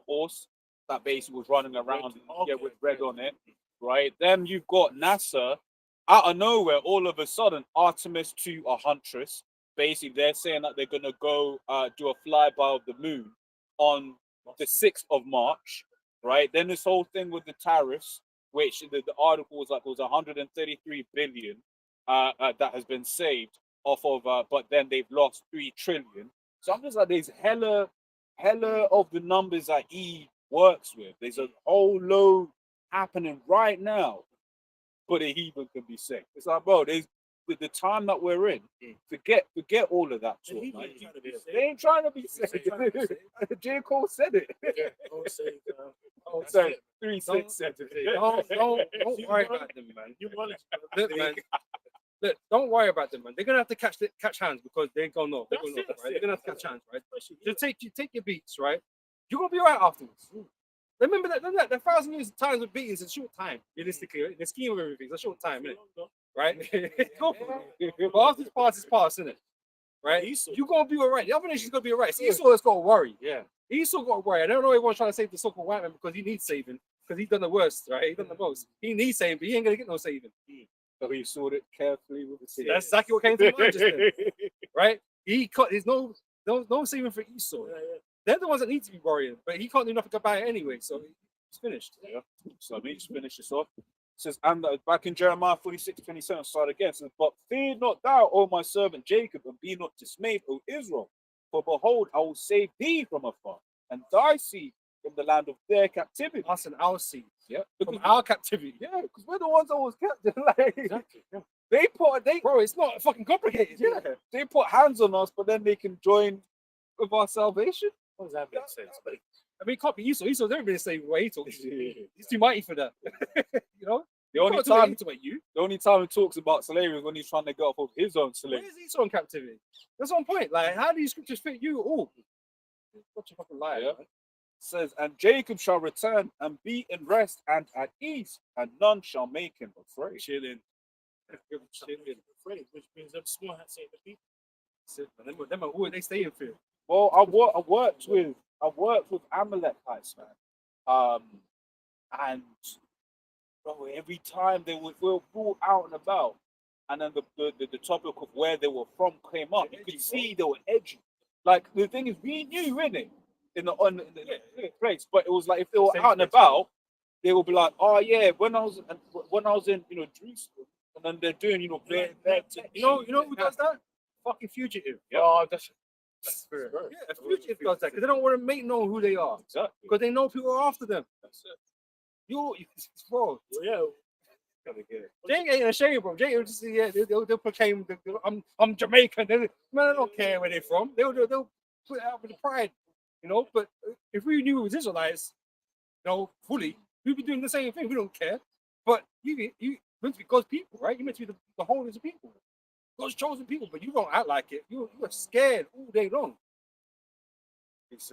horse that basically was running around with red on it, right? Then you've got NASA out of nowhere, all of a sudden, Artemis 2, a huntress. Basically, they're saying that they're gonna go do a flyby of the moon on the 6th of March, right? Then this whole thing with the tariffs, which the article was like it was 133 billion that has been saved off of, but then they've lost 3 trillion. So I'm just like, there's hella of the numbers that he works with. There's a whole load happening right now, but a heathen can be saved. It's like, bro, there's with the time that we're in, forget all of that talk. he man. ain't trying to be They ain't trying to be saved. J. Cole said it. Don't say, Oh, that's sorry, it. 3-6 said it. Don't worry about them, man. You want it. Look, man. Look, don't worry about them, man. They're gonna have to catch hands because they're gonna know. They're gonna know, right? They're gonna have to catch hands, right? Just take your beats, right? You're gonna be alright afterwards. Remember that 1,000 years of times of beatings is a short time, realistically. In the scheme of everything, it's a short time, isn't it? Right? Go for it. But after this past is past, isn't it? Right? You're gonna be alright. The other nation's gonna be alright. So Esau has got to worry. Yeah. Esau got to worry. I don't know everyone's trying to save the so-called white man because he needs saving. Because he's done the worst, right? He's done the most. He needs saving, but he ain't gonna get no saving. So he sorted it carefully with the sea. That's exactly what came to mind just then. Right? There's no saving for Esau. They're the ones that need to be worrying, but he can't do nothing about it anyway, so he's finished. Yeah. So let me just finish this off. It says, and back in Jeremiah 46:27, start again. It says, but fear not thou, O my servant Jacob, and be not dismayed, O Israel. For behold, I will save thee from afar, and thy seed from the land of their captivity. Us and our seed. Yeah, From because our captivity. yeah, because we're the ones that was captive. Like, they Bro, it's not fucking complicated. yeah, they put hands on us, but then they can join with our salvation. How does that make sense? But I mean, it can't be Esau. Esau's never been the same way he talks. He's too mighty for that. You know? The only Can't do time anything to you. The only time he talks about slavery is when he's trying to get off of his own slavery. Where is Esau in captivity? That's one point. Like, how do these scriptures fit you all? Such a fucking liar. Yeah. Man. Says, and Jacob shall return and be in rest and at ease, and none shall make him afraid. Chilling. afraid, which means them small hats ain't the people. Them are who they stay in fear. Well, I worked with Amalekites, man. And bro, every time they were all out and about, and then the topic of where they were from came up, you could see they were edgy. Like the thing is, we knew innit in the place, but it was like if they were out and about, they would be like, oh yeah, when I was in Jerusalem, and then they're doing You know who does that? Fucking fugitive. Yeah. Oh, that's spirit. Yeah, a fugitive does that because they don't want to make known who they are. Exactly. Because they know people are after them. That's it. Bro, Well, yeah. Jake ain't ashamed, bro. Jake will just they'll proclaim I'm Jamaican. Man, I don't care where they're from. They'll put it out with the pride. You know, but if we knew it was Israelites, you know, fully, we'd be doing the same thing. We don't care. But you meant to be God's people, right? You meant to be the whole of the people, God's chosen people. But you don't act like it. You are scared all day long. It's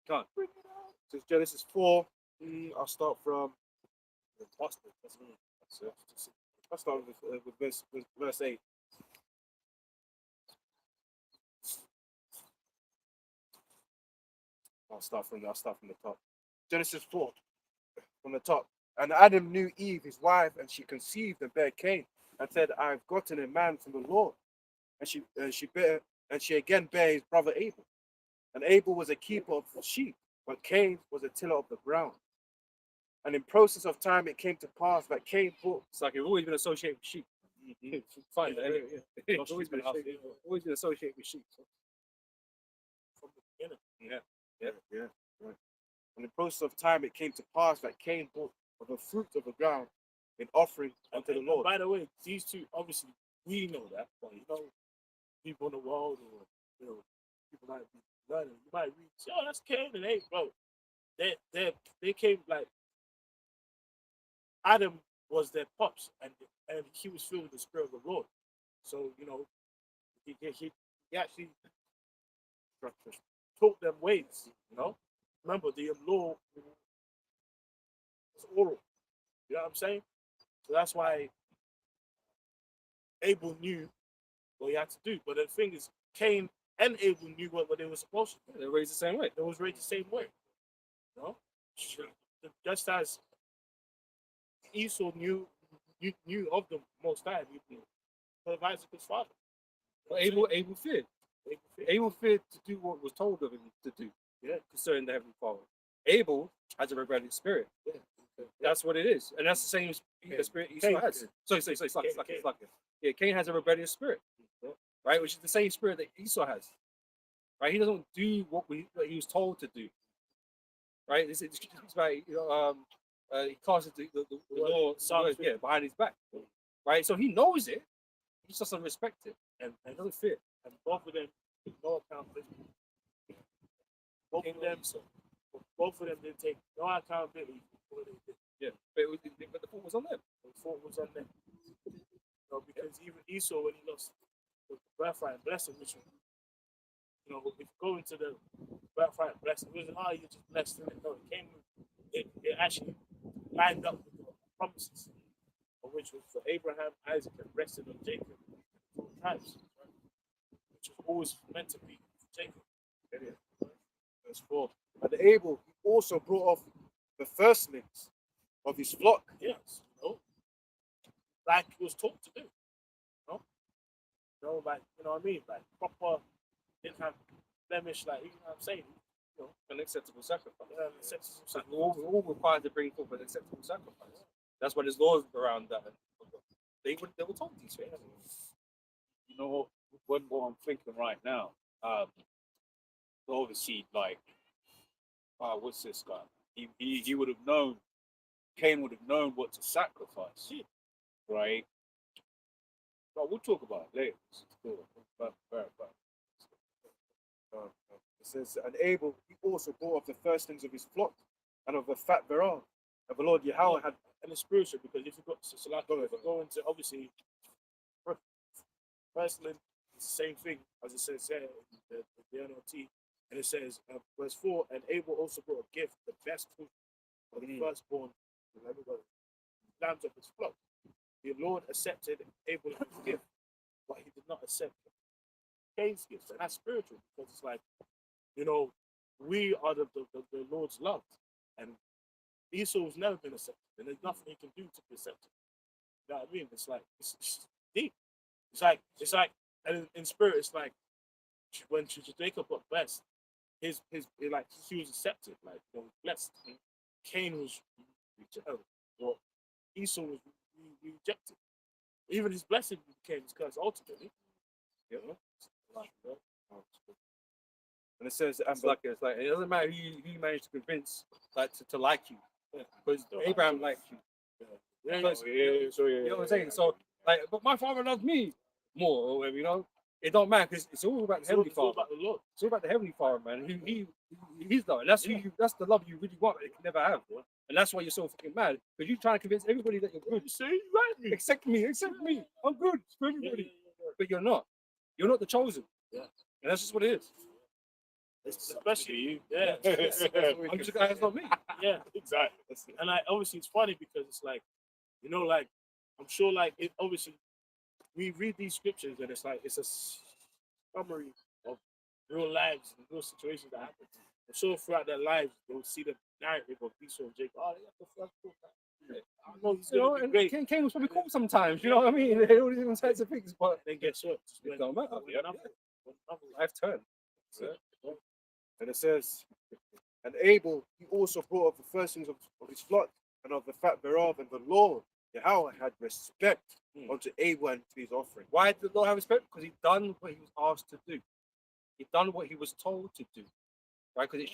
Can't. So it's Genesis 4. I'll start from. I'll start with verse 8. I'll start from the top. Genesis 4 from the top. And Adam knew Eve, his wife, and she conceived and bare Cain, and said, I've gotten a man from the Lord. And she again bare his brother Abel. And Abel was a keeper of sheep, but Cain was a tiller of the ground. And in process of time it came to pass that Cain brought. It's like you've always been associated with sheep. Find that, innit? It's always been associated with sheep. From the beginning. Yeah. Right. And in process of time it came to pass that Cain brought of the fruit of the ground in offering unto the And Lord. by the way, these two, obviously, we know that, but you know, people in the world, or you know, people might be learning. You might read, oh, that's Cain and Abel, bro. They came like Adam was their pops, and he was filled with the spirit of the Lord. So you know, he actually taught them ways. You know, remember the law is oral. You know what I'm saying? So that's why Abel knew what he had to do. But the thing is, Cain and Abel knew what they were supposed to do. They're raised the same way. They was raised the same way. You know? Just as Esau knew of the Most High, of Isaac's father. But Abel feared. Abel feared. Abel feared to do what was told of him to do. Yeah. Concerning the heavenly Father. Abel has a rebellious spirit. Yeah. That's what it is, and that's the same spirit Esau has. Sorry, yeah, Cain has a rebellious spirit, right? Which is the same spirit that Esau has, right? He doesn't do what he was told to do, right? It's about he causes the law behind his back, right? So he knows it, he just doesn't respect it, and doesn't fear. And both of them took no accountability. Both of them didn't take no accountability for what they did. Yeah, but the fault was on them. The fault was on them. You know, because even Esau, when he lost the birthright and blessing, which, you know, if you go into the birthright and blessing, it wasn't, you just blessed in it. No, it actually lined up with the promises, which was for Abraham, Isaac, and rested on Jacob, 4 tribes, which was always meant to be Jacob. Verse 4. And Abel he also brought off the firstlings of his flock. Yes, you know, like he was taught to do. Like, you know what I mean? Like proper, didn't have blemish, like, you know what I'm saying? You know, An acceptable sacrifice. acceptable So sacrifice. we're all required to bring forth an acceptable sacrifice. That's why there's laws around that. They were told these things. You know what I'm thinking right now? Obviously, like, what's this guy? He would have known. Cain would have known what to sacrifice, right? But we'll talk about it later. It says, and Abel he also brought off the firstlings of his flock and of the fat thereof. And the Lord Yahweh had. And it's spiritual, because if you got so like, if you go into, obviously, firstly, it's the same thing as it says there in the NLT, and it says, verse 4, and Abel also brought a gift, the best fruit of the firstborn, lambs of his flock. The Lord accepted Abel's gift, but he did not accept Cain's gift. And that's spiritual, because it's like, you know, we are the Lord's love, and Esau's never been accepted, and there's nothing he can do to be accepted. You know what I mean? It's like, it's deep. It's like, and in spirit, it's like when Jacob got blessed, his like he was accepted, like, you know, blessed. And Cain was rejected, or Esau was rejected. Even his blessing became his curse ultimately. You know, And it says, It's like it doesn't matter who you manage to convince like to like you, because Abraham liked you. yeah, Because- yeah, so yeah, You know what I'm saying? So like, but my father loved me more, or whatever, you know. It don't matter because it's all about the It's all, heavenly it's all Father. about the Lord. It's all about the heavenly Father, man. He's love. And that's who that's the love you really want, but you can never have. And that's why you're so fucking mad because you're trying to convince everybody that you're good. You see, you like me. Except me. I'm good for everybody, but you're not. You're not the chosen. Yeah. And that's just what it is. Especially you. Yeah. I'm just a guy that's not me. Yeah, exactly. And obviously it's funny because it's like, you know, like I'm sure like it obviously we read these scriptures and it's like it's a summary of real lives and real situations that happen. I'm sure throughout their lives they'll see the narrative of Esau and Jacob. Oh, they got the first book. I know he's You know, gonna be and great. Cain was probably cool sometimes. You know what I mean? All these different types of things, but Then guess what? it don't matter. Another- Life turn. And it says, and Abel, he also brought up the firstings of his flock and of the fat thereof, and the Lord, Yahweh, had respect unto Abel and to his offering. Why did the Lord have respect? Because he done what he was asked to do. He done what he was told to do. Right? Because it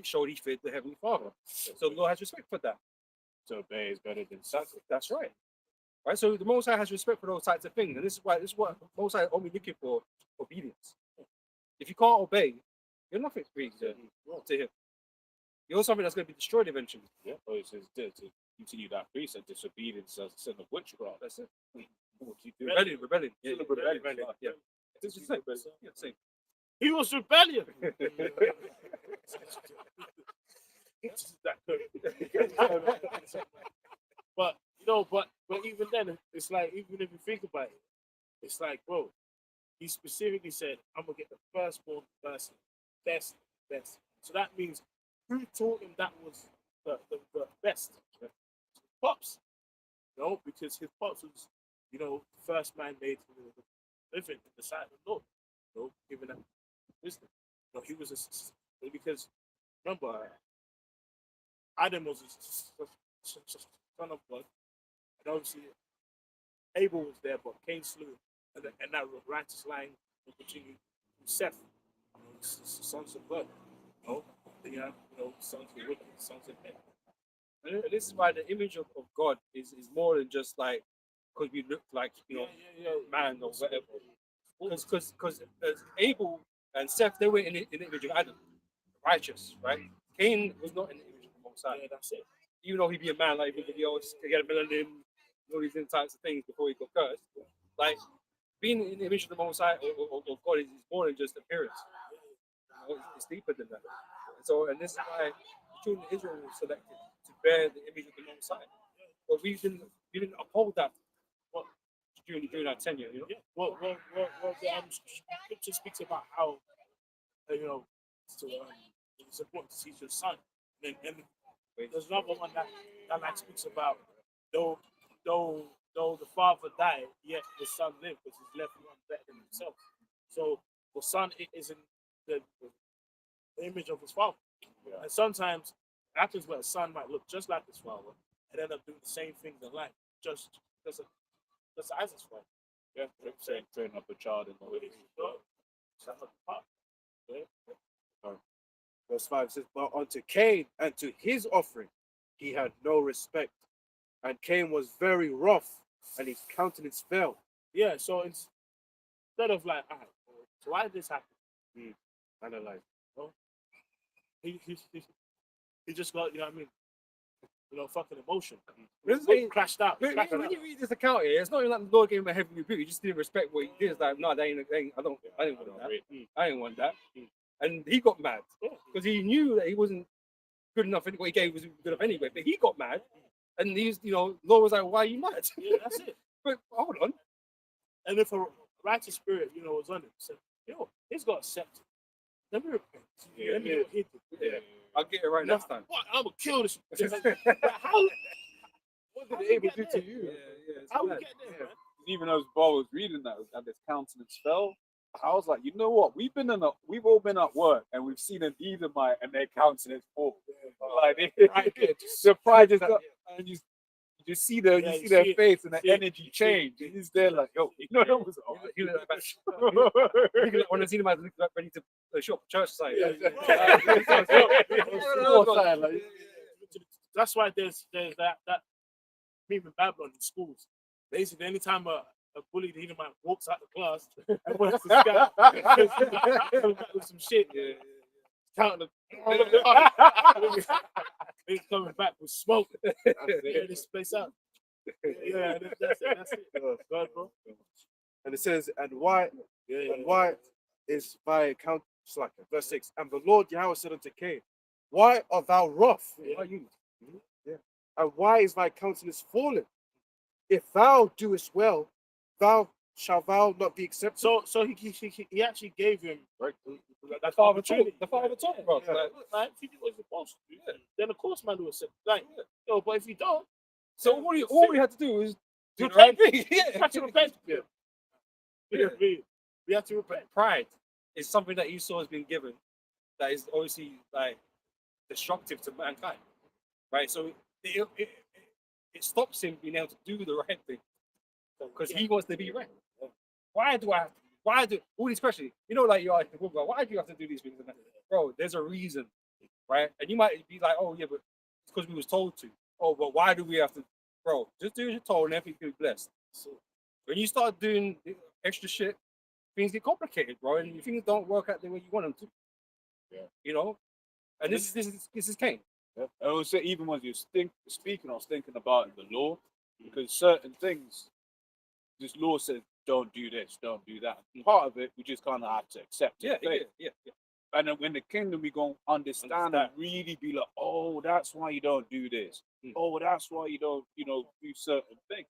showed he feared the Heavenly Father. So the Lord has respect for that. To obey is better than sacrifice. That's right. Right? So the Most High has respect for those types of things. And this is what Most High only looking for obedience. If you can't obey, you're nothing really to him. You're something that's going to be destroyed eventually. Yeah, well, it says to continue that precept, disobedience as a sin of witchcraft. That's it. Rebellion. Rebellion. Yeah, Still a rebellion. Yeah. It's just like, yeah, same. He was rebellion. But you know, but even then, it's like even if you think about it, it's like, bro, he specifically said, "I'm gonna get the firstborn person, best." So that means who taught him that was the best? Pops, you know, because his pops was, you know, the first man made to live in the sight of the Lord, you know, giving him wisdom. You know, he was because remember, Adam was a son of God, and obviously Abel was there, but Cain slew him, and that righteous line will continue. Seth, you know, sons of God, you know, they have, you know, sons of wicked, sons of men. And this is why the image of God is more than just like because we look like, you know, man or whatever. Because Abel and Seth, they were in the image of Adam, righteous, right? Cain was not in the image of the Most High. Yeah, that's it. Even though he'd be a man like everybody else, he had a melanin, all these different types of things before he got cursed. Like being in the image of the Most High or God is more than just appearance. You know, it's deeper than that. And this is why the children of Israel were selected to bear the image of the Most High. But we didn't uphold that during our tenure, you know. Yeah. Well, the scripture speaks about how, you know, it's important to teach your son. And there's another one that like speaks about though the father died, yet the son lived because he's left one better than himself. So the son isn't the image of his father. Yeah. And sometimes it happens where a son might look just like his father and end up doing the same things in life, just as his father. Yeah, train up a child in the way. Verse 5 says, but unto Cain and to his offering he had no respect. And Cain was very wroth, and his countenance fell. Yeah, so instead of like, all right, so why did this happen? Analyze. You know? He just got, you know what I mean? You know, fucking emotion. Crashed out. When you read this account here, it's not even like the Lord gave him a heavy rebuke. He just didn't respect what he did. It's like, no, I didn't want that. I didn't want that. And he got mad because he knew that he wasn't good enough. What he gave was good enough anyway. But he got mad, and he's, you know, Lord was like, "Why are you mad?" Yeah, that's it. But hold on. And if a righteous spirit, you know, was on him, said, you know, he's got accepted. Let me repent. Let me do what he did. Yeah. I'll get it right next time. What? I'm gonna kill this. How? What did they able to do to you? How we get there, man? Even as Paul was reading that, and his countenance fell, I was like, you know what? We've all been at work, and we've seen an Edomite, and their countenance fall. Like the pride is up, and you see their face and the energy change. And he's there like, yo, you know that was all. He looked like when I seen him, I was ready to show up church side. That's why there's that meme in Babylon in schools. Basically, anytime a bullied Edomite walks out the class and wants to scout. Comes back with some shit. Counting the he's coming back with smoke. Clear this place out. Yeah, that's it. That's it. Go ahead, bro. And it says, and why Yeah, and why is by account slacker. Verse 6. And the Lord Yahweh said unto Cain, why art thou wroth? Yeah. Why you? Yeah. And why is thy countenance fallen? If thou doest well, shalt thou not be accepted. So he actually gave him Right. The father opportunity. talk. The father talk, bro. Yeah. Like, if you do what you're supposed to do, then of course man will accept. Like, yo, but if you don't, So all we had to do was do the repent. right thing. you have to repent. Yeah. We have to repent. Pride is something that Esau has been given that is obviously like destructive to mankind, right? So it stops him being able to do the right thing because he wants to be right. Why do I have to? Why do all these questions? You know, like you're like, why do you have to do these things? And that? Bro, there's a reason, right? And you might be like, oh yeah, but it's because we was told to. Oh, but why do we have to? Bro, just do as you're told and everything will be blessed. So when you start doing extra shit, things get complicated, bro, and things don't work out the way you want them to. Yeah. You know, and this is Cain. Yeah. I would say even when you're speaking, I was thinking about the law, because certain things, this law says don't do this, don't do that. Part of it, we just kind of have to accept it. Yeah. And then when the kingdom, we gonna understand and really be like, oh, that's why you don't do this. Oh, that's why you don't, do certain things.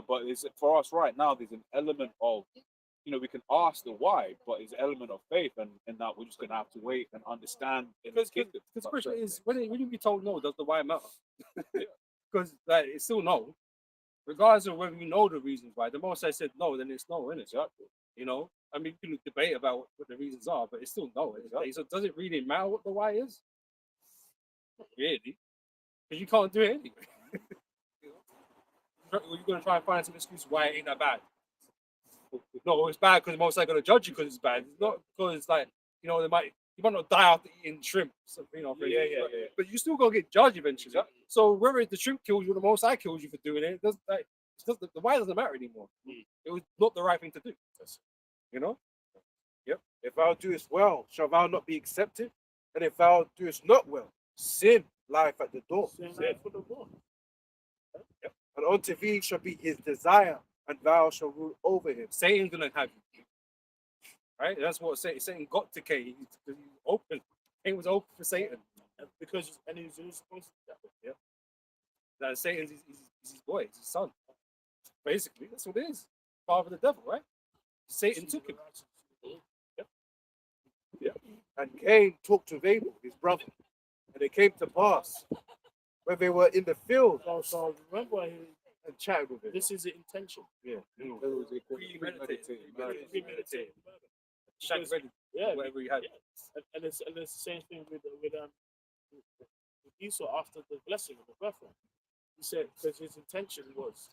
But it's for us right now. There's an element of, we can ask the why, but it's an element of faith, and that we're just gonna have to wait and understand. Because the question is, when you be told no, does the why matter? Because like it's still no, regardless of whether you know the reasons why. The most I said no, then it's no, isn't it? Exactly. I mean, you can debate about what the reasons are, but it's still no. So does it really matter what the why is? Not really, because you can't do it anyway. You're going to try and find some excuse why it ain't that bad. No, it's bad because most likely going to judge you because it's bad. It's not because you might not die after eating shrimp. So, Yeah. But you still gonna get judged eventually. So whether the shrimp kills you or the most I kills you for doing it, the why doesn't matter anymore. It was not the right thing to do. Yep. If thou doest well, shalt thou not be accepted? And if thou doest not well, sin lieth at the door. For the Lord. And unto thee shall be his desire, and thou shalt rule over him. Satan's gonna have you. Right? That's what Satan got to Cain. He was open. Cain was open for Satan. Because he was supposed to. Yeah. That Satan's his boy, it's his son. Basically, that's what it is. Father of the devil, right? Satan took him. And Cain talked with Abel, his brother. And it came to pass, when they were in the field So remember, and chatted with him. this is the intention. Yeah. Premeditated. Premeditated. Shag ready. Yeah, Whatever he had. and it's the same thing with Esau after the blessing of the birthright. He said because his intention was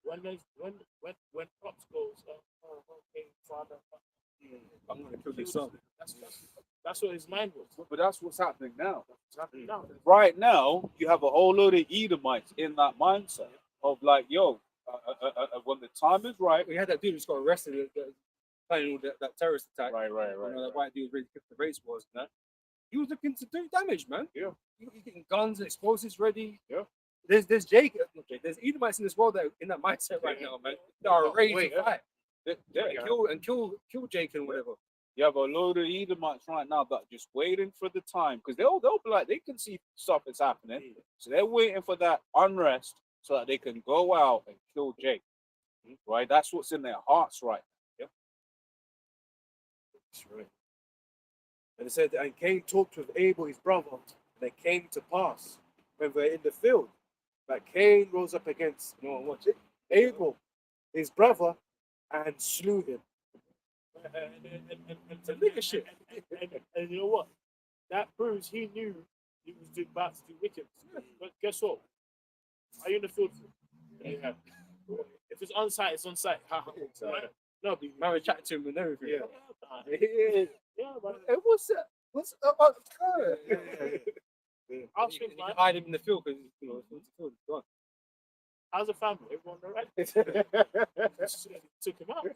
when Pops goes, okay, Father, I'm gonna kill your son. that's what his mind was. But that's what's happening now. It's happening now. Right now, you have a whole load of Edomites in that mindset of like, yo, when the time is right. We had that dude who just got arrested planning all that terrorist attack. Right. That white dude was ready to kick the race wars and that. He was looking to do damage, man. Yeah. He's getting guns and explosives ready. Yeah. There's there's Edomites in this world that are in that mindset right now, man. They are ready to fight. Kill Jake and whatever. You have a load of Edomites right now that are just waiting for the time, because they'll be like, they can see stuff is happening, so they're waiting for that unrest so that they can go out and kill Jake. Right? That's what's in their hearts right now. That's right. And it said, and Cain talked with Abel, his brother, and it came to pass, when they were in the field, that Cain rose up against, Abel, his brother, and slew him. And you know what? That proves he knew he was about to do wicked. But guess what? Are you in the field? Yeah. If it's on site, it's on site. No, but Man, we chatting to him and everything. yeah, but What's that? What's up? I'll swing You by. hide him in the field because it's gone. How's the family? Everyone all right? Took him out.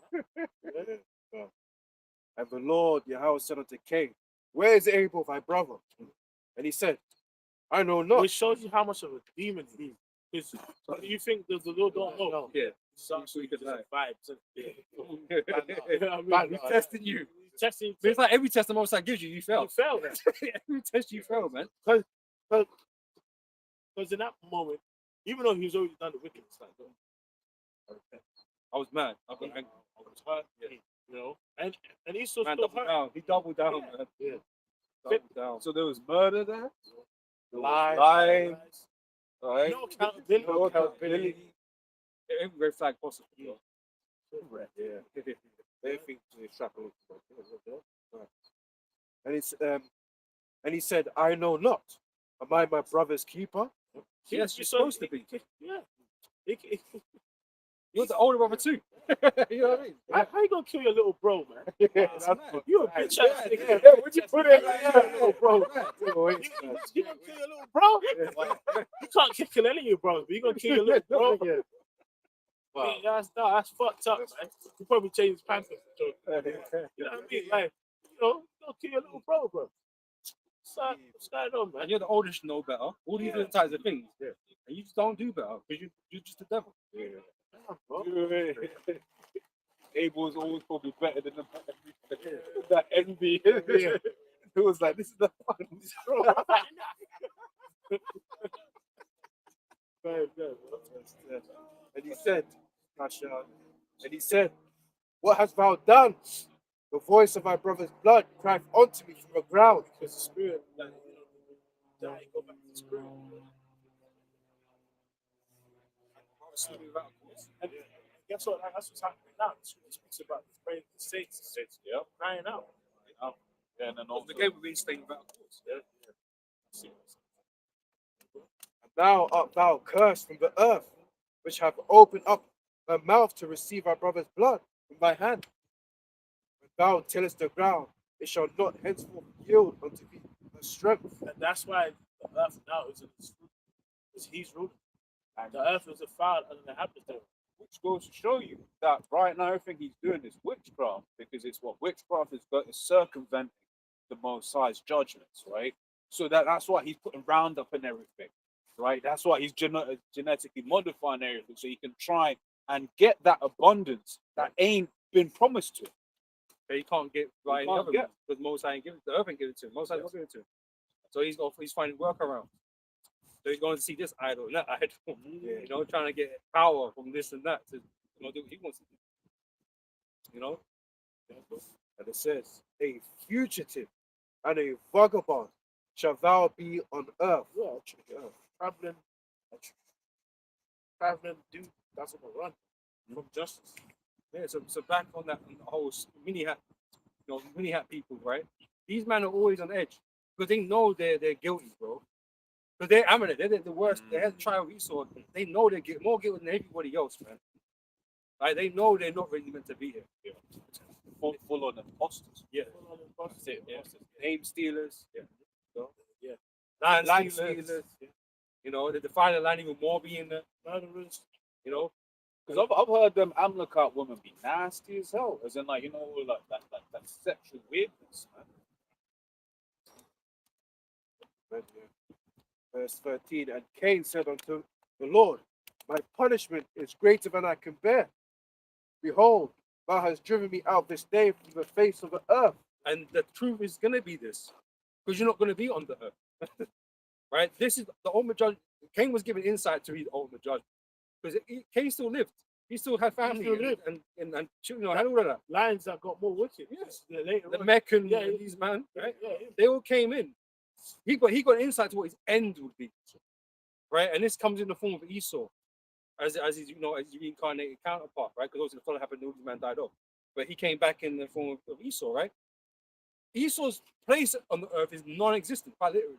And the Lord Yahweh said unto Cain, where is Abel thy brother? And he said, I know not. Which shows you how much of a demon he is. Because you think the Lord don't know. Yeah. So he could lie. vibes. Yeah. You know what I mean? Man, he's testing you. He's testing But it's like every test the Most High gives you, you you. fail. Fail. Every test you fail, man. Because in that moment, even though he's already done the wickedness, like, I was mad. I got angry. I was hurt, Yeah. you know, and Esau Man, still doubled hurt. down. He doubled down, Yeah. man. Yeah. Doubled down. So there was murder there. There was Lies, lying, right? no accountability. No accountability. Every red flag possible. Yeah. They think to extrapolate. And he said, I know not. Am I my brother's keeper? Yes, you're supposed to be. Yeah. You're the older brother too. You know what I mean? How you gonna kill your little bro, man? That's mad. You a bitch ass nigga. Yeah, would you put it? Little bro. You gonna kill your little bro? You can't kill any of your bros, but you gonna kill your little bro? Yeah. Yeah, that's fucked up, man. You probably change his pants. You know what I mean? Like, you know, you gonna kill your little bro. What's going on, man? And you're the oldest, you know better. All these different types of things. Yeah. And you just don't do better because you're just the devil. Damn, bro. Abel's always probably better than that envy. It was like, this is the fun. And he said, what hast thou done? The voice of my brother's blood cried unto me from the ground. Because the spirit, like, you know, go back to the spirit. And guess what? That's what's happening now. It speaks about the praise of the saints. Yeah. Crying out. Yeah, and then also, The game will be staying about course. Yeah. And thou art thou cursed from the earth, which have opened up her mouth to receive our brother's blood from thy hand. When thou tillest the ground, it shall not henceforth yield unto thee her strength. And that's why the earth now is in its fruit. Because he's ruling. And the earth is a foul and the inhabitants thereof. which goes to show you that right now everything he's doing is witchcraft, because it's what witchcraft is circumventing the Most High's judgments, right? So that's why he's putting Roundup and everything, right? That's why he's genetically modifying everything, so he can try and get that abundance that ain't been promised to him. But he can't get right in the can't other get. because Most High ain't give it, the earth ain't give it to him. Most High not giving it to him. So he's finding workaround. So he's going to see this idol, and that idol, you know, trying to get power from this and that to, you know, do what he wants to do. You know? And it says, a fugitive and a vagabond shall thou be on earth. Traveling dude doesn't run from justice. Yeah, so back on that whole mini hat, you know, mini hat people, right? These men are always on edge because they know they're guilty, bro. Because they're Amalek, they're the worst. They had to try Esau. They know they're more guilty than everybody else, man. Like they know they're not really meant to be here. Full on imposters. Yeah, That's it. Yeah. Name stealers. Yeah. Land Land stealers. stealers. You know, they define the land even more being there. Murderers. You know, Because I've heard them Amalekite women be nasty as hell. As in, like, you know, like that sexual weirdness, man. Verse 13, and Cain said unto the Lord, my punishment is greater than I can bear. Behold, thou hast driven me out this day from the face of the earth. and the truth is gonna be this, because you're not gonna be on the earth, right? This is the ultimate judge. Cain was given insight to read the ultimate judgment, because Cain still lived. He still had family still lived. and you know, had all of that. Lions that got more wicked. Yes. Yeah, later The on. Meccan, Yeah, these man, right? Yeah. They all came in. He got insight to what his end would be, right? And this comes in the form of Esau, as his, you know, as his reincarnated counterpart, right? Because obviously the flood happened, all these man died off, but he came back in the form of Esau, right? Esau's place on the earth is non-existent, quite literally,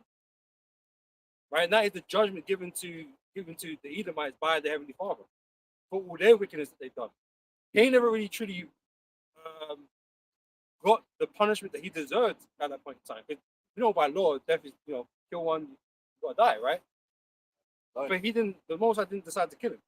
right? And that is the judgment given to the Edomites by the Heavenly Father for all their wickedness that they've done. He never really truly got the punishment that he deserved at that point in time. Because, you know, by law, death is, you know, kill one, you gotta die, right? Right. But he didn't. The Most High didn't decide to kill him.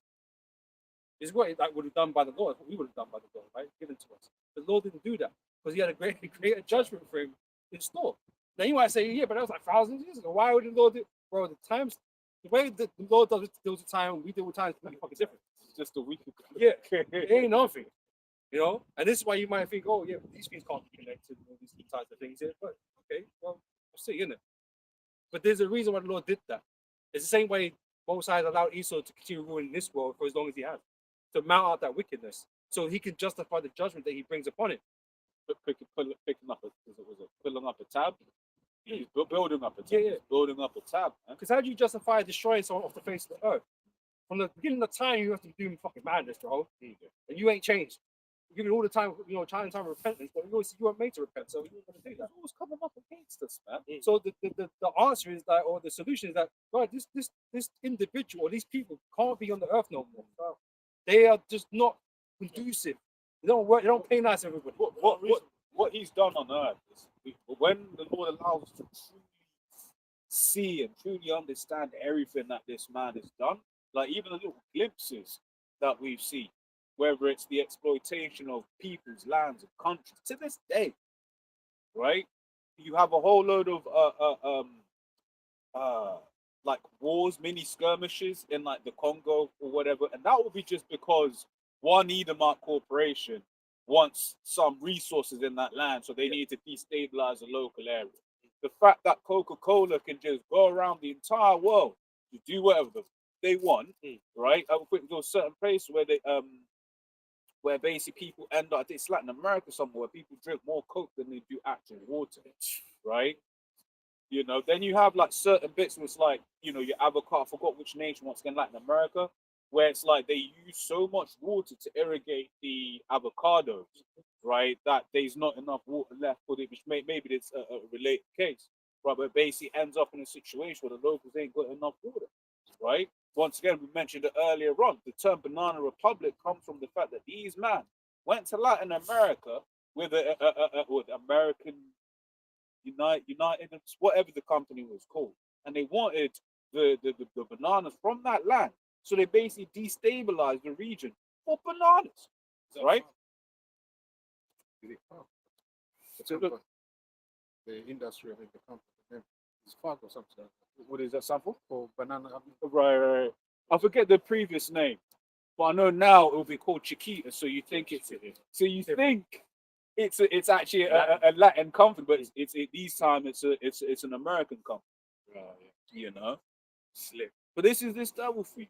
It's what that would have done by the Lord. What we would have done by the Lord, right? Given to us. The Lord didn't do that because He had a greater judgment for him in store. Now you might say, yeah, but that was like thousands of years ago. Why would the Lord do? Bro, the times, the way that the Lord does it, deals with time, we deal with time is really fucking different. It's just a week ago. Yeah, it ain't nothing, you know. And this is why you might think, oh yeah, these things can't be connected, all these types of things. Yeah, but okay, well, we'll see, innit? But there's a reason why the Lord did that. It's the same way Moses has allowed Esau to continue ruling this world for as long as he has, to mount out that wickedness, so he can justify the judgment that he brings upon it. Picking up pulling up a tab. He's building up a tab. Yeah, yeah. He's building up a tab, man. Because how do you justify destroying someone off the face of the earth? From the beginning of time, you have to be doing fucking madness, bro. And you ain't changed. You're giving all the time, time of repentance, but you weren't made to repent, so you're going to do that. Who's coming up against us, man? So the answer is that, or the solution is that, right, this individual or these people can't be on the earth no more. They are just not conducive. They don't work. They don't pay nice everybody. What he's done on earth is when the Lord allows us to truly see and truly understand everything that this man has done, like even the little glimpses that we've seen, whether it's the exploitation of people's lands and countries to this day, right? You have a whole load of like wars, mini skirmishes in like the Congo or whatever, and that will be just because one Edomite corporation wants some resources in that land, so they need to destabilize the local area. The fact that Coca-Cola can just go around the entire world to do whatever they want, right? I think there's certain places where they where basically people end up, it's Latin America somewhere, where people drink more Coke than they do actual water, right? You know, then you have like certain bits where it's like, you know, your avocado, I forgot which nation once again, Latin America, where it's like they use so much water to irrigate the avocados, right, that there's not enough water left for it, which maybe it's a related case, right? But it basically ends up in a situation where the locals ain't got enough water, right? Once again, we mentioned it earlier on, the term banana republic comes from the fact that these men went to Latin America with with American United, whatever the company was called, and they wanted the bananas from that land. So they basically destabilized the region for bananas, right? The industry, I think the company name is FARC or something. What is that sample? For banana. Right. I forget the previous name, but I know now it will be called Chiquita. So you think it's it's actually a Latin company, but it's these time it's an American company. Right. You know, slick. But this double free.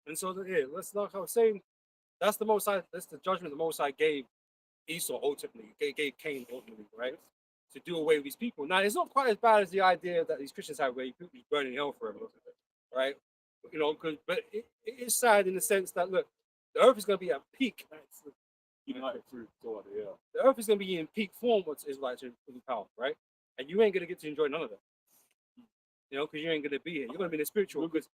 And so, yeah, that's like I was saying. That's the judgment the Most High gave Esau ultimately. Gave Cain ultimately, right? To do away with these people. Now, it's not quite as bad as the idea that these Christians have, where you could be burning hell forever, right? You know, but it is sad in the sense that, look, the earth is going to be at peak. United through God, yeah. The earth is going to be in peak form once Israelites are in power, right? And you ain't going to get to enjoy none of that. You know, because you ain't going to be here. You're going to be in the spiritual. Because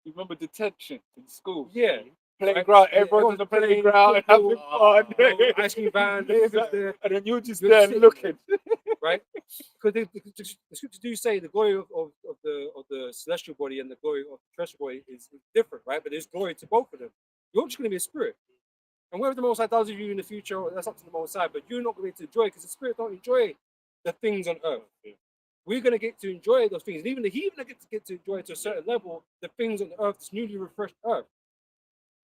you remember detention in school? Yeah. Playground, everyone's on the playground and having fun. Ice cream van, and then you're just there looking. Right? Because the scriptures do say the glory of the celestial body and the glory of the terrestrial body is different, right? But there's glory to both of them. You're just going to be a spirit. And whatever the Most High does with you in the future, that's up to the Most High. But you're not going to get to enjoy it because the spirit don't enjoy the things on earth. We're going to get to enjoy those things. And even the heathen get to enjoy to a certain level the things on the earth, this newly refreshed earth.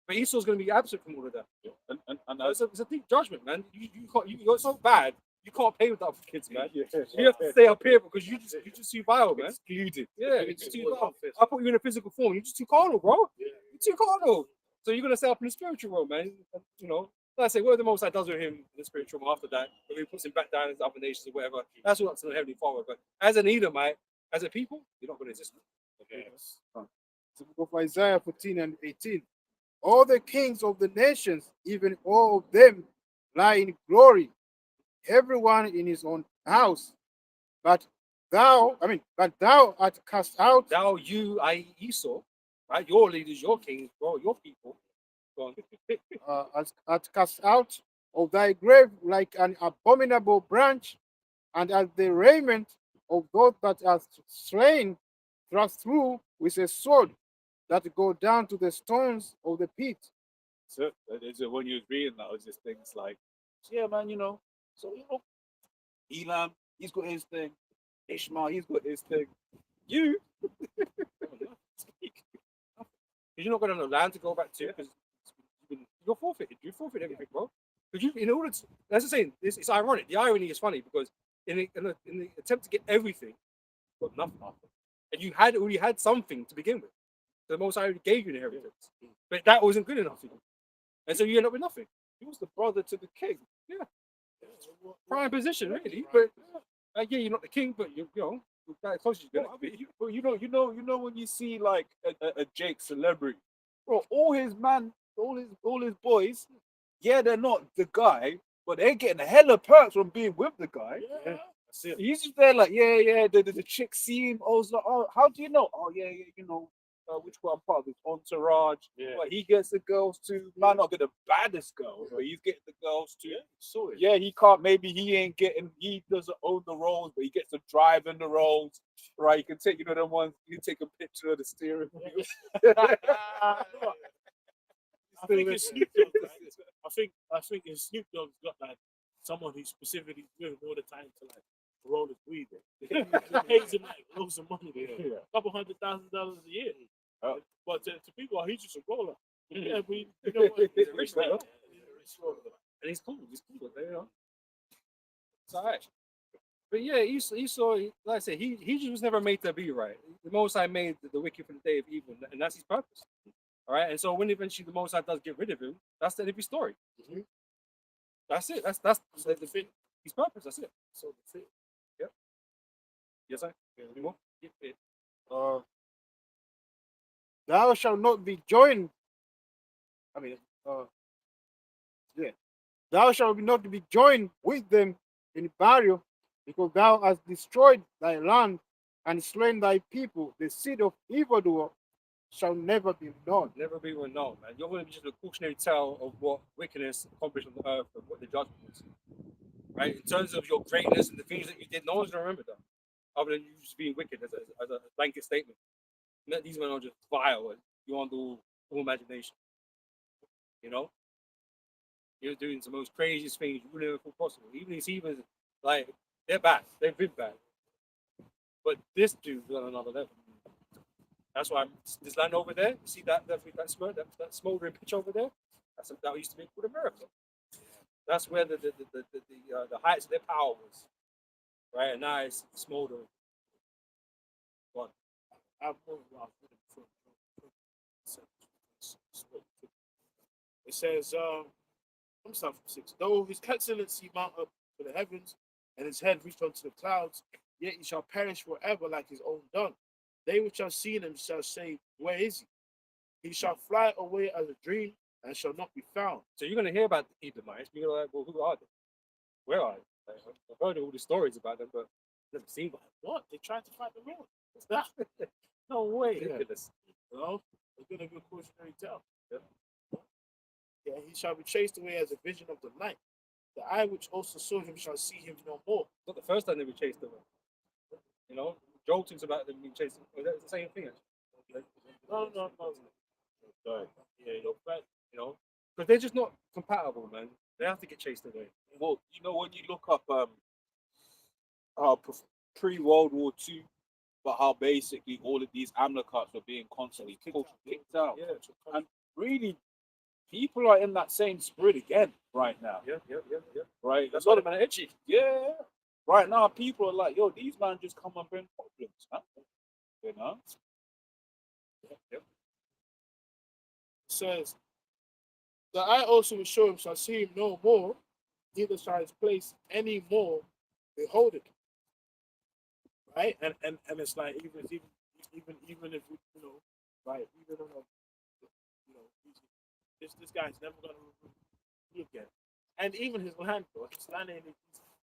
But Esau's going to be absent from all of that. Yeah. And it's a deep judgment, man. You're so bad, you can't play with that for kids, man. Yeah. You have to stay up here because you just too vile, man. Excluded. Yeah, it's too vile. I put you in a physical form. You're just too carnal, bro. Yeah. You're too carnal. So you're going to stay up in the spiritual realm, man. You know, like I say, what the Most High does with him in the spiritual realm after that, when he puts him back down into other nations or whatever, that's all up to the Heavenly Father. But as an Edomite, as a people, you're not going to exist. Okay. So we go for Isaiah 14 and 18. All the kings of the nations, even all of them, lie in glory, everyone in his own house. But thou art cast out. Thou, you, i.e. Esau, right? Your leaders, your kings, bro, your people. Art cast out of thy grave like an abominable branch, and as the raiment of those that are slain, thrust through with a sword. that go down to the stones of the pit. So when you was reading that, it was just things like, yeah, man, so Elam, he's got his thing. Ishmael, he's got his thing. You, You're not going to have land to go back to because you're forfeited. You forfeit everything, bro. Because you, in order to, that's the saying. It's ironic. The irony is funny because in the attempt to get everything, you got nothing. And you had already had something to begin with. The Most High already gave you the inheritance, but that wasn't good enough for you, and so you end up with nothing. he was the brother to the king. Prime position, really. But yeah, you're not the king, but you know that close you're Well, gonna I mean, be. but you know when you see like a Jake celebrity, bro, all his boys, yeah, they're not the guy, but they're getting a hella perks from being with the guy. Yeah. That's it. He's just there like, yeah, the chick see him. I was like, oh, how do you know? Oh, yeah, which one part of his entourage. Yeah. But he gets the girls too. Might not get the baddest girls, but he's getting the girls too. So Yeah, he can't. Maybe he doesn't own the roles, but he gets to drive in the roles. Right, you can take, them ones. You can take a picture of the steering wheel. I think it's Snoop Dogg. Right? I think it's Snoop Dogg's got like someone who's specifically with him all the time to like roll his weed. He pays him like loads of money, a couple $100,000 a year. Oh. But to people, he's just a roller. Yeah, we, He's a rich man. man. And he's cool. You know. It's alright. But yeah, you saw, like I said, he just was never made to be right. The Most High made the wicked for the day of evil, and that's his purpose. All right, and so when eventually the Most High does get rid of him, that's the end of his story. Mhm. That's it. That's So the fit. his purpose. That's it. So the fit. Yes, I. Any more? Yeah. Thou shalt not be joined. Yeah. Thou shalt not be joined with them in burial, because thou hast destroyed thy land and slain thy people. The seed of evildoer shall never be known. Never be well known, man. You're going to be just a cautionary tale of what wickedness accomplished on the earth and what the judgment was. Right? In terms of your greatness and the things that you did, no one's going to remember that. Other than you just being wicked as a blanket statement. These men are just vile and beyond all imagination. You know? You're doing some of those craziest things you wouldn't ever thought possible. Even these heathens, like, they're bad. They've been bad. But this dude's on another level. That's why this land over there, you see that smoldering pitch over there? That used to be called America. That's where the heights of their power was. Right? And now it's smoldering. I've known about it says, I'm starting from 6. Though his excellency mount up to the heavens and his head reach unto the clouds, yet he shall perish forever like his own dung. They which shall see him shall say, where is he? He shall fly away as a dream and shall not be found. So you're going to hear about the Edomites, but you're like, well, who are they? Where are they? Like, I've heard all the stories about them, but never seen them. What? They tried to fight the Lord. No way. Ridiculous. You know, it's going to be a cautionary tale. Yeah, he shall be chased away as a vision of the night. The eye which also saw him shall see him no more. It's not the first time they were chased away. You know, Joel talks about them being chased. Well, that's the same thing. Actually. No. Yeah, You know, because they're just not compatible, man. They have to get chased away. Well, when you look up pre-World War II, but how basically all of these Amalekites were being constantly kicked out. Yeah, And really, people are in that same spirit again right now. yeah. Right? That's why the man are edgy. Yeah. Right now, people are like, yo, these men just come and bring problems. Huh? You know? Yep. says, the eye also will show him shall see him no more, neither shall his place any more behold it. Right? And it's like even if right, even on this guy's never gonna look again. And even his land, though, his land ain't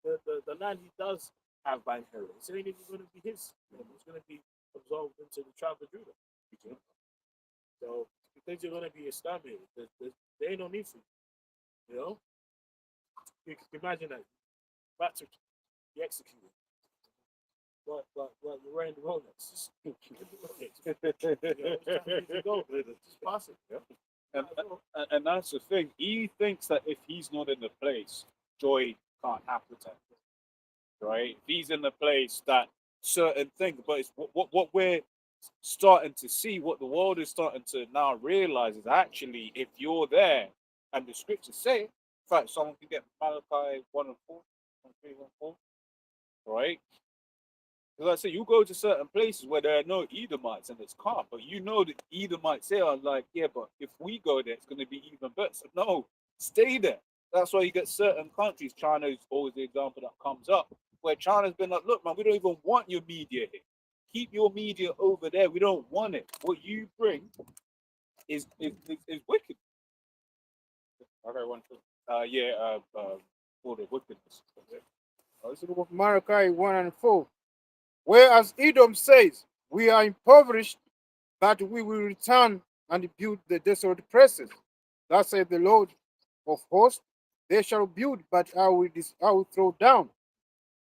the land he does have by inheritance, it ain't even gonna be his. It's gonna be absorbed into the tribe of Judah. So because you're gonna be exterminated, there ain't no need for you. You know? You can imagine that about to be executed. But you're wearing the Rolex. Just, just pass it. Yeah. And that's the thing. He thinks that if he's not in the place, joy can't happen to him, right? If he's in the place, that certain thing. But it's what we're starting to see, what the world is starting to now realize is actually if you're there, and the scriptures say, in fact, someone can get Malachi 1:4, 1:3, 1:4, right? Because I say you go to certain places where there are no Edomites and it's calm, but you know the Edomites there are like, yeah, but if we go there, it's going to be even better. So no, stay there. That's why you get certain countries. China is always the example that comes up, where China's been like, look, man, we don't even want your media here. Keep your media over there. We don't want it. What you bring is wicked. Okay, one, two. For the wickedness. This is the book of Malachi 1 and 4. Whereas Edom says, we are impoverished, but we will return and build the desolate places. Thus saith the Lord of hosts, they shall build, but I will throw down.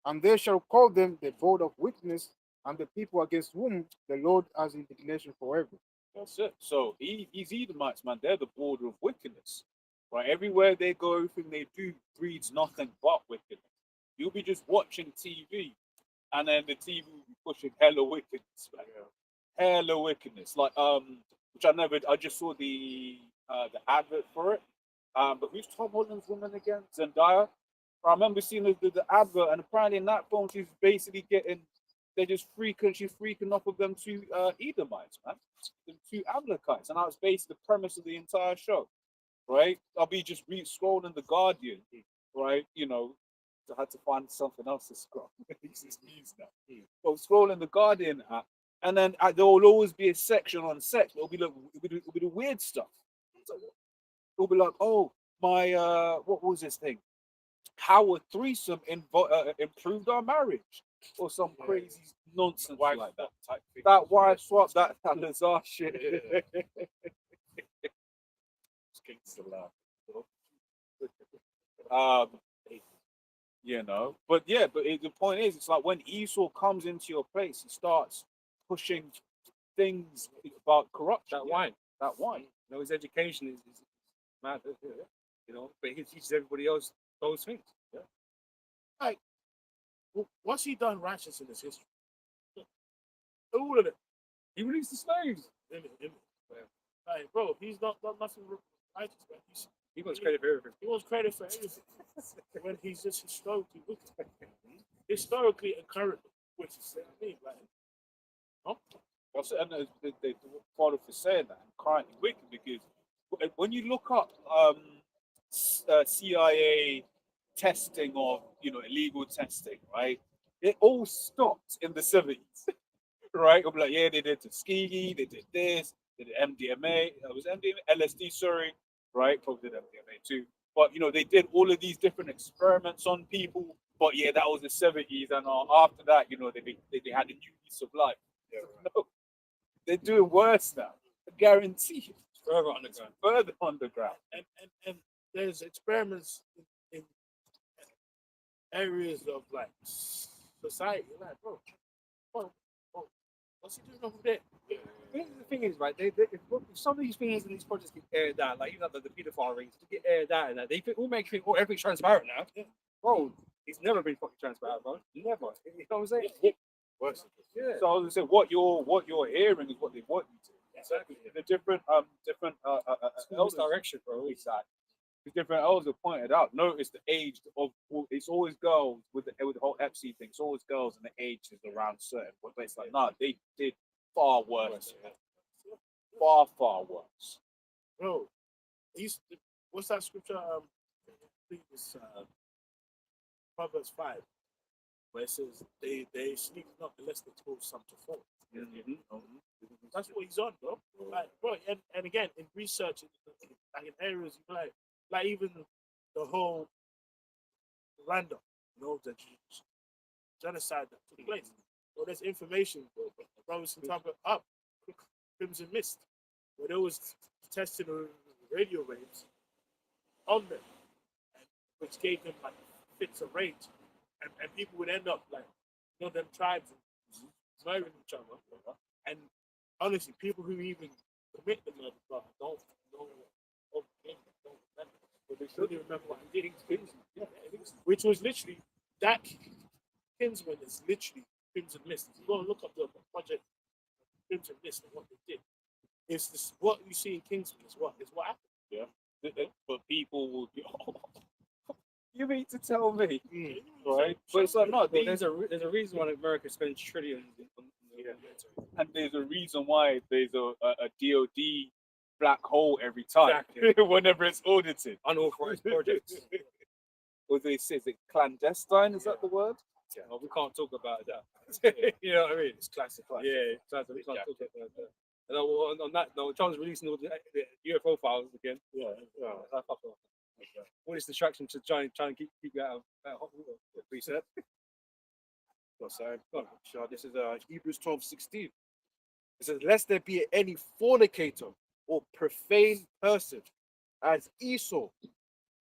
And they shall call them the abode of wickedness, and the people against whom the Lord has indignation forever. That's it. So these Edomites, man, they're the border of wickedness. Right? Everywhere they go, everything they do breeds nothing but wickedness. You'll be just watching TV, and then the TV will be pushing hella wickedness, man. Hella wickedness. Like which I just saw the advert for it. But who's Tom Holland's woman again? Zendaya. I remember seeing the advert, and apparently in that phone she's basically she's freaking off of them two Edomites, man. Them two Amalekites. And that was basically the premise of the entire show. Right? I'll be just scrolling the Guardian, right? You know, I had to find something else to scroll. It's news now. But scrolling the Guardian app, and then there will always be a section on sex. It'll be the weird stuff. It'll be like, oh, my what was this thing? How a threesome improved our marriage, or some crazy nonsense like that. That wife swap, that Lazar shit. You know, but the point is, it's like when Esau comes into your place, he starts pushing things about corruption. That wine. You know, his education is mad, you know, but he teaches everybody else those things. Yeah. Like, what's he done righteous in his history? All of it. He released the slaves. Like, bro, he's not done nothing righteous, man. He wants credit for everything. He wants credit for everything. When he's just historically wicked. Historically and currently, which is what I mean, like, And they follow for saying that and currently wicked, because when you look up CIA testing of illegal testing, right? It all stopped in the 70s, right? It'll be like, yeah, they did Tuskegee, they did this, they did MDMA, it was MDMA, LSD, sorry, right? Probably did MDMA too. But they did all of these different experiments on people. But yeah, that was the 70s, and after that, they had a new piece of life. Yeah, right. No, they're doing worse now. I guarantee you. Further underground. Further underground. And there's experiments in areas of like society. Like, bro, what's he doing over there? The thing is, right? If some of these things in these projects get aired out, like even the pedophile rings, to get aired out, and that they all make think, everything's transparent now. Yeah. Bro, it's never been fucking transparent, bro. Never. You know what I'm saying? Worse. Yeah. So I was gonna say, what you're hearing is what they want you to. Exactly. The different elders direction, bro. Exactly. The different elders have pointed out. Notice the age of it's always girls with the whole Epstein thing. It's always girls, and the age is around certain. But it's like, nah, they did far worse. Far worse. Bro, what's that scripture? I think it's Proverbs 5, where it says they sleep not unless they told some to fall. Mm-hmm. That's what he's on, bro. Like, bro, and again, in research, like in areas, like even the whole Rwanda, the genocide that took place. Well, there's information, bro. Brothers can talk up Crimson Mist, where they was testing radio waves on them, which gave them like fits of rage, and people would end up like you know, them tribes murdering each other. And honestly, people who even commit the murder don't remember. But they really remember what he did. Which was literally that Kinsman is literally Crimson Mist. If you go and look up the project Crimson Mist and what they did, it's this what you see in Kingsman is what happened. But people will be. You mean to tell me, right? But it's like no, But there's a reason why America spends trillions on the military. and there's a reason why there's a DoD black hole every time whenever it's audited. Unauthorized projects. Or they say, is it clandestine? Is that the word? Yeah, well, we can't talk about that. You know what I mean? It's classified. Yeah, exactly. We can't talk about that. And on that note, Trump's releasing all the UFO files again. Yeah. All this distraction to try and keep you out of hot water. Preset. This is Hebrews 12:16. It says, "Lest there be any fornicator or profane person, as Esau,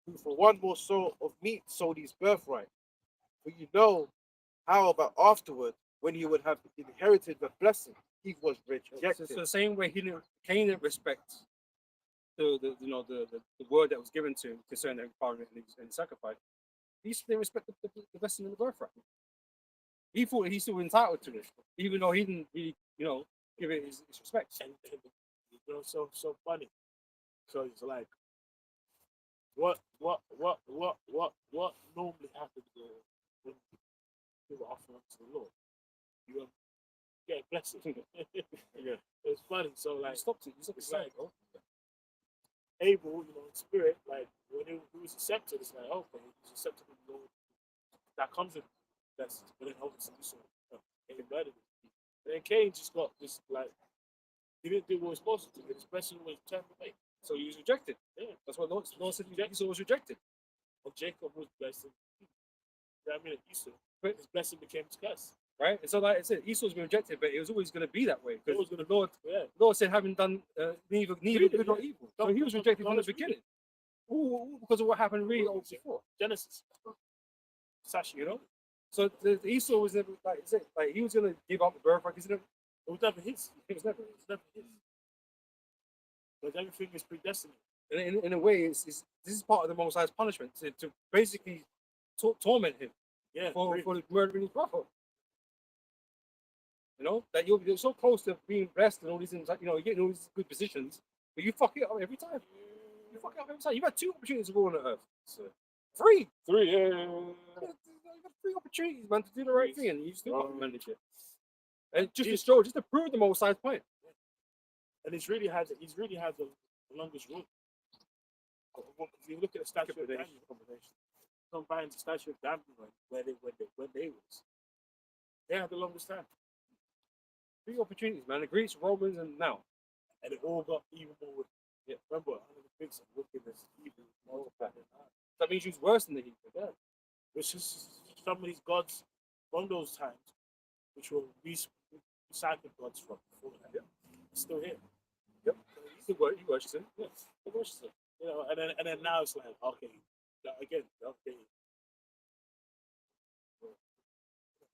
who for one more soul of meat sold his birthright. For you know how about afterward, when he would have inherited the blessing, he was rejected." So the same way Cain didn't respect the word that was given to him concerning the empowerment and sacrifice. He didn't respect the blessing and the birthright. He thought he's still entitled to it, even though he didn't really, give it his respect. And so funny. So it's like what normally happens when people offer up to the Lord? You get a blessing. Yeah. It's funny. So like You stopped it. You stopped it's it. like Abel, in spirit, like when he was accepted, it's like okay, he's accepted in the Lord. That comes with blessings, but then obviously Cain murdered him. And then Cain just got this like he didn't do what he was supposed to do. His blessing was turned away. So he was rejected. Yeah. That's what Lord said. Esau was rejected. And Jacob was blessed. Esau, But- his blessing became his curse. Right? And so, like I said, Esau's been rejected, but it was always going to be that way. It Because was gonna the Lord, Yeah. Lord said, having done neither good nor evil. So he was rejected from the Let's read beginning. All because of what happened really before. Genesis. Sashi, So the Esau was never like he was going to give up the birthright. it was never his. It was never. It was never his. But everything is predestined. In a way, this is part of the Most High's punishment to basically torment him Yeah. for murdering his brother. That you're so close to being blessed and all these things, you're getting all these good positions, but you fuck it up every time. You fuck it up every time. You've had 2 opportunities to go on the earth. So, 3. 3, yeah. You've had 3 opportunities, man, to do the right thing, and you still can't manage it. And just to prove the Most High's point. And he's really had the longest rule. If you look at the statue of Daniel, combine the statue of Daniel when they was, they had the longest time. 3 opportunities, man. The Greeks, Romans, and now. And it all got even more with remember, one of the things of wickedness, evil, multiplied. That means you was worse than the heathen. Yeah. Which is some of these gods from those times, which were recycled gods from before that. Yeah. Still here. Yep. He worships him. Yeah. He worships it. And then now it's like, okay, again, okay.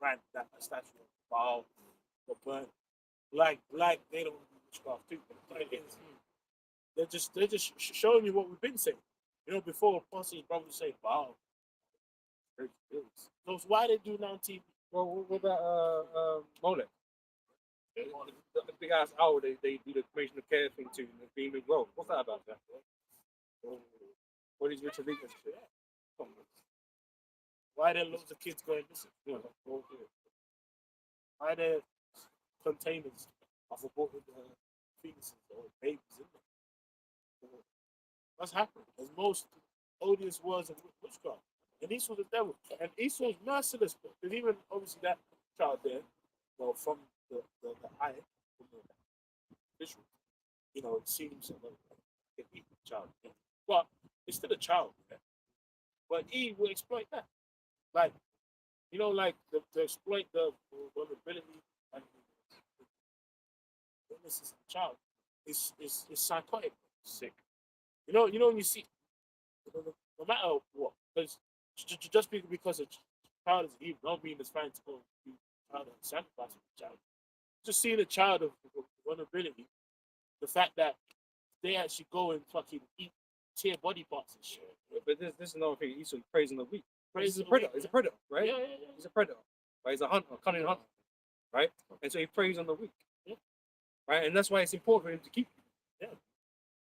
Right, that statue of Baal or burn. Like they don't do witchcraft too. They're just showing you what we've been saying. Before apostles brothers say Baal. So why they do now on TV? Well, what about Molech? The big ass owl they do the creation of care thing to and the beaming road. What's that about? That? What is Richard Leakman shit? Why there loads of kids going missing? Why there containers of aborted fetuses or babies in them? What's happening? There's most odious words of witchcraft. And Esau's the devil. And Esau's merciless. Because even obviously that child there, from the eye, from the visual, it seems like a child. But it's still a child. But Eve will exploit that. Like, to exploit the vulnerability and the illnesses of the child is psychotic, sick. When you see, no matter what, because just because a child is evil, don't mean it's fine to go do child and sacrificing the child. Just seeing a child of vulnerability, the fact that they actually go and fucking eat tear body parts and shit. But this is another thing. Esau preys on the weak. Preys He's a on the predator. weak, He's a predator, right? Yeah. He's a predator. Right? He's a hunter, a cunning hunter, right? And so he preys on the weak, Yeah. right? And that's why it's important for him to keep you. Yeah.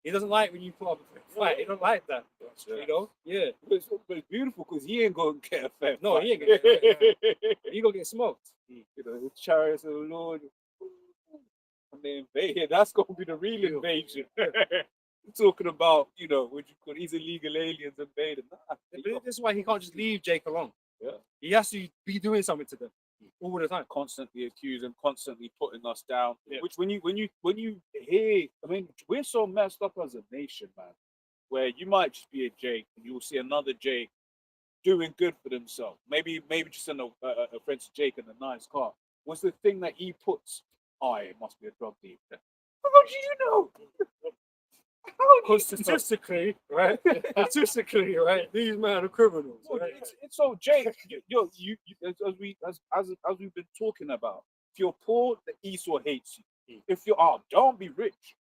He doesn't like when you put up a fight. He don't like that. You know? Yeah. But it's beautiful because he ain't gonna get a fair No, fight. he ain't gonna get it. You gonna get smoked. You know, the chariots of the Lord. And they invade. That's gonna be the real invasion. Talking about, you know, what you call these illegal aliens invading. Nah, But this is why he can't just leave Jake alone. Yeah. He has to be doing something to them all the time. constantly accusing, constantly putting us down. Yeah. Which when you hear, I mean, we're so messed up as a nation, man. Where you might just be a Jake, and you will see another Jake doing good for themselves. Maybe just in a French Jake in a nice car. What's the thing that he puts? Oh, it must be a drug dealer. How do you know? Because statistically, right? Statistically, right? These men are criminals. Well, Right? it's so Jake, you as we've been talking about. If you're poor, the Esau hates you. If you're don't be rich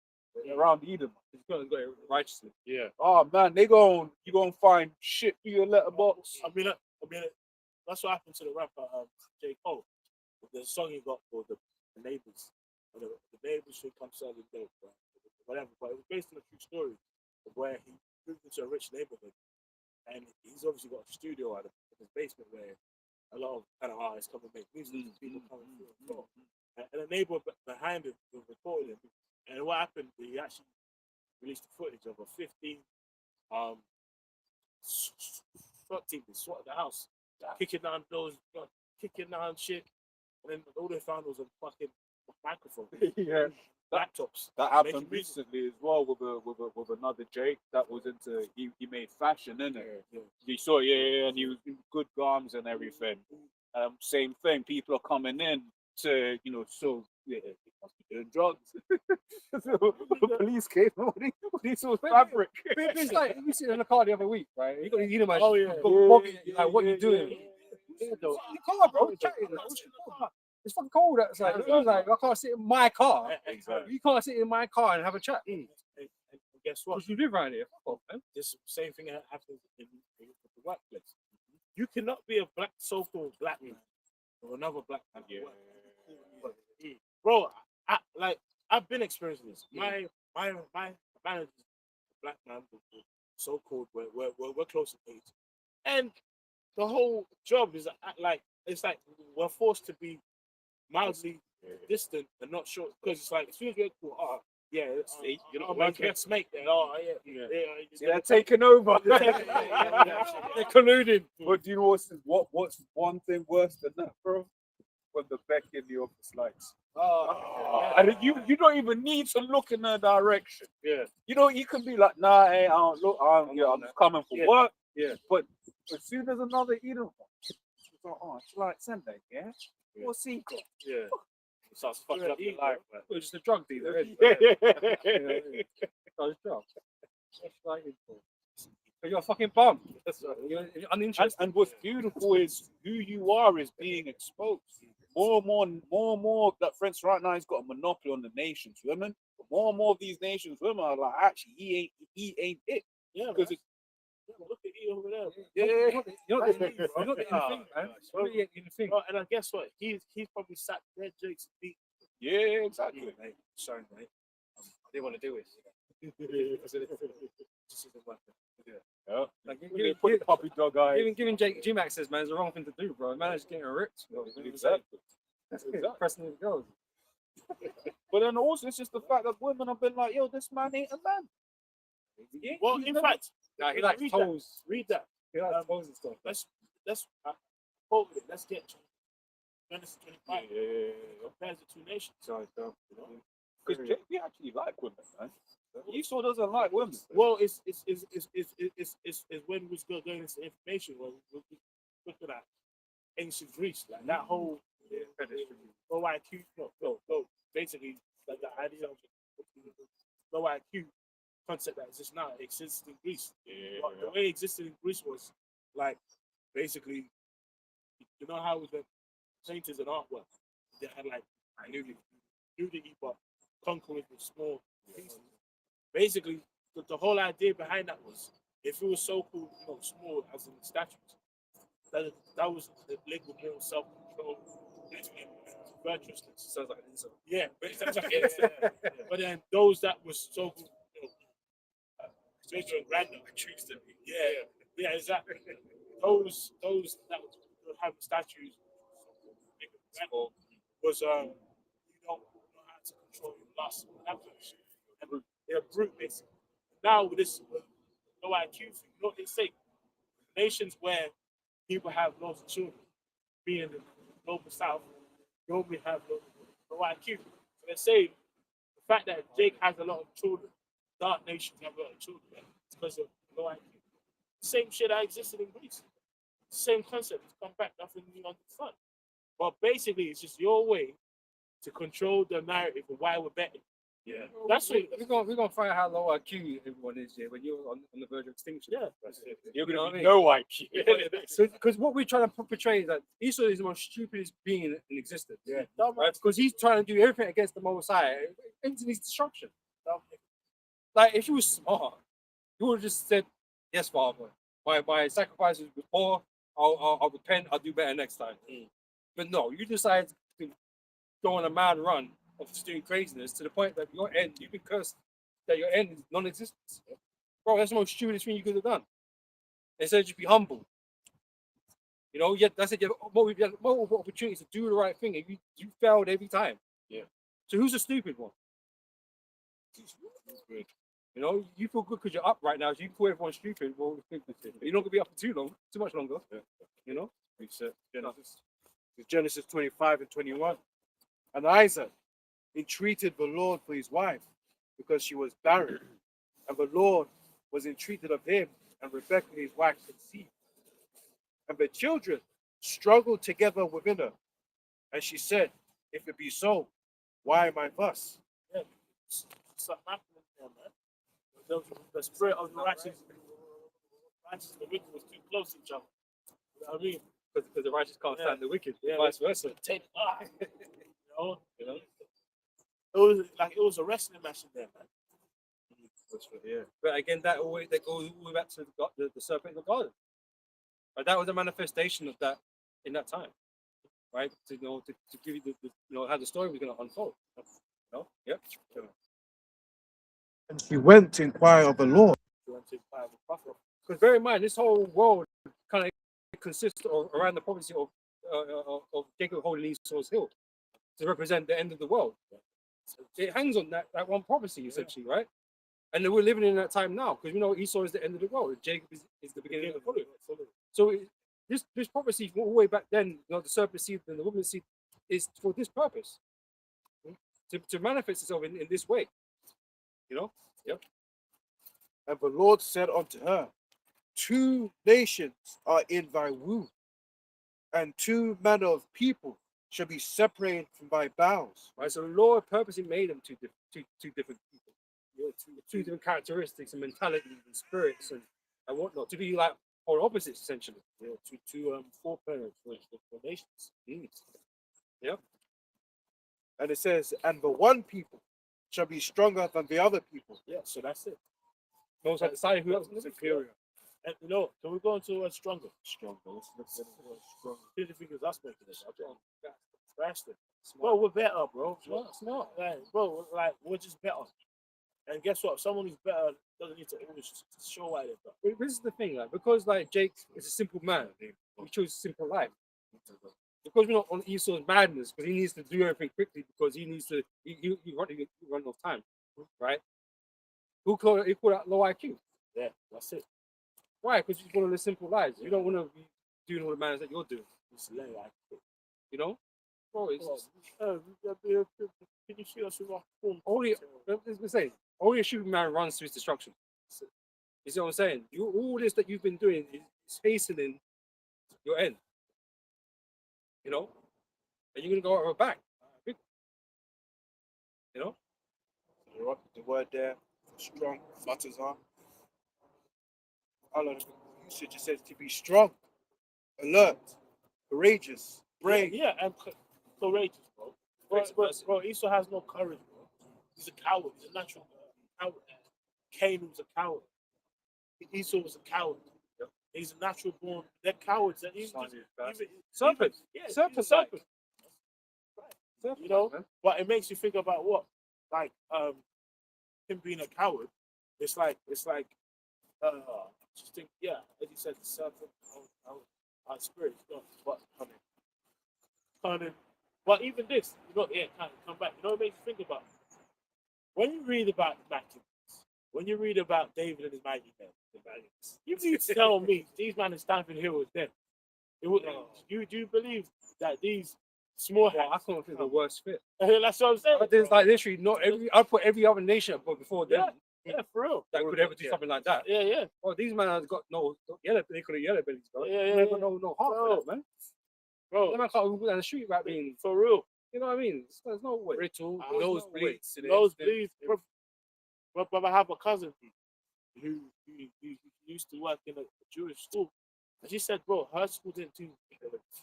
around Edom. He's gonna go righteously. Yeah. Oh man, you gonna find shit through your letterbox. I mean, that's what happened to the rapper J. Cole. The song he got for the neighbors. The neighbors should come selling dope, right? Whatever. But it was based on a true story of where he moved into a rich neighborhood, and he's obviously got a studio out of his basement where a lot of kind of artists come and make music. And people come and film. And a neighbor behind him was recording him. And what happened? He actually released the footage of a 15 SWAT team. They swatted the house, kicking down doors, kicking down shit, and then all they found was a fucking microphone, Yeah, laptops. that happened Making music. recently as well with another Jake that was into he made fashion, innit? Yeah. You saw, and he was in good garms and everything. Same thing. People are coming in to, so they must be doing drugs. So the police came when he saw fabric. It's like we seen in the car the other week, right? You got to Edom. Oh, yeah. Like what you doing? In the car, bro. Chatting. It's fucking cold outside. It was like I can't sit in my car. Exactly. You can't sit in my car and have a chat. And guess what? Because you live around here. Fuck off, man. This same thing happens in the workplace. You cannot be a black, so-called black man or another black man. Yeah. Bro, I've been experiencing this. My manager, black man, so-called, we're close in age, and the whole job is like it's like we're forced to be mildly distant and not sure because it's like as soon as we're cool, let's make that. Oh yeah. They're taking over. They're colluding. But do you know what's one thing worse than that, bro? When the back in the office lights. And you don't even need to look in her direction. Yeah. You can be like, nah, hey, I don't look, I'm just coming for work. Yeah. But as soon as another Edom, she's like, it's like Sunday, yeah? What's he got? Yeah. It starts fucking up your life, man. It was just a drug dealer. Isn't Yeah. it? Oh, it's drug. What's like it for? But you're a fucking bum. You're uninterested. And what's beautiful is who you are is being exposed. More and more that France right now has got a monopoly on the nation's women. But more and more of these nations' women are like, actually, he ain't it. Yeah, Because look at you over there. yeah, You're not the in the thing, man. You're not in the thing. Bro, and I guess what? He's probably sat there, Jake's feet. yeah, exactly. Mate, sorry, mate. I didn't want to do it. This isn't working. Yeah. Like, They put the puppy dog eye. giving Jake G-Max says, man, it's the wrong thing to do, bro. Man is getting ripped. Exactly. That's it. Pressing the goes. But then also it's just the fact that women have been like, yo, this man ain't a man. Well, in fact, Nah, he likes read toes. Read that. He likes toes and stuff. Let's quote it. Let's get Genesis 25. Yeah. Compares the two nations. Because we actually like women, man. Esau doesn't like women. Well, it's when we start going into information. Well, we look at that ancient Greece, like that whole low IQ. No. Basically, like the idea of low IQ concept that exists now exists in Greece. But the way it existed in Greece was like basically, you know how it was painters and artwork. They had like nudity, but conquering with small pieces. Basically, the whole idea behind that was if it was so called, small as in statues, that was linked with more self-control, virtuousness. Sounds like an insult. Yeah, but it sounds like it. But then those that was so good, Jojo and Random, yeah, exactly. Those that would have statues was you don't know how to control your lust. They're brute basically. Now with this low IQ thing, what they say? Nations where people have lots of children, being the global south, normally have low IQ. So they say the fact that Jake has a lot of children, dark nations have a lot of children, it's because of low IQ. Same shit that existed in Greece. Same concept. It's come back, nothing new under the sun. But basically, it's just your way to control the narrative of why we're betting. Yeah. That's what. We're gonna find out how low IQ everyone is here when you're on the verge of extinction. Yeah. You're You know gonna what I be mean? no IQ. So, because what we're trying to portray is that Esau is the most stupidest being in existence. Yeah. Right? Because he's trying to do everything against the Most High, into his destruction. Like, if he was smart, he would have just said, "Yes, Father, my sacrifices was poor. I'll repent. I'll do better next time." But no, you decide to go on a mad run of just doing craziness to the point that your end, you've been cursed that your end is non-existent. Bro, that's the most stupidest thing you could have done. Instead, just be humble. Yet that's it. You have multiple opportunities to do the right thing, and you failed every time. Yeah. So who's the stupid one? You feel good because you're up right now, so you call everyone stupid. Well, you're not gonna be up for too much longer. Yeah. Genesis 25 and 21. And Isaac entreated the Lord for his wife because she was barren. And the Lord was entreated of him, and Rebekah his wife conceived. And the children struggled together within her. And she said, if it be so, why am I thus? Yeah. Something happening there, man. The spirit of the righteous and the wicked was too close to each other. You know what I mean? Because the righteous can't stand the wicked, Yeah, vice versa. Take it was a wrestling match in there, man. Yeah. But again, that goes all the way back to the serpent in the garden. Right? That was a manifestation of that in that time, right? To give you the how the story was going to unfold. Yep. And she went to inquire of the Lord. Because bear in mind, this whole world kind of consists around the prophecy of Jacob holding Esau's hill to represent the end of the world. It hangs on that one prophecy, essentially, right? And then we're living in that time now because we know Esau is the end of the world. Jacob is the beginning of the world. So this prophecy from all the way back then, the serpent seed and the woman's seed, is for this purpose, to manifest itself in this way. Yep. And the Lord said unto her, 2 nations are in thy womb, and 2 manner of people shall be separated from thy bowels. Right. So the Lord purposely made them two different people. Two different characteristics and mentalities and spirits and whatnot to be like polar opposites essentially. Yeah, two foreparents for nations. Yep. And it says, and the one people shall be stronger than the other people. Yeah, so that's it. Most like decided who else was Superior. And can we go into a stronger? Stronger. Who do you think is us making this? Faster. Bro, we're better, bro. Smart. Bro, we're just better. And guess what? Someone who's better doesn't need to always show why they're better. This is the thing, because Jake is a simple man, he chose a simple life. Because we're not on Esau's madness, because he needs to do everything quickly, because he needs to he run out of time, right? He call that low IQ. Yeah, that's it. Why? Because you want to live simple lives. You don't want to be doing all the manners that you're doing. It's low IQ. Bro, it's can you see us with our phone? only a stupid man runs to his destruction. You see what I'm saying? All this that you've been doing is hastening your end. And you're gonna go over back. The word there, strong, flutters on. Allah usage says to be strong, alert, courageous, brave. Yeah, and courageous, bro. Bro, Esau has no courage, bro. He's a coward. He's a natural coward. Cain was a coward. Esau was a coward. He's a natural born. They're cowards. And he's just, Serpent. yeah, Serpent, he's a serpent. Serpent, You know, man. but it makes you think about what, like, him being a coward. It's like, just think, yeah, as you said, the serpent, our spirit is gone, but cunning. But even this, come back. You know, what it makes you think about when you read about the Maccabees, when you read about David and his mighty men, you need to tell me these men in Stamford Hill was dead. Do you believe that these small Well, I hats? can't think of the worst fit. That's what I'm saying. But there's like literally not every. I put every other nation above before them Yeah, for real. that could ever do something like that. Yeah. Oh, these men have got no yellow. They could have yellow bellies, bro. Yeah, They got no heart for that, man. Bro, That man can't walk down the street without being. for real. You know what I mean? There's no way. Brittle, There's no way. Nosebleeds. But I have a cousin who used to work in a Jewish school. And she said, bro, her school didn't do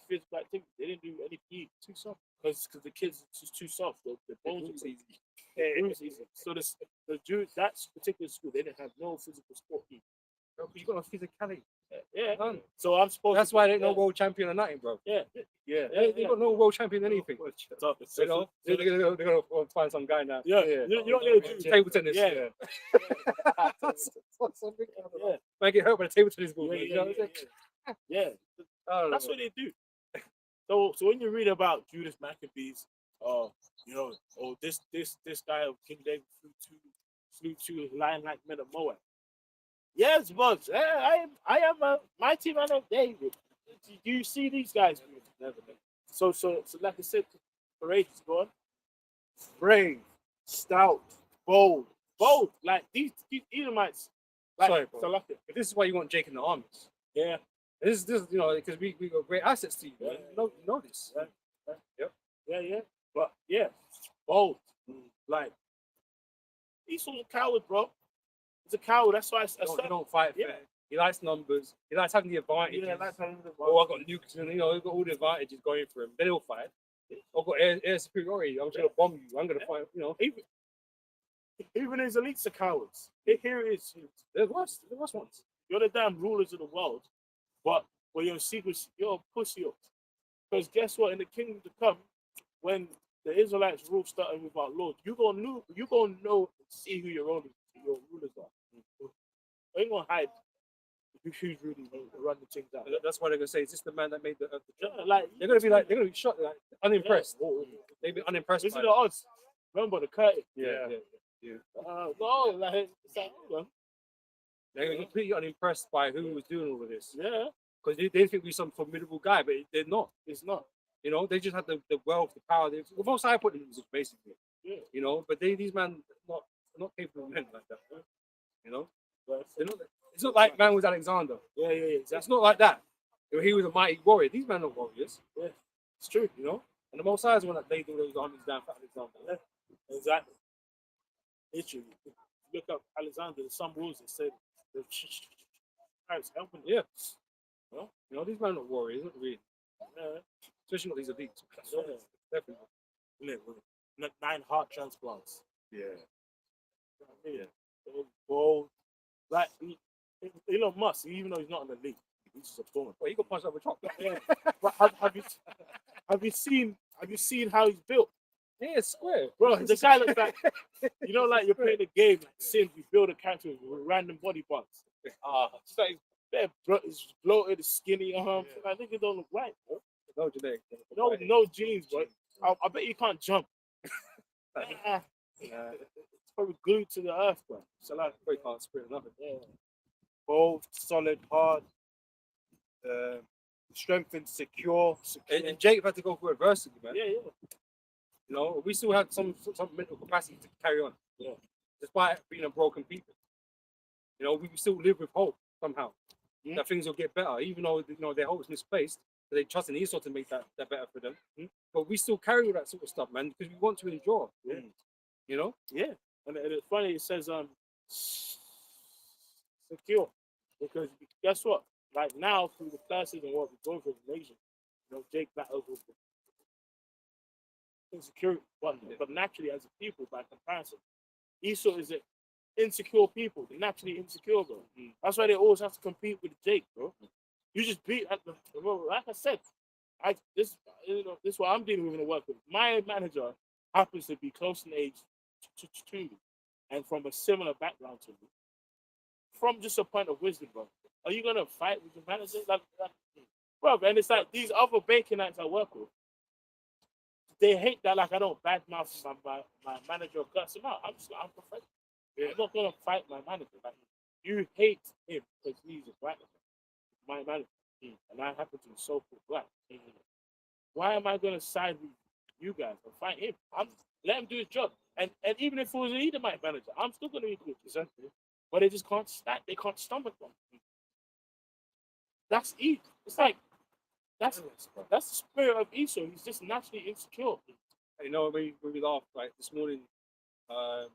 physical activity. They didn't do any PE. Too soft. Because the kids are just too soft. The bones are easy. It was easy. So that particular school, they didn't have no physical sport PE. Bro, you got no physicality. Yeah. None. So I'm supposed That's to. why they ain't no yeah. world champion or nothing, bro. Yeah. They got no world champion anything. So, You know, they're gonna find some guy now. yeah. You don't need to do Table tennis. Yeah. Yeah. Might get hurt by the table tennis ball. Yeah, man, you know what I'm saying? Yeah. I don't know. That's what they do. So when you read about Judas Maccabees, this guy of King David flew to lion like men of Moab. Yes, but I am a mighty man of David. Do you see these guys? Never. So like I said, courageous, go on. brave, stout, bold. Bold, like these Edomites. Like, Sorry, bro. so like it. But this is why you want Jake in the armies. Yeah. This you know, because we got great assets to you. Man. Yeah. You know this. Yeah. But yeah, bold. Like Esau's a coward, bro. He's a coward. That's why He don't fight Yeah. fair. He likes numbers. He likes having the advantage. yeah, that's how Oh, I got nukes, and he's got all the advantages going for him. Then he'll fight. I've got air superiority. I'm just gonna bomb you. I'm gonna fight. You know, even his elites are cowards. Here it is. there's worse. There's worse ones. You're the damn rulers of the world, but when you're secret, you're a pussy. Because guess what? In the kingdom to come, when the Israelites rule starting with our Lord, you gonna know and see who your rulers are. You ain't gonna hide who's really running things down. That's why they're gonna say, "Is this the man that made the earth?" Yeah, like They're gonna be shocked, like unimpressed. They've been unimpressed. This is by the it. odds. Remember the curtain. Yeah. No, like it's like, hold on. They're completely unimpressed by who was doing all of this Yeah, because they think we're some formidable guy, but they're not. it's not. You know, they just had the wealth, the power. The most I put them in was basically. Yeah. You know, but these men not capable of men like that. You know, But they're not. It's not like man was Alexander. yeah, It's exactly. not like that. He was a mighty warrior. These men are warriors. It's true. You know, and the Most High is one that laid all those armies down for Alexander. Exactly. Literally. If you look up Alexander, there's some rules that say the Christ helping them. Yeah. You know, these men are not warriors, not really. Yeah. Especially not these elites. Yeah. Definitely. Look, 9 heart transplants. Yeah. Yeah. Bold. Like Elon Musk, even though he's not in the league, he's just a thorn. Well, you got punched up with chocolate. Yeah. But have you seen how he's built? Yeah, it's square. Bro, the guy looks like, like you're playing a game, like Sims, you build a character with random body parts. It's like, it's bloated, it's skinny, I think it don't look right, bro. No genetic. No genes, bro. I bet you can't jump. It's probably glued to the earth, bro. So like, we can't sprint nothing. Yeah. Bold, solid, hard, strengthened, secure. And Jake had to go through adversity, man. Yeah. You know, we still had some mental capacity to carry on. Yeah. Despite being a broken people. You know, we still live with hope somehow. Yeah. That things will get better, even though their hope is misplaced. They trust in Esau to make that better for them. But we still carry all that sort of stuff, man, because we want to endure. Yeah. You know? Yeah. And it's funny, it says secure. Because guess what? Like now, through the classes and what we're going through the nation, Jake battles with insecurity, but naturally as a people by comparison, Esau is an insecure people. They're naturally insecure, bro. That's why they always have to compete with Jake, bro. You just beat bro, like I said, this is what I'm dealing with in the work with. My manager happens to be close in age to me and from a similar background to me. From just a point of wisdom, bro. Are you gonna fight with your manager? Like bro, and it's like these other Baconites I work with, they hate that like I don't badmouth my manager or cuss him out. I'm professional. I'm not gonna fight my manager. Like you hate him because he's a black man. My manager, and I happen to be so-called black. Why am I gonna side with you guys and fight him? Let him do his job. And even if it was an Edomite manager, I'm still gonna be cool. Exactly. But they just can't stand. They can't stomach them. That's Eve. It's like that's the spirit of Esau. He's just naturally insecure. You know, when we laughed like this morning, I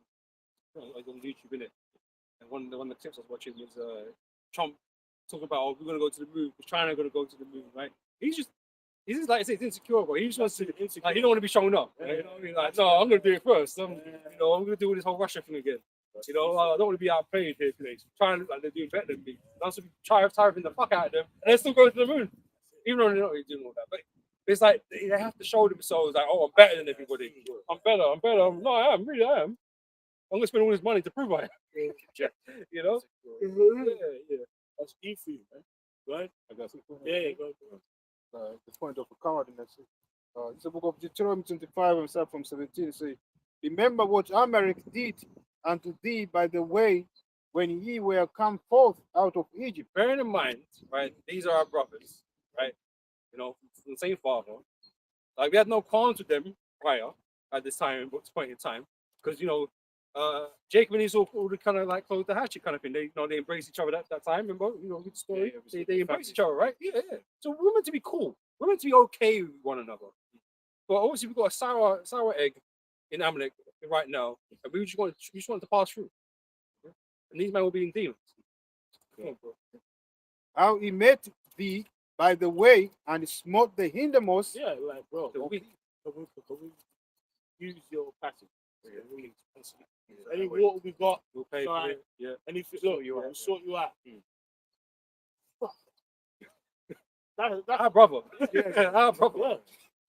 was on YouTube, innit? And one of the clips I was watching was Trump talking about, oh, we're gonna go to the moon. China gonna go to the moon, right? He's just like I say, he's insecure, but he just wants to. Like, he don't want to be shown up. Right? You know what I mean? Like, no, I'm gonna do it first. I'm gonna do this whole Russia thing again. I don't want to be outplayed here today. So trying to look like they're doing better than me. I'm also tiring the fuck out of them, and they're still going to the moon, even though they're not really doing all that. But it's like they have to show themselves like, oh, I'm better than everybody. I'm better. No, I am. Really, I am. I'm gonna spend all this money to prove I am. You know? Yeah. That's Eve for you, man. Right? I got something. Yeah, go. The point of a cowardness. It's the book of Deuteronomy 25 and start from 17. Say, remember what Amalek did unto thee by the way when ye were come forth out of Egypt. Bearing in mind, right, these are our brothers, right? You know, from the same father. Like we had no qualms with them prior at this time, at this point in time, because Jacob and Esau all kind of like closed the hatchet kind of thing. They they embrace each other at that time. Remember, good story. They embrace each other, right? Yeah. So we're meant to be cool. We're meant to be okay with one another. But obviously we've got a sour egg in Amalek right now, and we just want to pass through. And these men were being demons. Come on, bro. How he met thee by the way and smote the hindermost. Yeah, like bro. The weak. Can we use your passage? Any water we got, We'll pay for it. Yeah. anything, look, we'll sort you out. That's Our brother. Our brother.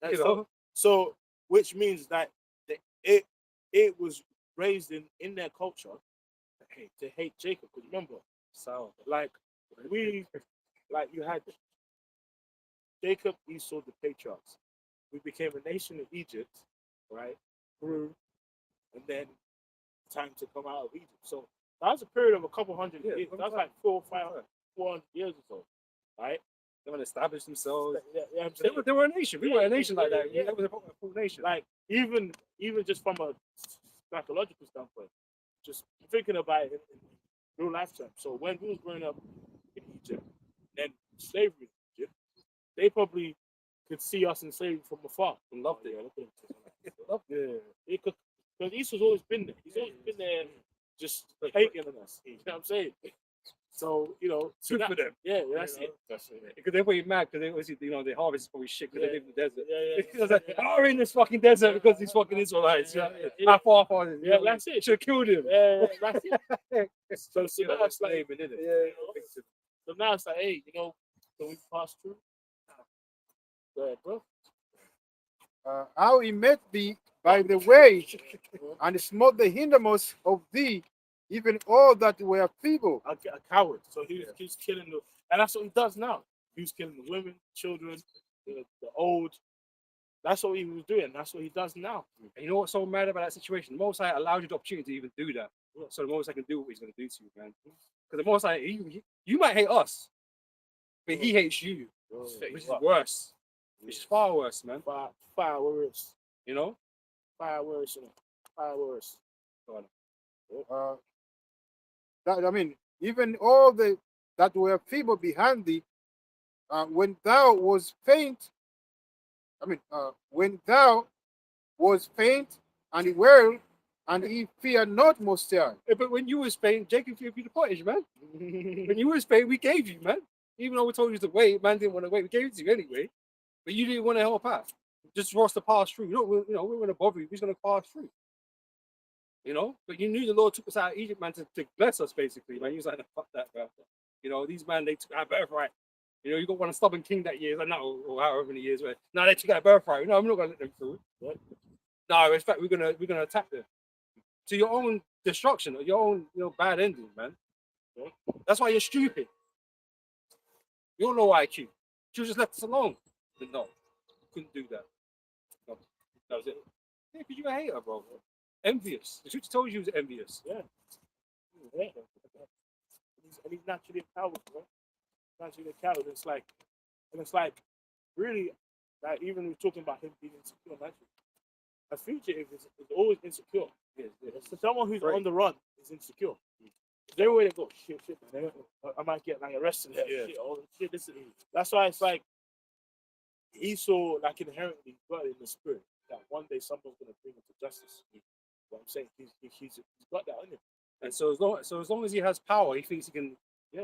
yeah. You know? So, which means that it was raised in their culture to hate Jacob. Because remember, So like you had Jacob, Esau, the patriarchs. We became a nation of Egypt, right? Grew, and then time to come out of Egypt. So that was a period of a couple hundred years. That was like 400 years or so, right? they want to establish themselves. Yeah, I'm saying, They were a nation. We were a nation like that. Yeah. That was a full nation. like even just from a psychological standpoint, just thinking about it in real lifetime. So when we was growing up in Egypt, then slavery in Egypt, they probably could see us in slavery from afar and loved it. Loved it. It could, because Esau's always been there. He's always been there, just hating on us. You know what I'm saying? So Good for them. Yeah, that's it. Because they're pretty mad because they obviously, the harvest is probably shit because they live in the desert. Yeah. It was like, oh, we're in this fucking desert because these fucking Israelites. Yeah. How far is it? Yeah, that's it. Should have killed him. Yeah, that's it. So You know, now it's like, slaving, innit? so now it's like, hey, can we pass through? Go ahead, bro. How he met thee by the way and smote the hindermost of thee, even all that were feeble. A coward. So he's killing the, and that's what he does now. He's killing the women, children, the old. That's what he was doing. That's what he does now. And you know what's so mad about that situation? The Most High allowed you the opportunity to even do that. So the Most High can do what he's going to do to you, man. Because the Most High, you might hate us, but he hates you, which is worse. Which is far worse, man. Far worse. You know? Far worse. Far worse. Even all that were feeble behind thee, when thou was faint, when thou was faint and well, and he feared not most high. Yeah, but when you was Spain, Jacob gave you the pottage, man. When you was Spain, we gave you, man. Even though we told you to wait, man didn't want to wait. We gave it to you anyway. but you didn't want to help out. Just for us to pass through. We we're going to bother you. We're just going to pass through. But you knew the Lord took us out of Egypt, man, to bless us, basically, man. He was like, fuck that, bro. These man, they took our birthright. You got one stubborn king that year, like, no, or however many years, where no, they took our birthright. No, I'm not going to let them through. Right? No, in fact, we're gonna attack them to your own destruction, or your own, bad ending, man. That's why you're stupid. You don't know IQ. You just left us alone. But no, couldn't do that. No, that was it. Yeah, because you're a hater, bro. Envious. The truth told you he was envious. Yeah. Yeah. And he's naturally a coward, bro. Naturally a coward. It's like, really, like, even we're talking about him being insecure, man. A fugitive is always insecure. Yes. So someone who's Right. on the run is insecure. Everywhere they go, shit, man. I might get like arrested. Yeah. Shit, that's why it's like Esau, like, inherently got it in the spirit that one day someone's gonna bring him to justice. What I'm saying, he's got that in him. And so as long as he has power, he thinks he can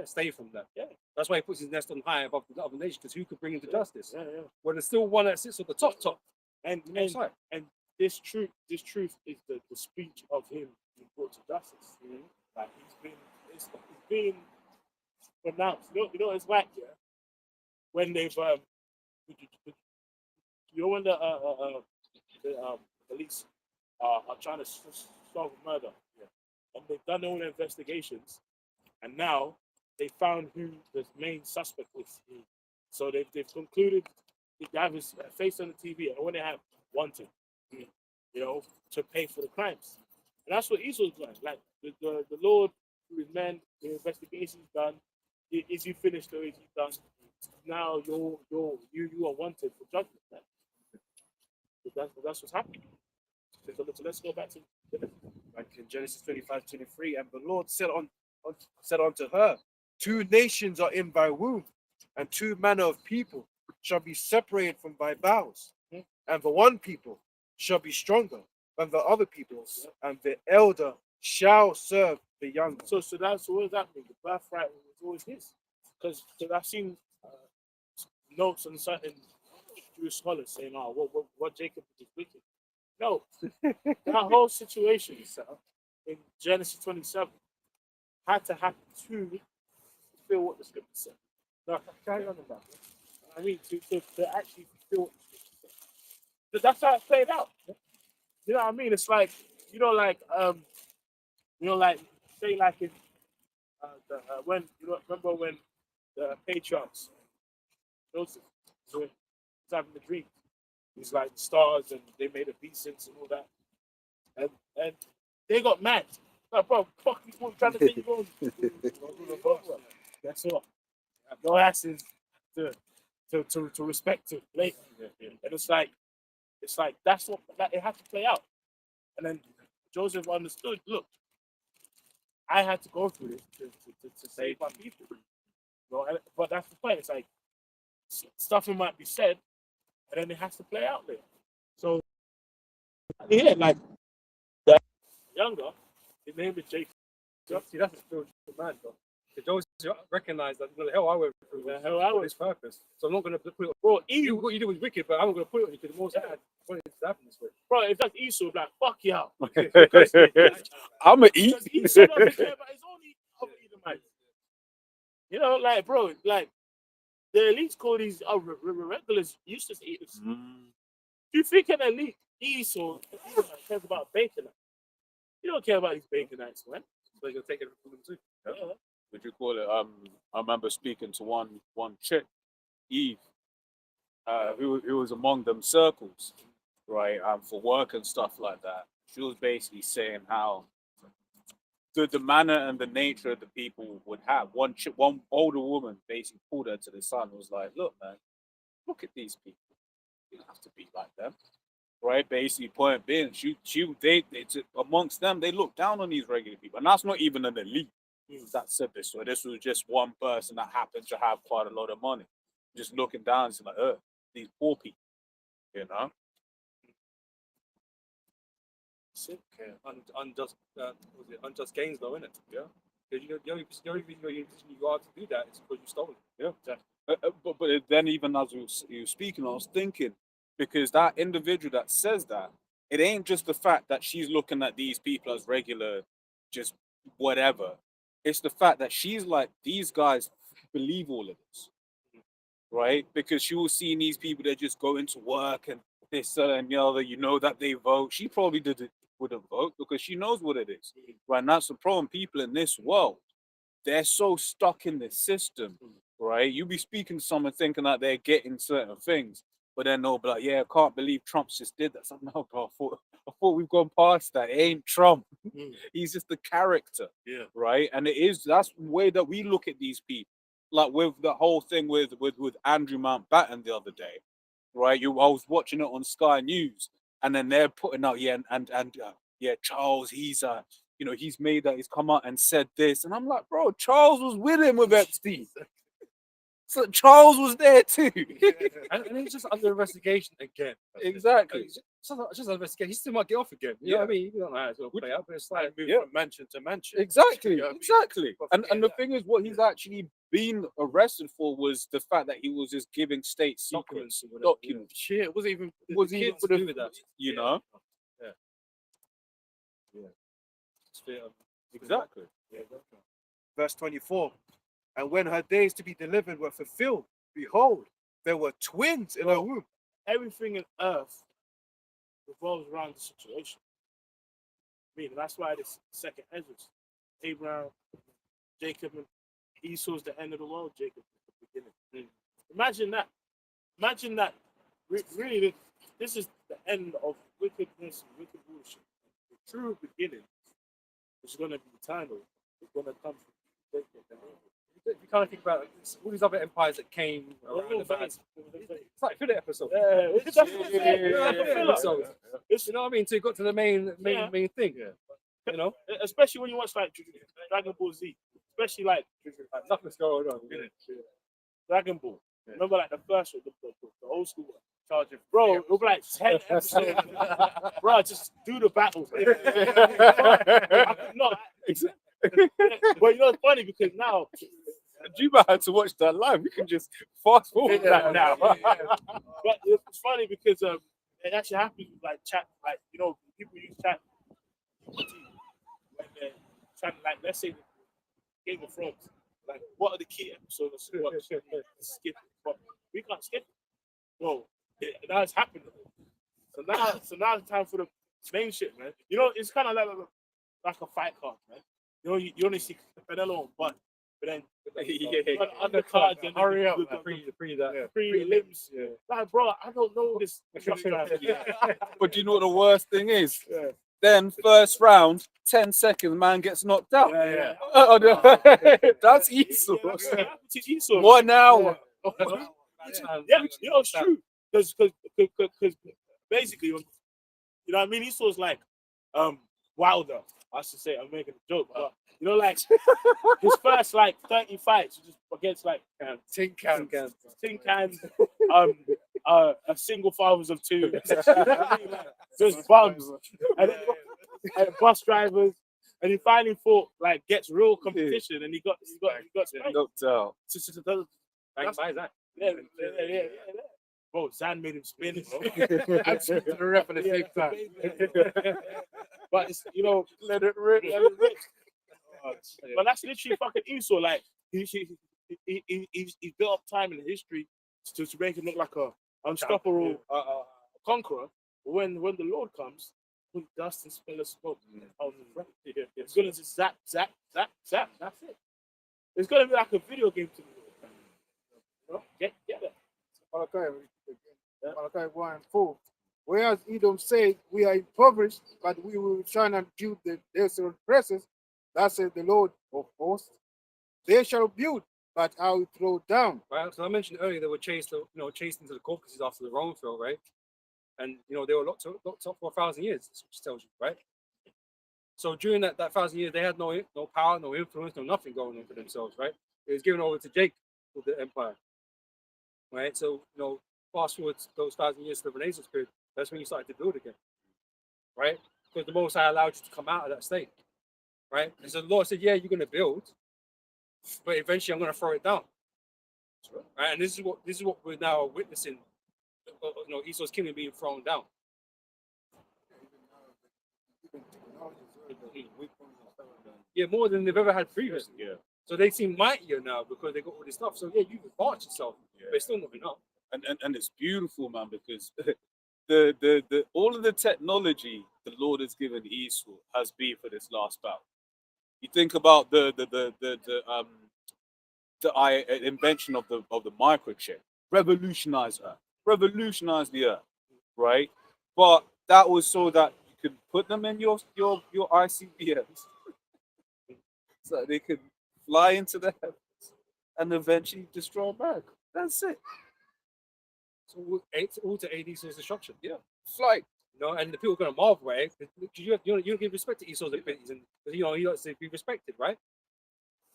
stay from that. Yeah. That's why he puts his nest on high above the other nation, because who could bring him to justice? Yeah. When there's still one that sits at the top. And Outside. this truth is the speech of him being brought to justice. Like, it's been pronounced. It's like, yeah, when they've when the police are trying to solve a murder, and they've done all the investigations, and now they found who the main suspect is. So they've concluded they have his face on the TV, and when they have wanted, to pay for the crimes. And that's what Esau's doing. Like, the Lord, through his men, the investigation's done. Is he finished or is he done? Now you are wanted for judgment. Man. That's what's happening. So let's go back to Like in Genesis 25:23, and the Lord said unto her, 2 nations are in thy womb, and 2 manner of people shall be separated from thy bowels, and the one people shall be stronger than the other peoples, and the elder shall serve the younger. So what does that mean? The birthright was always his, because I've seen notes on certain Jewish scholars saying, "Oh, what Jacob is wicked." No, that whole situation in Genesis 27 had to happen to fulfill what the scripture said. No, carry on about it. I mean, to actually fulfill what the scripture said. But that's how it played out. You know what I mean? It's like, say like in remember when the patriarchs, Joseph, was having the dream. He's like the stars, and they made obeisance and all that, and they got mad. Like, bro, fuck you, what trying to think you're going. Guess what? No asses to respect to later. And it's like that's what it had to play out. And then Joseph understood. Look, I had to go through this to save my people. But that's the point. It's like stuff might be said, and then it has to play out later. So yeah, like the younger, his name is Jacob. See, that's a spiritual man, though. The Joseph recognized that the hell I went through for this purpose. So I'm not going to put it on. Bro, What you did was wicked, but I'm going to put it on you because the most wanted it to happen this way. bro, if that's Esau, like, fuck you out. I'm gonna eat. Because Esau doesn't care about his own other Edomites. Like, bro, like, the elites call these regulars useless eaters. You think an elite Esau cares about bacon? You don't care about these baconites, man. So you're going to take it from them too. Yeah. Would you call it? I remember speaking to one chick, Eve, who was among them circles, right? For work and stuff like that. She was basically saying how the manner and the nature of the people would have. One older woman basically pulled her to the side and was like, "Look, man, look at these people. You don't have to be like them." Right, basically, point being, they amongst them, they look down on these regular people, and that's not even an elite that said this. So this was just one person that happened to have quite a lot of money, just looking down and saying, like, these poor people, Sick. Unjust gains, though, isn't it? Yeah. Because the only reason you are to do that is because you stole it. Yeah, exactly. But then even as you were speaking, I was thinking, because that individual that says that, it ain't just the fact that she's looking at these people as regular, just whatever. It's the fact that she's like, these guys believe all of this, right? Because she was seeing these people that just go into work and this and the other, that they vote. She probably wouldn't vote because she knows what it is, right? And that's the problem. People in this world, they're so stuck in this system, right? You be speaking to someone thinking that they're getting certain things, but then they'll be like, "Yeah, I can't believe Trump just did that." So no, bro, I thought we've gone past that. It ain't Trump. He's just the character, Yeah. right? And that's the way that we look at these people. Like with the whole thing with Andrew Mountbatten the other day, right? I was watching it on Sky News, and then they're putting out, Charles, he's made that, he's come out and said this, and I'm like, bro, Charles was with him with Epstein. So Charles was there too. And he's just under investigation again. Exactly. It's just under investigation. He still might get off again. You know what I mean? You don't know how it's going to play out, but it's like, Move Yeah. from mention to mention. Exactly. You know what I mean? Exactly. But And forget the that. thing is, what he's actually been arrested for was the fact that he was just giving state secrets documents. Shit, it wasn't even. Was he kids do with that? You know? It's fair. Exactly. Verse 24. And when her days to be delivered were fulfilled, behold, there were twins in her womb. Everything in earth revolves around the situation. I mean, that's why this second Ezra, Abraham, Jacob, and Esau's the end of the world. Jacob is the beginning. Imagine that. Imagine that. Really, this is the end of wickedness and wicked bullshit. The true beginning is going to be eternal. It's going to come from Jacob and Abraham. If you kind of think about it, all these other empires that came around about, it's like filler episode. Yeah, it's Yeah, just episode. You know what I mean? So you got to the main thing. You know, especially when you watch like Dragon Ball Z, especially like nothing's going on. Dragon Ball. Remember like the first one, the old school one. Bro, it'll be like 10 episodes. Bro, just do the battles. No, but you know it's funny because now Juba had to watch that live. We can just fast forward that now. but it's funny because it actually happens with like chat, like people use chat when they're trying to, like, let's say Game of Thrones, like what are the key episodes to watch? Skip it, but we can't skip it. Bro, now it's happening. So now it's time for the main shit, man. It's kind of like a fight card, man. You only see Canelo but then undercard and Hurry up, the prelims. Yeah. Like, bro, I don't know this. But do you know what the worst thing is? Then first round, 10 seconds, man gets knocked out. Yeah. That's Esau. Esau. 1 hour. Yeah, it's true. Because basically, you know what I mean? Esau's like Wilder. I should say, I'm making a joke, but like his first like 30 fights just against like tin cans, single fathers of two, just bums, and bus drivers, and he finally fought like gets real competition, and he got spanked. Knocked out. Yeah. Bro, Zan made him spin. And speak to the ref at the same time. But it's, Let it rip. But that's literally fucking Esau. Like he's built up time in history to make him look like a unstoppable conqueror. But when the Lord comes, with dust and smell of smoke, it's gonna just zap. That's it. It's gonna be like a video game to me. Get it. Malachi 1:4. Whereas Edom said, we are impoverished, but we will return and build the desolate presses. That says the Lord of hosts. They shall build, but I will throw down. Right. So I mentioned earlier they were chased into the Caucasus after the Rome fell, right? And they were locked up for 1,000 years, which tells you, right? So during that 1,000 years, they had no power, no influence, no nothing going on for themselves, right? It was given over to Jake with the empire, right? So fast forward those 1,000 years to the Renaissance period. That's when you started to build again, right? Because the Most High allowed you to come out of that state, right? And so the Lord said, "Yeah, you're going to build, but eventually I'm going to throw it down." Right, and this is what we're now witnessing. Esau's kingdom being thrown down. Yeah, more than they've ever had previously. Yeah. So they seem mightier now because they got all this stuff. So yeah, you've advanced yourself, but it's still not enough. And it's beautiful, man, because the all of the technology the Lord has given Esau has been for this last battle. You think about the invention of the microchip, revolutionized the earth, right? But that was so that you could put them in your ICBMs, so that they could fly into the heavens and eventually destroy America. That's it. So it's all to aid Esau's destruction. Yeah, flight. And the people are going to marvel, right? You give respect to Esau's abilities, and he likes to be respected, right?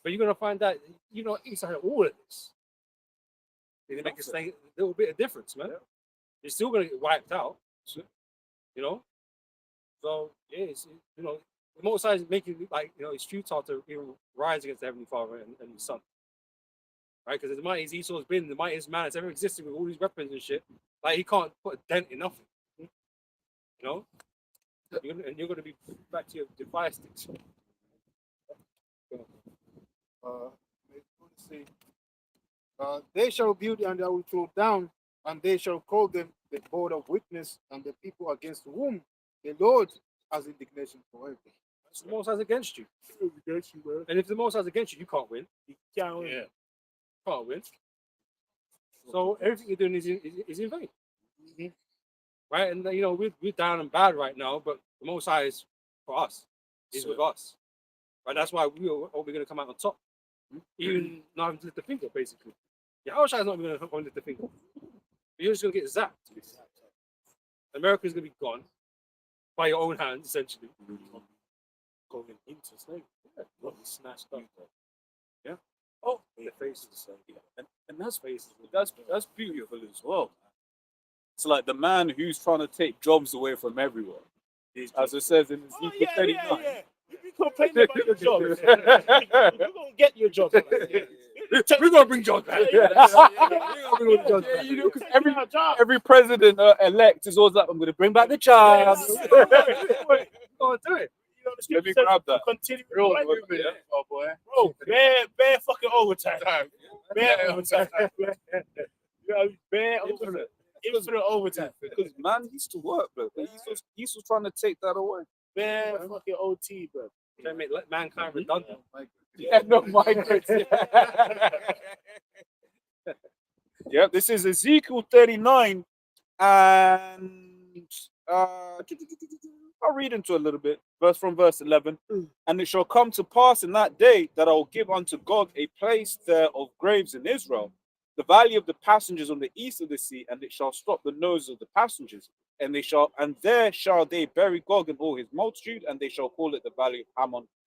But you're going to find that Esau had all of this. They make a little bit of difference, man. You're still going to get wiped out, So yeah, the Most High is making it's futile to even rise against the Heavenly Father and the Son, right? Because as mighty as Esau's been, the mightiest man that's ever existed with all these weapons and shit, he can't put a dent in nothing. And you're going to be back to your fire sticks. They shall build and I will throw down, and they shall call them the board of witness and the people against whom the Lord has indignation forever. The Most High's against you. And if the Most High's against you, you can't win. You can't win. Can't win. So everything you're doing is in vain. Mm-hmm. Right? And we're down and bad right now, but the Most High is for us. He's with us. Right? That's why we're going to come out on top. Even not having to lift the finger, basically. Yahushua is not even going to lift the finger. You're just going to get zapped. America's going to be gone by your own hands, essentially. Going into slavery. Not snatched up. Yeah. Oh, the face is the same. Yeah. And that's beautiful as well. It's like the man who's trying to take jobs away from everyone. As it says in Ezekiel 39. Yeah. You complain about your job. You're going to get your job. We're going to bring jobs back. Every president elect is always like, I'm going to bring back the jobs. Go and do it. Let me grab that. Continue. Oh boy. Bro, bare fucking overtime. Bare overtime. Bare overtime. Infinite overtime. Because man used to work, bro. He's trying to take that away. Bare fucking OT, bro. Trying to make mankind redundant. Yeah, no migrants. Yeah, this is Ezekiel 39, and I'll read into a little bit. Verse 11. And it shall come to pass in that day that I will give unto God a place there of graves in Israel, the valley of the passengers on the east of the sea, and it shall stop the nose of the passengers, and there shall they bury Gog and all his multitude, and they shall call it the valley of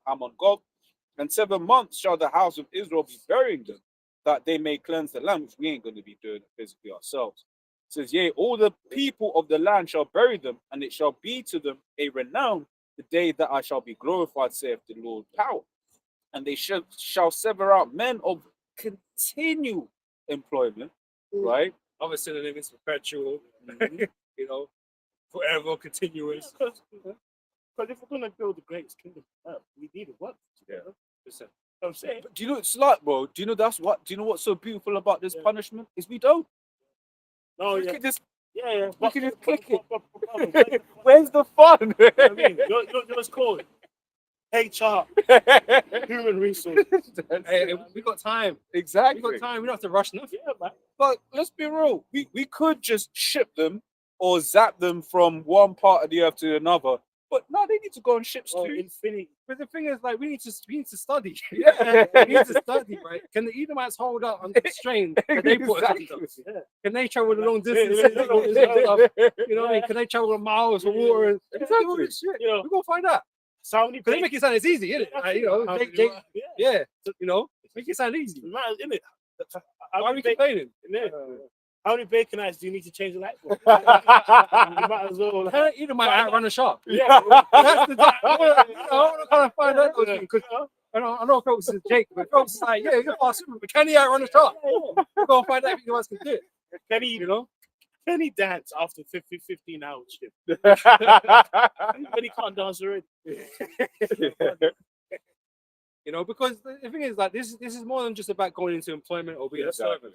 Hamon Gog. And 7 months shall the house of Israel be burying them, that they may cleanse the land, which we ain't going to be doing physically ourselves. It says, yea, all the people of the land shall bury them, and it shall be to them a renown the day that I shall be glorified, saith the Lord power. And they shall sever out men of continual employment, right? Other synonyms, perpetual, forever, continuous. Because if we're going to build the greatest kingdom on earth, we need a work. Yeah. Listen, I'm saying. But do you know it's like, bro? Do you know what's so beautiful about this punishment? Is we don't. No, We can just we can just click it. Where's the fun? I mean, you're called HR, human resources. Hey, we got time. Exactly. We got time. We don't have to rush nothing. Yeah, man. But let's be real. We could just ship them or zap them from one part of the earth to another. But no, they need to go on ships too. Infinity. But the thing is, we need to study. Yeah. We need to study, right? Can the Edomites hold up under the strain that they put us under? Exactly. Can they travel the long distances? All this other stuff? You know what I mean? Can they travel miles for water? And Exactly. all this shit? You know, We're gonna find out. so many Because they make it sound as easy, innit? Yeah. Make it sound easy. Man, innit? Why are we complaining? How many bacon eyes do you need to change the light bulb? You might as well. Edomite outrun a shark. Yeah. That's the I want to kind of find out those things. I know Phelps is Jake, but Phelps is like, yeah, you're fast swimmer, but can he outrun a shark? We're gonna find out if you guys can do it. Can he, You know? can he dance after 15 hours shift? When he can't dance already. You know, because the thing is, like, this is more than just about going into employment or being a servant,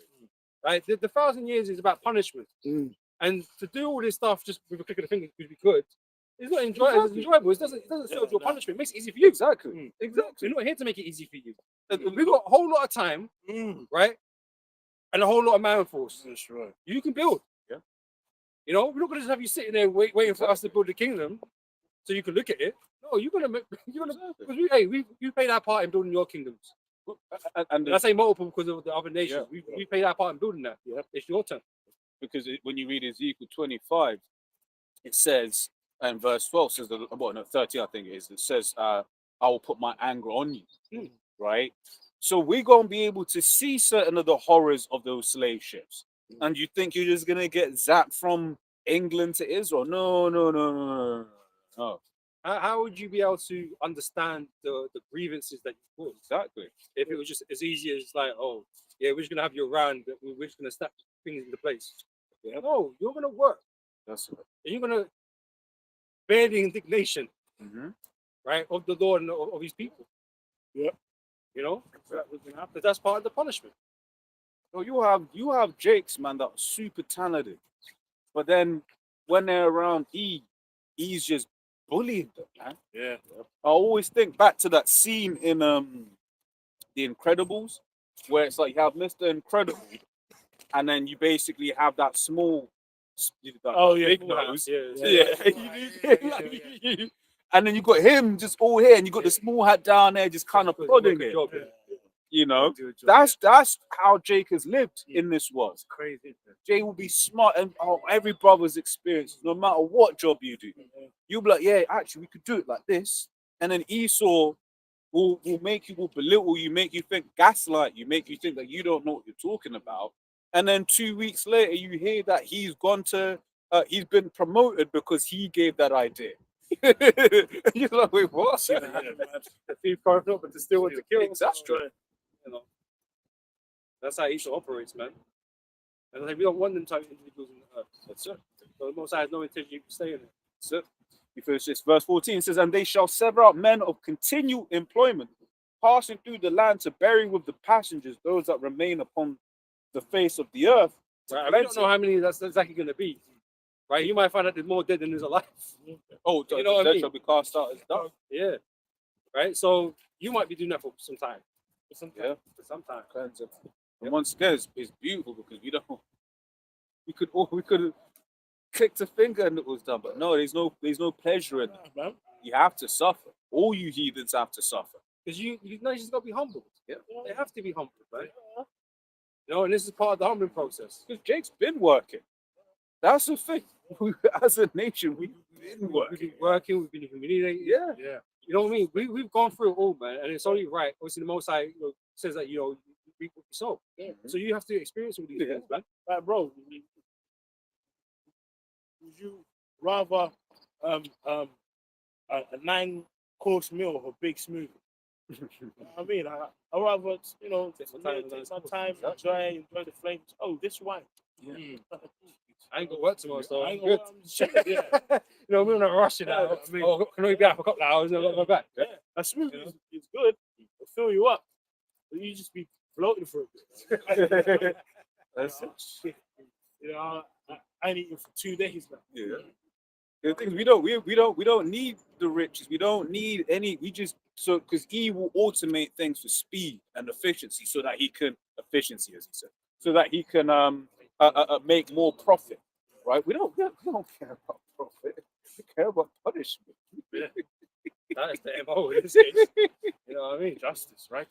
right? The 1,000 years is about punishment, and to do all this stuff just with a click of the finger because we could, it's not enjoyable. It doesn't serve your punishment. It makes it easy for you. Exactly. Exactly. We're not here to make it easy for you. We've got a whole lot of time, right, and a whole lot of man force. That's right. You can build. Yeah. You know, we're not gonna just have you sitting there waiting for us to build the kingdom, so you can look at it. No, you're gonna because we played our part in building your kingdoms. And And I say multiple because of the other nations. We played our part in building that. Yeah. It's your turn. because when you read Ezekiel 25, it says, and verse 12 says, 13, I think it is, it says, I will put my anger on you, right? So we're going to be able to see certain of the horrors of those slave ships. And you think you're just going to get zapped from England to Israel? No. How would you be able to understand the grievances that you caused? Exactly. If it was just as easy as like, oh, yeah, we're just gonna have you around, but we're just gonna snap things into place. Yeah. No, you're gonna work. That's right. And you're gonna bear the indignation, Mm-hmm. right, of the Lord and of his people. Yeah. You know, because that's part of the punishment. So you have Jakes, man, that are super talented, but then when they're around he's just bullying them, man. Yeah. I always think back to that scene in The Incredibles, where it's like you have Mr. Incredible, and then you basically have that small, big Full House. nose, Yeah. and then you got him just all here, and you got the small hat down there, just kind of prodding it. You know, that's how Jake has lived in this world. It's crazy. Jay will be smart, and every brother's experience, no matter what job you do, you'll be like, yeah, actually, we could do it like this. And then Esau will belittle you, make you think, gaslight you, make you think that you don't know what you're talking about. And then 2 weeks later, you hear that he's been promoted because he gave that idea. You're like, wait, what? The thief carved up, but they still want to kill. That's true. You know, that's how Esau operates, man. And like, we don't want them type of individuals in the earth. That's it. So the Most High has no intention you stay in it. So you finish this. Verse 14 says, and they shall sever out men of continual employment, passing through the land to bury with the passengers those that remain upon the face of the earth. Right? We don't know how many that's exactly going to be. Right? You might find out there's more dead than there's alive. Oh, You know what I they mean? shall be cast out as dust. Yeah. Right? So you might be doing that for some time. Yeah. For some time. Cleanse it. And once again, it's beautiful because we could have clicked a finger and it was done, but no, there's no pleasure in it. Man. You have to suffer. All you heathens have to suffer. Because you know you just got to be humble. Yeah. They have to be humble, right? You know, and this is part of the humbling process. Because Jake's been working. That's the thing. As a nation, we've been We've working. been working, we've been humiliated. Yeah. Yeah. You know what I mean? We've gone through it all, man, and it's only right. Obviously, the Most High says that you reap what you sow. Yeah. So you have to experience all these things, man. Like, bro, would you rather a 9-course meal or a big smoothie? You know what I mean, I rather take my time, enjoy the flavors. Oh, this wine. Yeah. I ain't got work tomorrow, so I I'm ain't good. gonna yeah. We're not rushing out. I mean- Oh, can only be out for a couple of hours and I've got to go back. Yeah, a smoothie is good. It'll fill you up, but you just be floating for a bit. That's it. Shit. I ain't eating for 2 days now. Yeah. The thing is, we don't need the riches. We don't need any. Because he will automate things for speed and efficiency, so that he can so that he can make more profit. Right? We don't care about profit. We care about punishment. That is the MO. Isn't it? You know what I mean? Justice, right?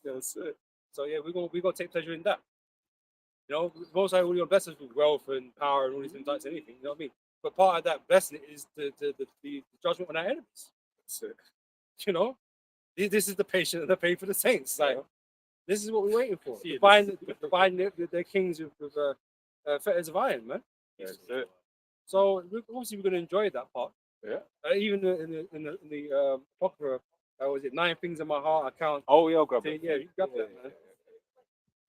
That's it. So yeah, we're gonna take pleasure in that. Most High will bless us with wealth and power and all these things like anything. You know what I mean? But part of that blessing is the judgment on our enemies. That's it. This is the patient and the pay for the saints. Like, this is what we're waiting for. See, To bind their kings with fetters of iron, man. That's it. So obviously we're going to enjoy that part. Yeah. Even in the Apocrypha was it 9 things in my heart I count. Oh yeah, I'll grab it. Yeah, you grab that, man.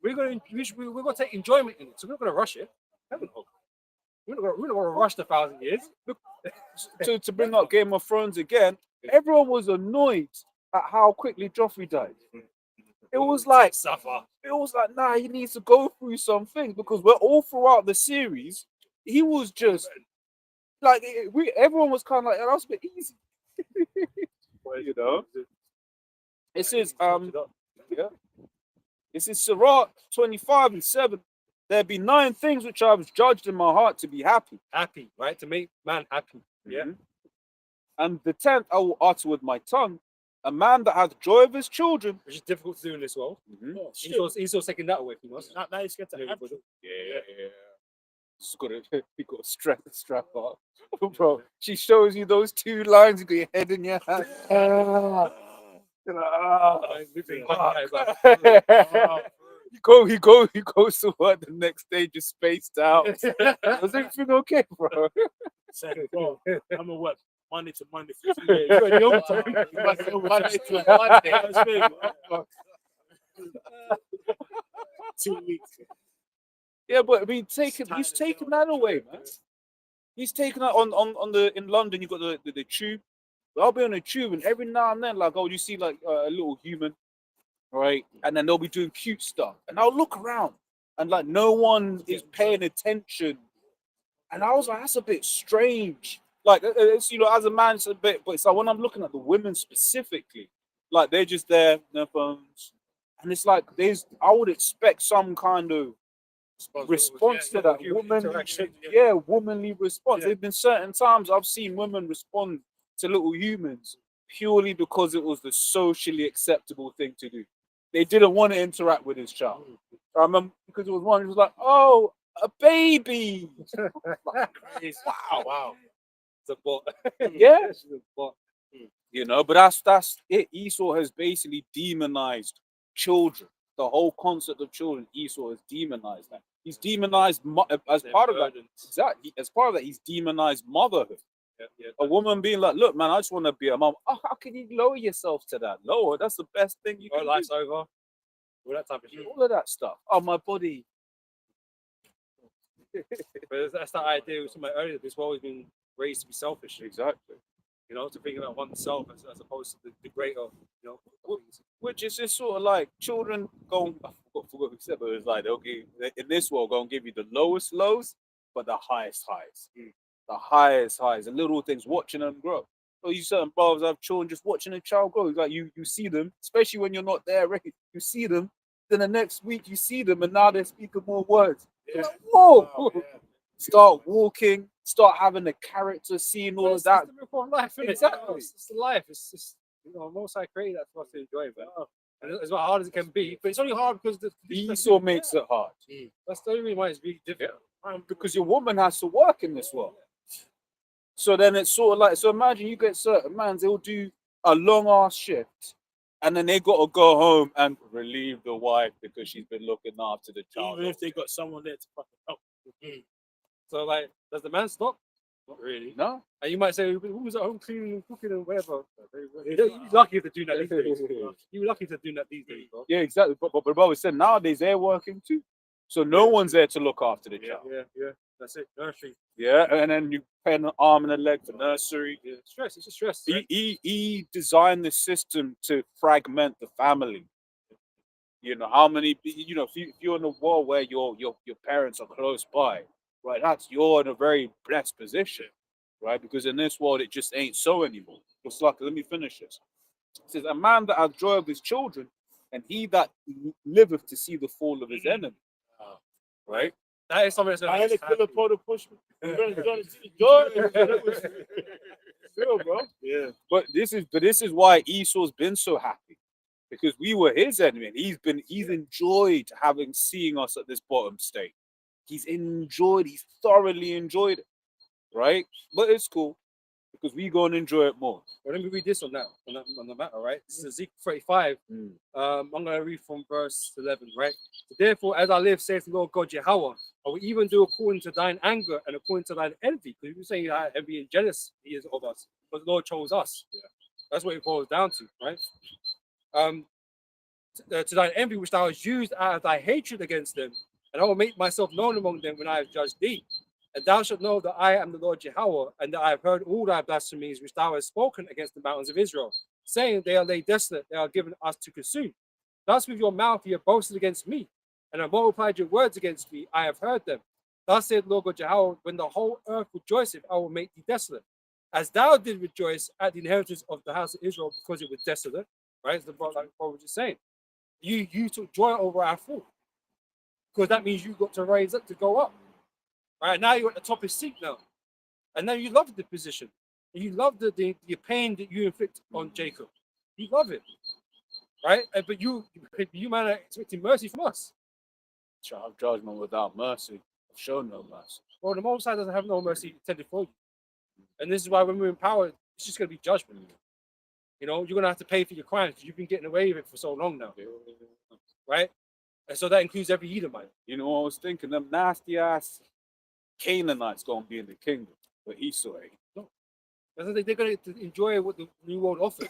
We're gonna take enjoyment in it, so we're not gonna rush it. Heaven hope. We're not gonna rush the 1,000 years. To bring up Game of Thrones again, everyone was annoyed at how quickly Joffrey died. It was like, Suffer. nah, he needs to go through some things because we're all throughout the series. He was just like everyone was kind of like, that was a bit easy. You know, it says yeah, it says Sirach 25:7. There be 9 things which I was judged in my heart to be happy. Happy, right? To make man happy. Yeah. Mhm. And the 10th I will utter with my tongue. A man that hath joy of his children. Which is difficult to do in this world. Oh, shit. He's taking that away from us. Now he's getting Yeah, to Yeah. He's got to strap up. Bro, she shows you those 2 lines, you got your head in your hand. You're like, He goes to work the next day just spaced out. Is everything okay, bro? Said, bro, I'm gonna work Monday to Monday. Monday to Monday. 2 weeks. Yeah, but I mean, he's taken that away, man. He's taken that on the in London. You got the tube. I'll be on the tube, and every now and then, like, you see like a little human, right? And then they'll be doing cute stuff, and I'll look around, and like no one is paying attention, and I was like, that's a bit strange. Like, it's, as a man, it's a bit, but it's like when I'm looking at the women specifically, like they're just there, their phones, and it's like I would expect some kind of response to that womanly response. Yeah. There've been certain times I've seen women respond to little humans purely because it was the socially acceptable thing to do. They didn't want to interact with his child. I remember because it was one who was like, "Oh, a baby!" Wow. It's a bot. Yeah. It's a bot. But that's it. Esau has basically demonized children. The whole concept of children, Esau has demonized that. He's demonized as part of that. Exactly. As part of that, he's demonized motherhood. Yeah. A woman being like, "Look, man, I just want to be a mom." Oh, how can you lower yourself to that? Lower. That's the best thing you can Life's do. over. All that type of shit. All of that stuff. Oh, my body. But that's that idea. Somebody earlier. This world has been raised to be selfish. Exactly. To think about oneself as opposed to the greater. Which is just sort of like children going. I forgot what we said, but it was like, okay, in this world, going to give you the lowest lows, but the highest highs. The highest highs, the little things, watching them grow. So you certain brothers have children, just watching a child grow. Like you see them, especially when you're not there, right? You see them, then the next week you see them, and now they're speaking more words. You're like, whoa! Wow, yeah. Start walking, start having a character, seeing all of that. It's the miracle of life, isn't Exactly. it? It's the life. It's just most I created that for us to enjoy, but and it's as hard as it can be. But it's only hard because the Esau makes it hard. That's the only reason why it's really difficult. Because your woman has to work in this world. So then it's sort of like, so imagine you get certain mans, they'll do a long ass shift and then they got to go home and relieve the wife because she's been looking after the child. Even if they got someone there to fucking help. So like, does the man stop? Not really. No? And you might say, who's at home cleaning and cooking and whatever. You're lucky if they're doing that these days. You're lucky if they're doing that these days, bro. Yeah, exactly. But brother said nowadays they're working too. So no one's there to look after the child. Yeah. That's it. Nursery. Yeah, and then you pay an arm and a leg for nursery. Yeah. Stress. It's a stress. He designed the system to fragment the family. How many? If you're in a world where your parents are close by, right? You're in a very blessed position, right? Because in this world, it just ain't so anymore. It's like, let me finish this. It says, "A man that hath joy of his children, and he that liveth to see the fall of his enemy." Right? That is something that's I had a killer happy. photo push me. You're gonna see the Still, bro. Yeah. But this is why Esau's been so happy, because we were his enemy, and he's enjoyed seeing us at this bottom state. He's thoroughly enjoyed it, right? But it's cool because we go and enjoy it more. Well, let me read this on the matter, right? This is Ezekiel 35. I'm going to read from verse 11, right? Therefore, as I live, saith the Lord God Yahweh, I will even do according to thine anger and according to thine envy. Because you're saying how envy and jealous he is of us, but the Lord chose us. That's what it boils down to, right? To thine envy which thou hast used out of thy hatred against them, and I will make myself known among them when I have judged thee. And thou shalt know that I am the Lord Jehovah, and that I have heard all thy blasphemies which thou hast spoken against the mountains of Israel, saying, they are laid desolate, they are given us to consume. Thus with your mouth ye have boasted against me, and have multiplied your words against me. I have heard them. Thus said Lord God Jehovah, when the whole earth rejoiceth, I will make thee desolate. As thou did rejoice at the inheritance of the house of Israel, because it was desolate, right? As the like Paul was just saying. You took joy over our fall. Because that means you got to raise up to go up. Right now you're at the top of seat now. And now you love the position. And you love the pain that you inflict on Jacob. You love it. Right? But you man are expecting mercy from us. Child judgment without mercy. I've shown no mercy. Well, the Most High doesn't have no mercy intended for you. And this is why when we're in power, it's just going to be judgment. You know, you're going to have to pay for your crimes because you've been getting away with it for so long now. Right? And so that includes every Edomite. You know what I was thinking? Them nasty ass Canaanites going to be in the kingdom. But Esau ain't. They're going to enjoy what the new world offers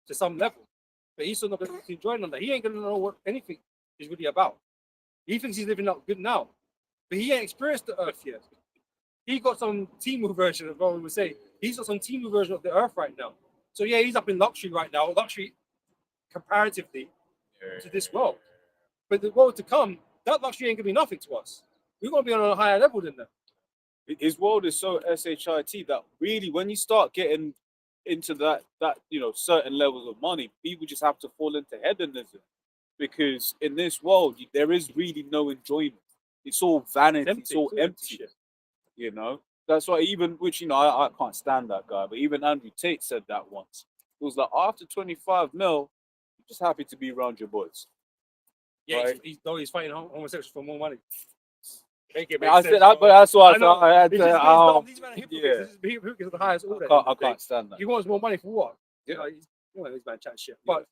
to some level. But Esau's not going to enjoy none of that. He ain't going to know what anything is really about. He thinks he's living up good now. But he ain't experienced the earth yet. He got some Timu version of what we would say. He's got some Timu version of the earth right now. So yeah, he's up in luxury right now. Luxury comparatively to this world. But the world to come, that luxury ain't going to be nothing to us. We're going to be on a higher level than that. His world is so shit that really, when you start getting into that you know, certain levels of money, people just have to fall into hedonism, because in this world there is really no enjoyment. It's all vanity. It's all empty. You know, that's why even, which, you know, I can't stand that guy, but even Andrew Tate said that once. It was like, after 25 mil, you're just happy to be around your boys. Yeah, right? he's fighting homosexuals for more money. I said that, but that's why I had to. These men are hypocrites. Yeah. This is hypocrites of the highest order. I can't stand that. He wants more money for what? Yeah. You know, this man chat shit. But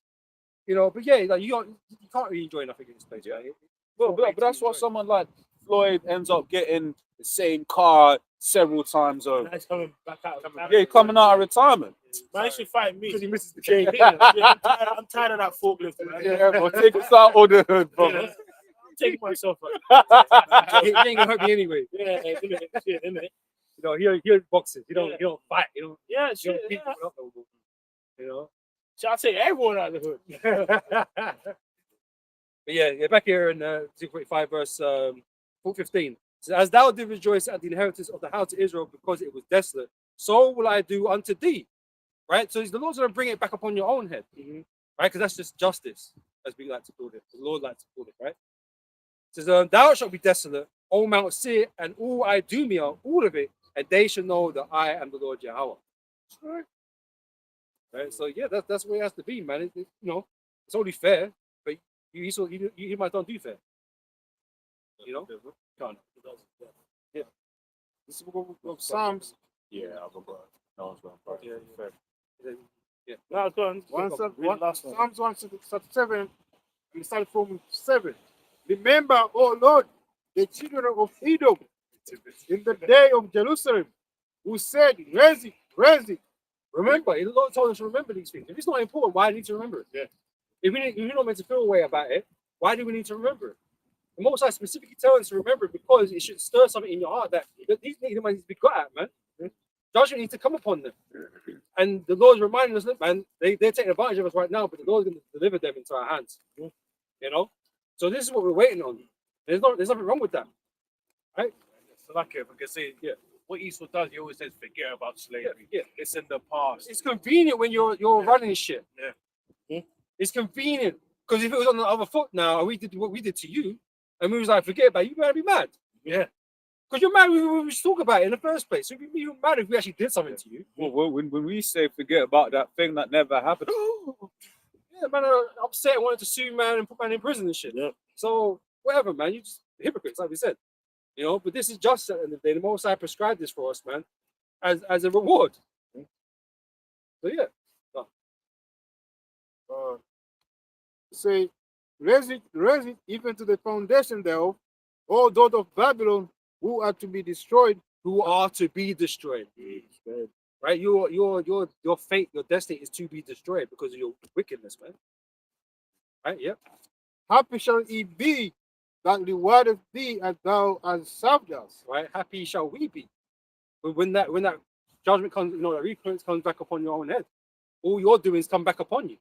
you know, but yeah, like you can't really enjoy nothing in this place. Yeah. Right? But that's why someone like Floyd ends up getting the same car several times over. Nice coming back out. Yeah, he's coming out of retainment. Man should fight me. Because he misses the game. I'm tired of that forklift, man. Yeah, but take us out of the hood, brother. I'm taking myself out. he ain't gonna hurt me anyway. Yeah, innit? You know, he boxes. He don't fight. He don't Yeah, shit. beat Yeah. people up no more. You know. So I take everyone out of the hood. But yeah, back here in 2:45 verse 4:15. So, as thou did rejoice at the inheritance of the house of Israel because it was desolate, so will I do unto thee. Right? So the Lord's going to bring it back upon your own head. Right? Because that's just justice, as we like to call it. The Lord likes to call it, right? It says, thou shalt be desolate, O Mount Seir, and all Idumea, all of it, and they shall know that I am the Lord Jehovah. Right? So yeah, that's where it has to be, man. You know, it's only fair, but you might don't do fair. You know? Can't. Yeah. This is what Psalms. Yeah, I'll go back. No one's going back. Yeah. No, go on. Psalms 137, we start from 7. Remember, O Lord, the children of Edom in the day of Jerusalem, who said, raise it. Remember, the Lord told us to remember these things. If it's not important, why do we need to remember it? Yeah. If we're not meant to feel a way about it, why do we need to remember it? The Most High specifically tells us to remember it because it should stir something in your heart that these need to be got at, man. Judgment needs to come upon them. And the Lord's reminding us, look, man, they're taking advantage of us right now, but the Lord's going to deliver them into our hands. You know? So this is what we're waiting on. There's nothing wrong with that. Right? So like if I can say, what Esau does, he always says, forget about slavery. Yeah. It's in the past. It's convenient when you're running shit. Yeah. It's convenient. Because if it was on the other foot now, and we did what we did to you, and we was like, forget about it, you better be mad. Yeah. Because you're mad we should talk about it in the first place. So you'd be mad if we actually did something to you. Well, when we say forget about that thing that never happened, Yeah, man, are upset and wanted to sue man and put man in prison and shit. Yeah. So whatever, man, you just hypocrites, like we said. You know, but this is just at the end of the day. The Most High prescribed this for us, man, as a reward. So yeah. Say, raise it even to the foundation thereof, all those of Babylon who are to be destroyed. Who are to be destroyed. right? Your fate, your destiny is to be destroyed because of your wickedness, man. Right? Yep. Happy shall it be that rewardeth thee as thou hast served us. Right? Happy shall we be. But when that judgment comes, that recompense comes back upon your own head, all your doings come back upon you.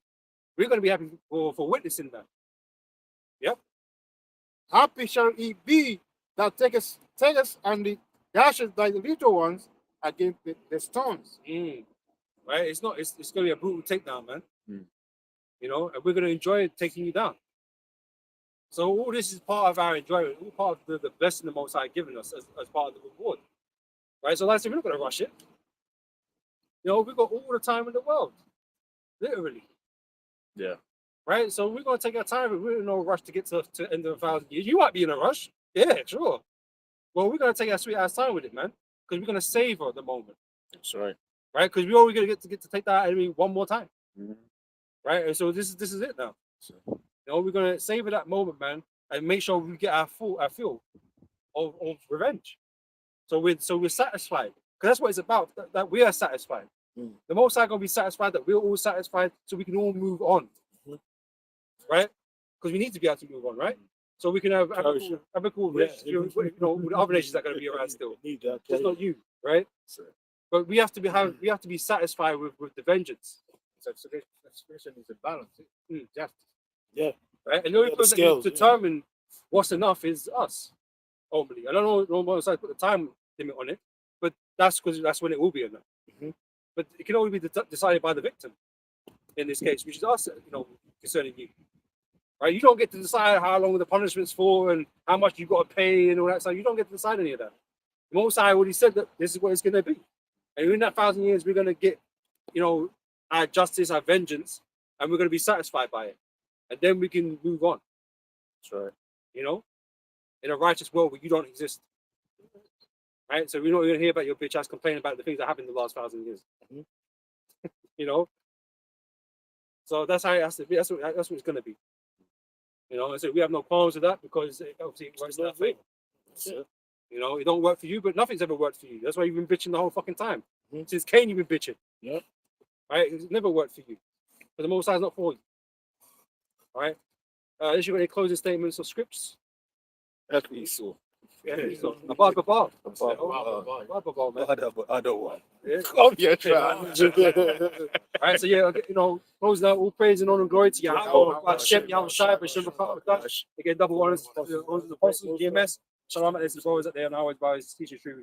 We're going to be happy for witnessing that. Yep. Happy shall it be that takest and the dashes thy little ones against the stones. Right? It's going to be a brutal takedown, man. Mm. And we're going to enjoy taking you down. So all this is part of our enjoyment, all part of the blessing the Most High given us as part of the reward. Right? So like I said, we're not going to rush it. We've got all the time in the world. Literally. Yeah. Right? So we're going to take our time. We're in no rush to get to the end of 1,000 years. You might be in a rush. Yeah, sure. Well, we're going to take our sweet ass time with it, man. Because we're going to savor the moment. That's right. Right? Because we're only going to get to take that enemy one more time. Mhm. Right? And so this is it now. We're going to savor that moment, man, and make sure we get our fill of revenge. So we're satisfied. Because that's what it's about, that we are satisfied. Mm. The Most High going to be satisfied that we're all satisfied so we can all move on. Right? Because we need to be able to move on, right? So we can have a cool relationship with the other nations that are going to be around still. Just not you, right? But we have to be satisfied with the vengeance. So expression is a balance. Justice. Right? And the only person that can determine what's enough is us. Ultimately. I don't know what side put the time limit on it, but that's when it will be enough. But it can only be decided by the victim in this case, which is us, concerning you. Right? You don't get to decide how long the punishment's for and how much you've got to pay and all that stuff. You don't get to decide any of that. The Most High already said that this is what it's going to be. And in that 1,000 years, we're going to get, our justice, our vengeance, and we're going to be satisfied by it. And then we can move on. That's right. In a righteous world where you don't exist. Right? So we're not going to hear about your bitch ass complaining about the things that happened in the last 1,000 years. So that's how it has to be. That's what it's going to be. So we have no qualms with that because obviously it works in our favor. It don't work for you, but nothing's ever worked for you. That's why you've been bitching the whole fucking time. Since Cain, you've been bitching. Yep. Right? It's never worked for you. But the Most High is not for you. All right? Unless you've got any closing statements or scripts. That's what you saw. Yeah, so above, man. I don't want. Yeah. Come here, try. All right, so yeah, closing out, all praise and honor and glory to Yahweh, Hashem, Yahweh Shai, Hashem, again, double honors to the apostles, GMS. Shalom, this is always at there, and always by his teaching true.